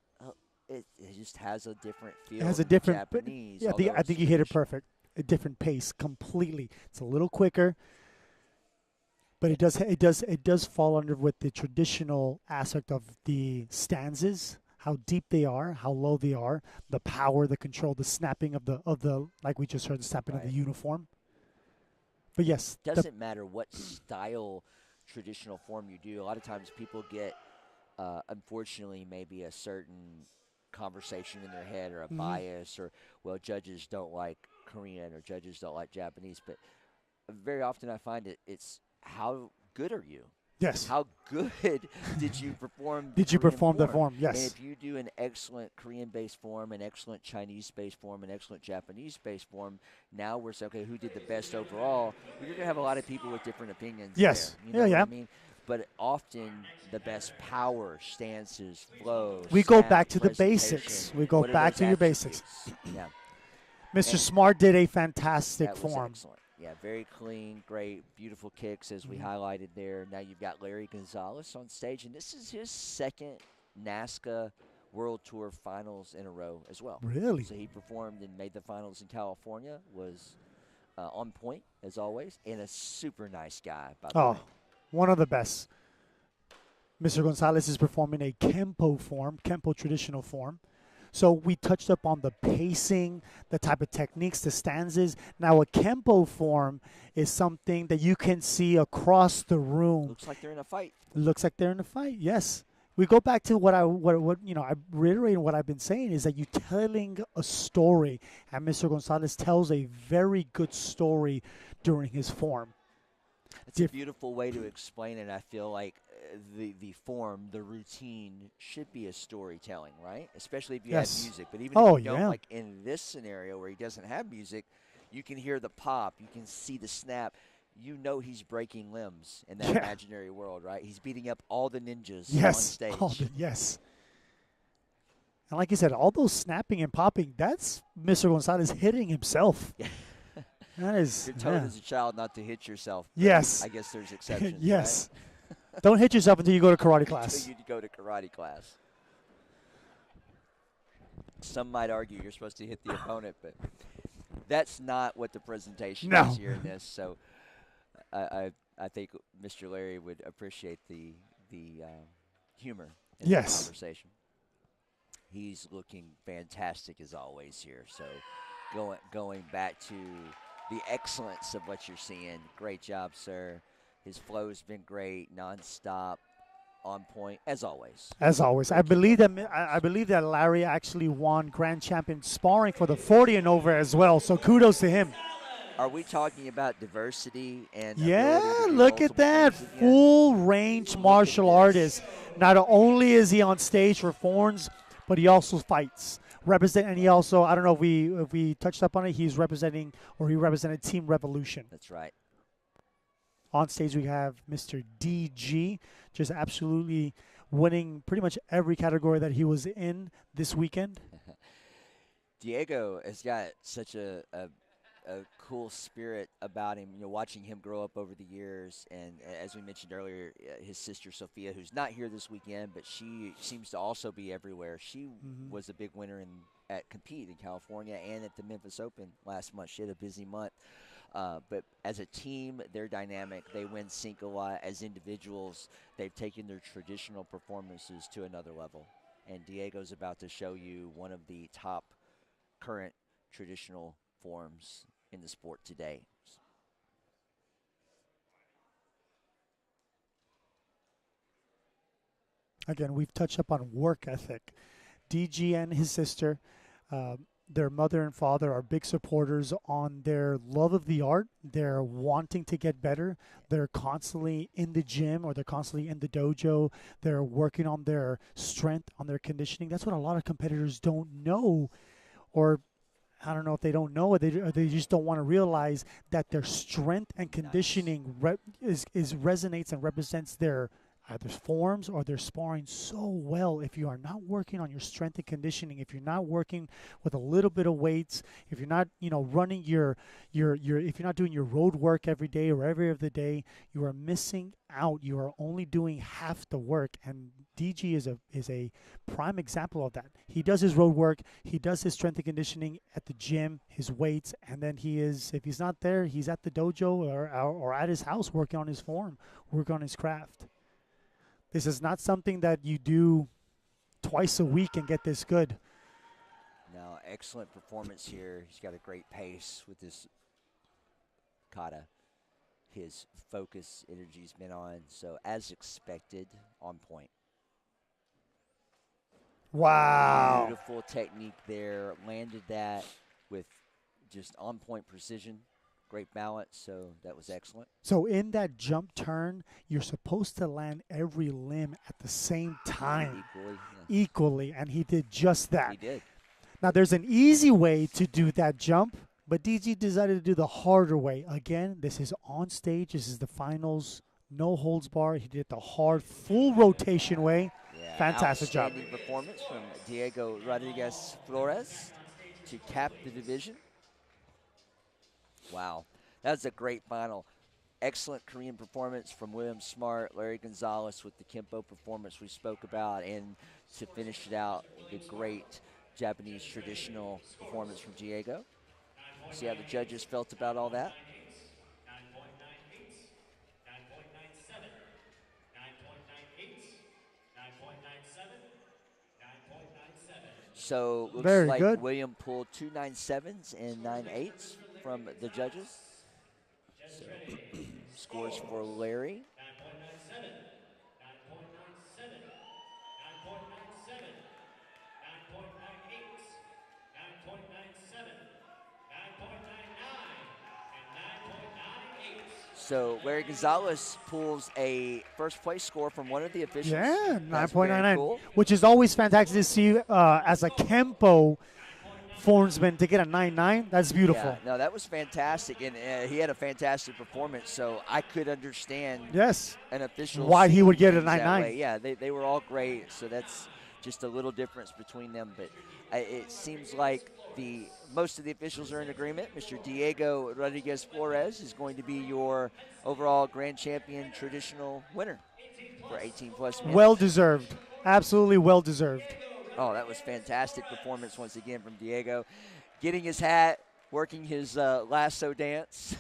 it just has a different feel. It has a than different, Japanese. yeah. although I it's think you hit it traditional. perfect. A different pace completely. It's a little quicker, but it does fall under with the traditional aspect of the stanzas. How deep they are, how low they are, the power, the control, the snapping of the like we just heard, the snapping of the uniform. But yes, Doesn't matter what style traditional form you do. A lot of times people get, unfortunately, maybe a certain conversation in their head or a bias or, well, judges don't like Korean or judges don't like Japanese. But very often I find it's how good are you? yes. How good did you perform? Did you perform the form? Yes. And if you do an excellent Korean-based form, an excellent Chinese-based form, an excellent Japanese-based form, now we're saying, okay, who did the best overall? Well, you're going to have a lot of people with different opinions. Yes. There, you know Yeah. what I mean? But often the best power, stances, flow. We go snap, back to the presentation, basics. We go what are back those to your basics. attributes? Yeah. Mr. And Smart did a fantastic that was form. excellent. Yeah, very clean, great, beautiful kicks as we highlighted there. Now you've got Larry Gonzalez on stage, and this is his second NASCA World Tour Finals in a row as well. Really? So he performed and made the finals in California, was on point as always, and a super nice guy, by the way. One of the best. Mr. Gonzalez is performing a Kempo form, Kempo traditional form. So we touched up on the pacing, the type of techniques, the stanzas. Now a Kempo form is something that you can see across the room. Looks like they're in a fight. Looks like they're in a fight. Yes. We go back to what I reiterate what I've been saying is that you're telling a story, and Mr. Gonzalez tells a very good story during his form. It's a beautiful way to explain it. I feel like the form, the routine should be a storytelling, right? Especially if you have music. But even if you don't, like in this scenario where he doesn't have music, you can hear the pop, you can see the snap. You know he's breaking limbs in that imaginary world, right? He's beating up all the ninjas on stage. Yes. And like you said, all those snapping and popping, that's Mr. Gonzalez hitting himself. That is. You're told as a child not to hit yourself. Yes. I guess there's exceptions. Yes. Right? Don't hit yourself until you go to karate class. Until you go to karate class. Some might argue you're supposed to hit the opponent, but that's not what the presentation is here in this. So I think Mr. Larry would appreciate the humor in the conversation. He's looking fantastic as always here. So going back to the excellence of what you're seeing. Great job, sir. His flow's been great, nonstop. on point as always. As always, I believe that Larry actually won grand champion sparring for the 40 and over as well. So kudos to him. Are we talking about diversity and Yeah, ability to do look at multiple that things again? full range martial artist. Not only is he on stage for Forns, but he also fights. And he also, I don't know if we touched up on it, he represented Team Revolution. That's right. On stage, we have Mr. DG, just absolutely winning pretty much every category that he was in this weekend. Diego has got such a cool spirit about him, watching him grow up over the years. And as we mentioned earlier, his sister Sophia, who's not here this weekend, but she seems to also be everywhere. She was a big winner at Compete in California and at the Memphis Open last month. She had a busy month. But as a team, they're dynamic. They win sync a lot. As individuals, they've taken their traditional performances to another level. And Diego's about to show you one of the top current traditional forms in the sport today. Again, we've touched up on work ethic. DG and his sister, their mother and father are big supporters on their love of the art. They're wanting to get better. They're constantly in the gym, or they're constantly in the dojo. They're working on their strength, on their conditioning. That's what a lot of competitors don't know, or I don't know if they don't know, or they just don't want to realize that their strength and conditioning resonates and represents their either forms or their sparring so well. If you are not working on your strength and conditioning, if you're not working with a little bit of weights, if you're not, running if you're not doing your road work every day or every other day, you are missing out. You are only doing half the work. And DG is a prime example of that. He does his road work, he does his strength and conditioning at the gym, his weights, and then if he's not there, he's at the dojo or at his house working on his form, working on his craft. This is not something that you do twice a week and get this good. No, excellent performance here. He's got a great pace with this kata. His focus energy's been on, so as expected, on point. Wow. Beautiful technique there. Landed that with just on point precision. Great balance, so that was excellent. So in that jump turn, you're supposed to land every limb at the same time. Equally, and he did just that. He did. Now, there's an easy way to do that jump, but DG decided to do the harder way. Again, this is on stage. This is the finals. No holds bar. He did the hard, full rotation way. Yeah, fantastic job. Outstanding performance from Diego Rodriguez Flores to cap the division. Wow, that's a great final. Excellent Korean performance from William Smart, Larry Gonzalez with the Kempo performance we spoke about, and to finish it out, the great Japanese traditional performance from Diego. See how the judges felt about all that? 9.98, 9.98, 9.97, 9.97. So looks Very like good. William pulled 2 9.7s and 9.8s from the judges. So, scores for Larry. 9.97, 9.97, 9.97, 9.98, 9.97, 9.99, and 9.98. So Larry Gonzalez pulls a first place score from one of the officials. Yeah, That's very 9.99, cool. which is always fantastic to see as a Kempo fornsman to get a 9.9. That's beautiful. Yeah, no, that was fantastic, and he had a fantastic performance, so I could understand an official why he would get a things that 9.9. way. Yeah, they were all great, so that's just a little difference between them, but it seems like most of the officials are in agreement. Mr. Diego Rodriguez Flores is going to be your overall grand champion traditional winner for 18-plus minutes. Well-deserved. Absolutely well-deserved. Oh, that was fantastic performance once again from Diego. Getting his hat, working his lasso dance.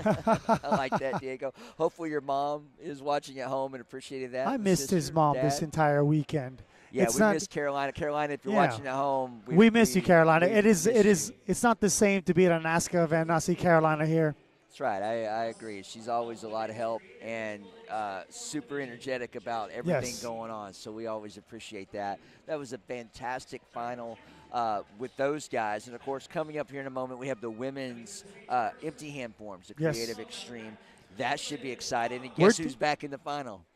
I like that, Diego. Hopefully your mom is watching at home and appreciated that. I missed his mom this entire weekend. Yeah, it's we miss Carolina. Carolina, if you're watching at home. We miss you, Carolina. It's not the same to be at a NASCA event, not see Carolina here. That's right. I agree. She's always a lot of help and super energetic about everything Yes. going on. So we always appreciate that. That was a fantastic final with those guys. And, of course, coming up here in a moment, we have the women's empty hand forms, the Yes. Creative Extreme. That should be exciting. And guess who's back in the final?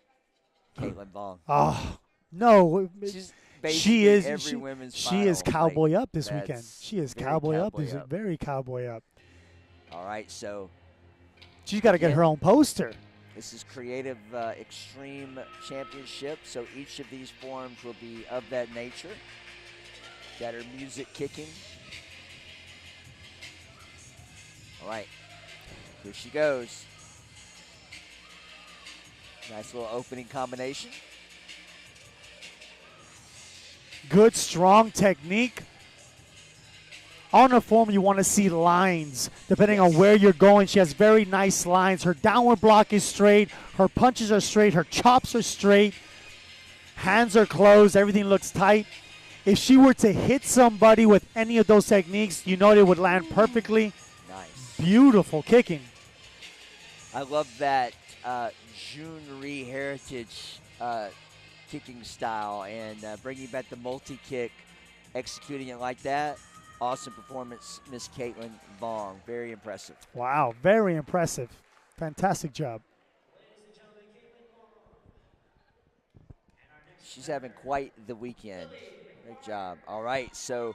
Caitlin Vaughn. Oh, no. She's She is every women's she is final. Cowboy Like, Up this weekend. She is very Cowboy Up. Cowboy Is Up. very Cowboy Up. All right, so She's got to get her own poster. this is Creative Extreme Championship, so each of these forms will be of that nature. Got her music kicking. All right, here she goes. Nice little opening combination. Good, strong technique. On her form, you want to see lines depending on where you're going. She has very nice lines. Her downward block is straight. Her punches are straight. Her chops are straight. Hands are closed. Everything looks tight. If she were to hit somebody with any of those techniques, you know they would land perfectly. Nice. Beautiful kicking. I love that Junri heritage kicking style and bringing back the multi-kick, executing it like that. Awesome performance, Miss Caitlin Vaughn. Very impressive. Wow, very impressive. Fantastic job. She's having quite the weekend. Great job. All right, so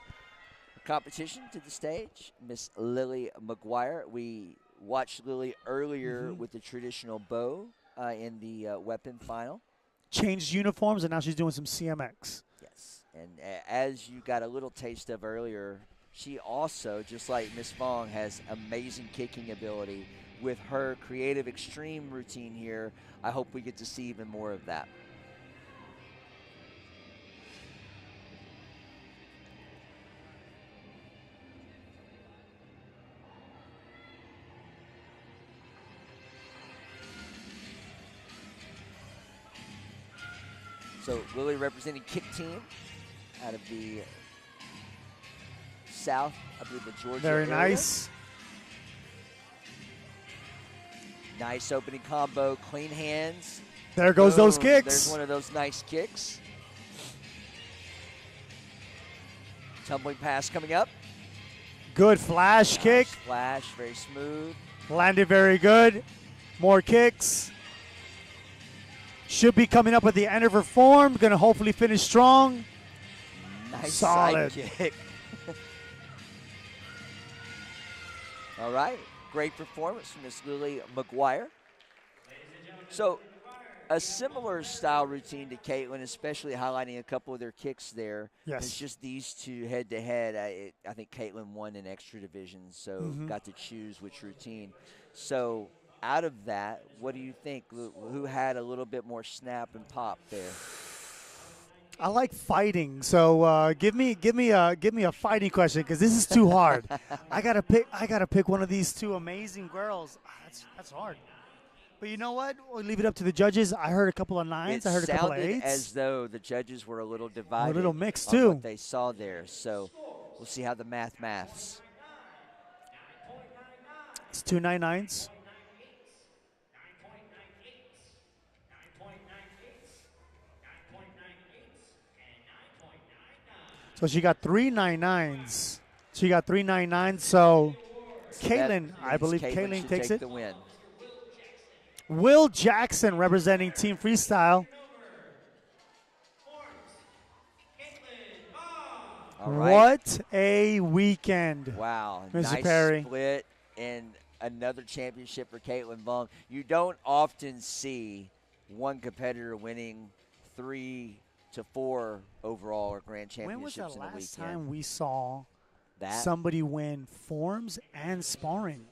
competition to the stage, Miss Lily McGuire. We watched Lily earlier with the traditional bow in the weapon final. Changed uniforms, and now she's doing some CMX. Yes, and as you got a little taste of earlier, she also, just like Miss Vaughn, has amazing kicking ability. With her Creative Extreme routine here, I hope we get to see even more of that. So Lily representing Kick Team out of the South, I believe the Georgia Very area. nice. Nice opening combo, clean hands. There goes those Boom. kicks. There's one of those nice kicks. Tumbling pass coming up. Good flash kick. Nice flash, very smooth. Landed very good. More kicks. Should be coming up at the end of her form. Going to hopefully finish strong. Nice Solid. side kick. All right, great performance from Miss Lily McGuire. So a similar style routine to Caitlin, especially highlighting a couple of their kicks there. Yes. It's just these two head-to-head. I think Caitlin won in extra divisions, so got to choose which routine. So out of that, what do you think? Who had a little bit more snap and pop there? I like fighting, so give me a fighting question because this is too hard. I gotta pick one of these two amazing girls. That's hard. But you know what? We'll leave it up to the judges. I heard a couple of nines. I heard a couple of It sounded eights. as though the judges were a little divided. A little mixed on too. What they saw there. So we'll see how the maths. It's 299s. So she got 399s. She got 399s. So Caitlin, I believe Caitlin takes it. The win. Will Jackson representing Team Freestyle. All right. What a weekend. Wow. Mr. Nice Perry. split and another championship for Caitlin Vaughn. You don't often see one competitor winning 3 to 4 overall or grand championships When was the in a last weekend. time we saw That somebody win forms and sparring?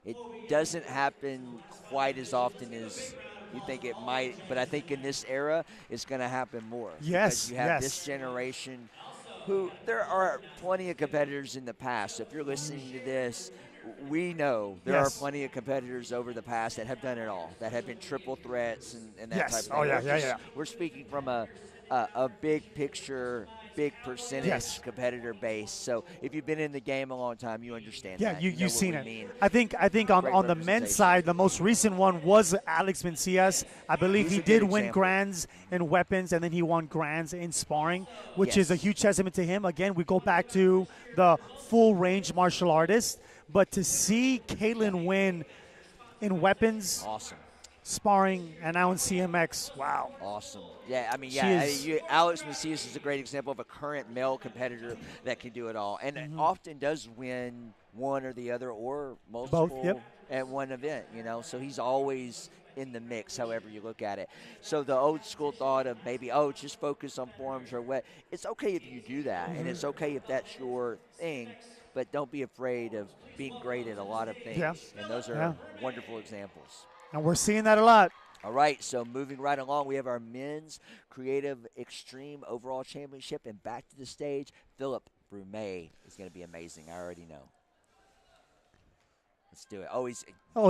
it doesn't happen quite as often as you think it might, but I think in this era it's going to happen more. Yes, because you have yes. this generation who there are plenty of competitors in the past. So if you're listening to this, we know there Yes. are plenty of competitors over the past that have done it all, that have been triple threats and that Yes. type of thing. Oh, yeah. We're speaking from a big picture big percentage competitor base. So if you've been in the game a long time, you understand that. You've seen it. Mean. I think on the men's side, the most recent one was Alex Mencias. I believe he did win grands in weapons, and then he won grands in sparring, which is a huge testament to him. Again, we go back to the full range martial artist, but to see Caitlin win in weapons, awesome. Sparring, and now in CMX. Wow. Awesome. Yeah, I mean, Alex Macias is a great example of a current male competitor that can do it all, and often does win one or the other or multiple at one event, you know. So he's always in the mix, however you look at it. So the old school thought of maybe, just focus on forms or what. It's okay if you do that, and it's okay if that's your thing, but don't be afraid of being great at a lot of things. Yeah. And those are wonderful examples. And we're seeing that a lot. All right, so moving right along, we have our men's creative extreme overall championship, and back to the stage, Philip Brumet is going to be amazing. I already know. Let's do it.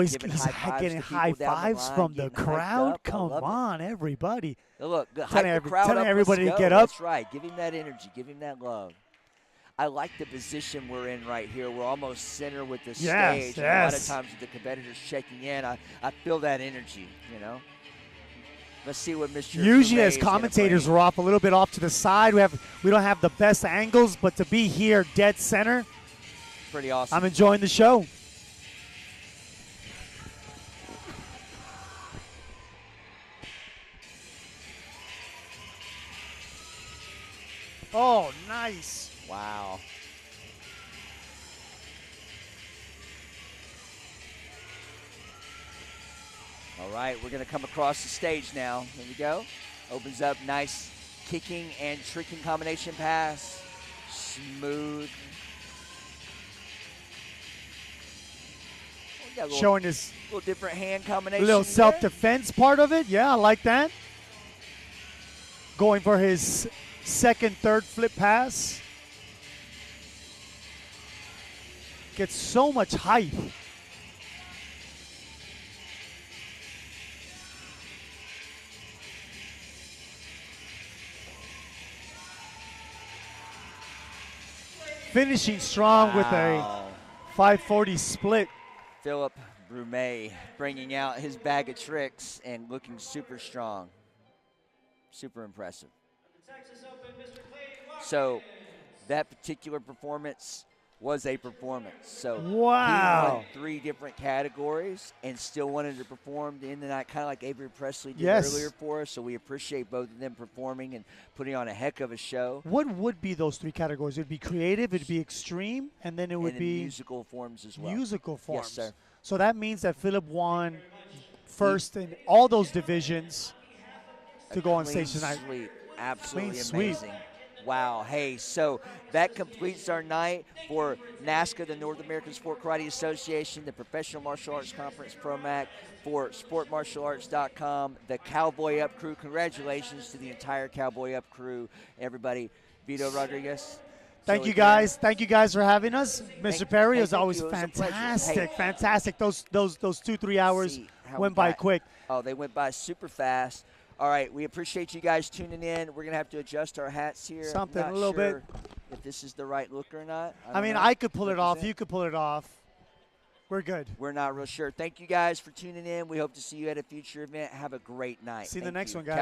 He's getting high fives from the crowd. Come on, everybody. Look, telling everybody to get up. That's right. Give him that energy. Give him that love. I like the position we're in right here. We're almost center with the stage. A lot of times with the competitors checking in, I feel that energy, you know. Let's see what Mr. Usually as commentators, we're off a little bit off to the side. We don't have the best angles, but to be here dead center, pretty awesome. I'm enjoying the show. Oh, nice. Wow. All right, we're going to come across the stage now. Here we go. Opens up, nice kicking and tricking combination pass. Smooth. Showing his little different hand combination. Little self-defense part of it. Yeah, I like that. Going for his second, third flip pass. Gets so much height. Finishing strong with a 540 split. Philip Brumet bringing out his bag of tricks and looking super strong. Super impressive. So that particular performance was a performance. So he won 3 different categories and still wanted to perform in the night, kind of like Avery Presley did earlier for us. So we appreciate both of them performing and putting on a heck of a show. What would be those 3 categories? It would be creative, it would be extreme, and then it would be musical forms as well. Musical forms. Yes, sir. So that means that Philip won first in all those divisions to go on stage tonight. Absolutely amazing. Wow. Hey, so that completes our night for NASCA, the North American Sport Karate Association, the Professional Martial Arts Conference, ProMac, for SportMartialArts.com, the Cowboy Up crew. Congratulations to the entire Cowboy Up crew, everybody. Vito Rodriguez. Thank you guys. Thank you guys for having us. Mr. Perry, is always fantastic. Fantastic. Those 2-3 hours went by quick. Oh, they went by super fast. All right, we appreciate you guys tuning in. We're going to have to adjust our hats here. Something a little bit. If this is the right look or not. I mean, I could pull it off. You could pull it off. We're good. We're not real sure. Thank you guys for tuning in. We hope to see you at a future event. Have a great night. See you in the next one, guys.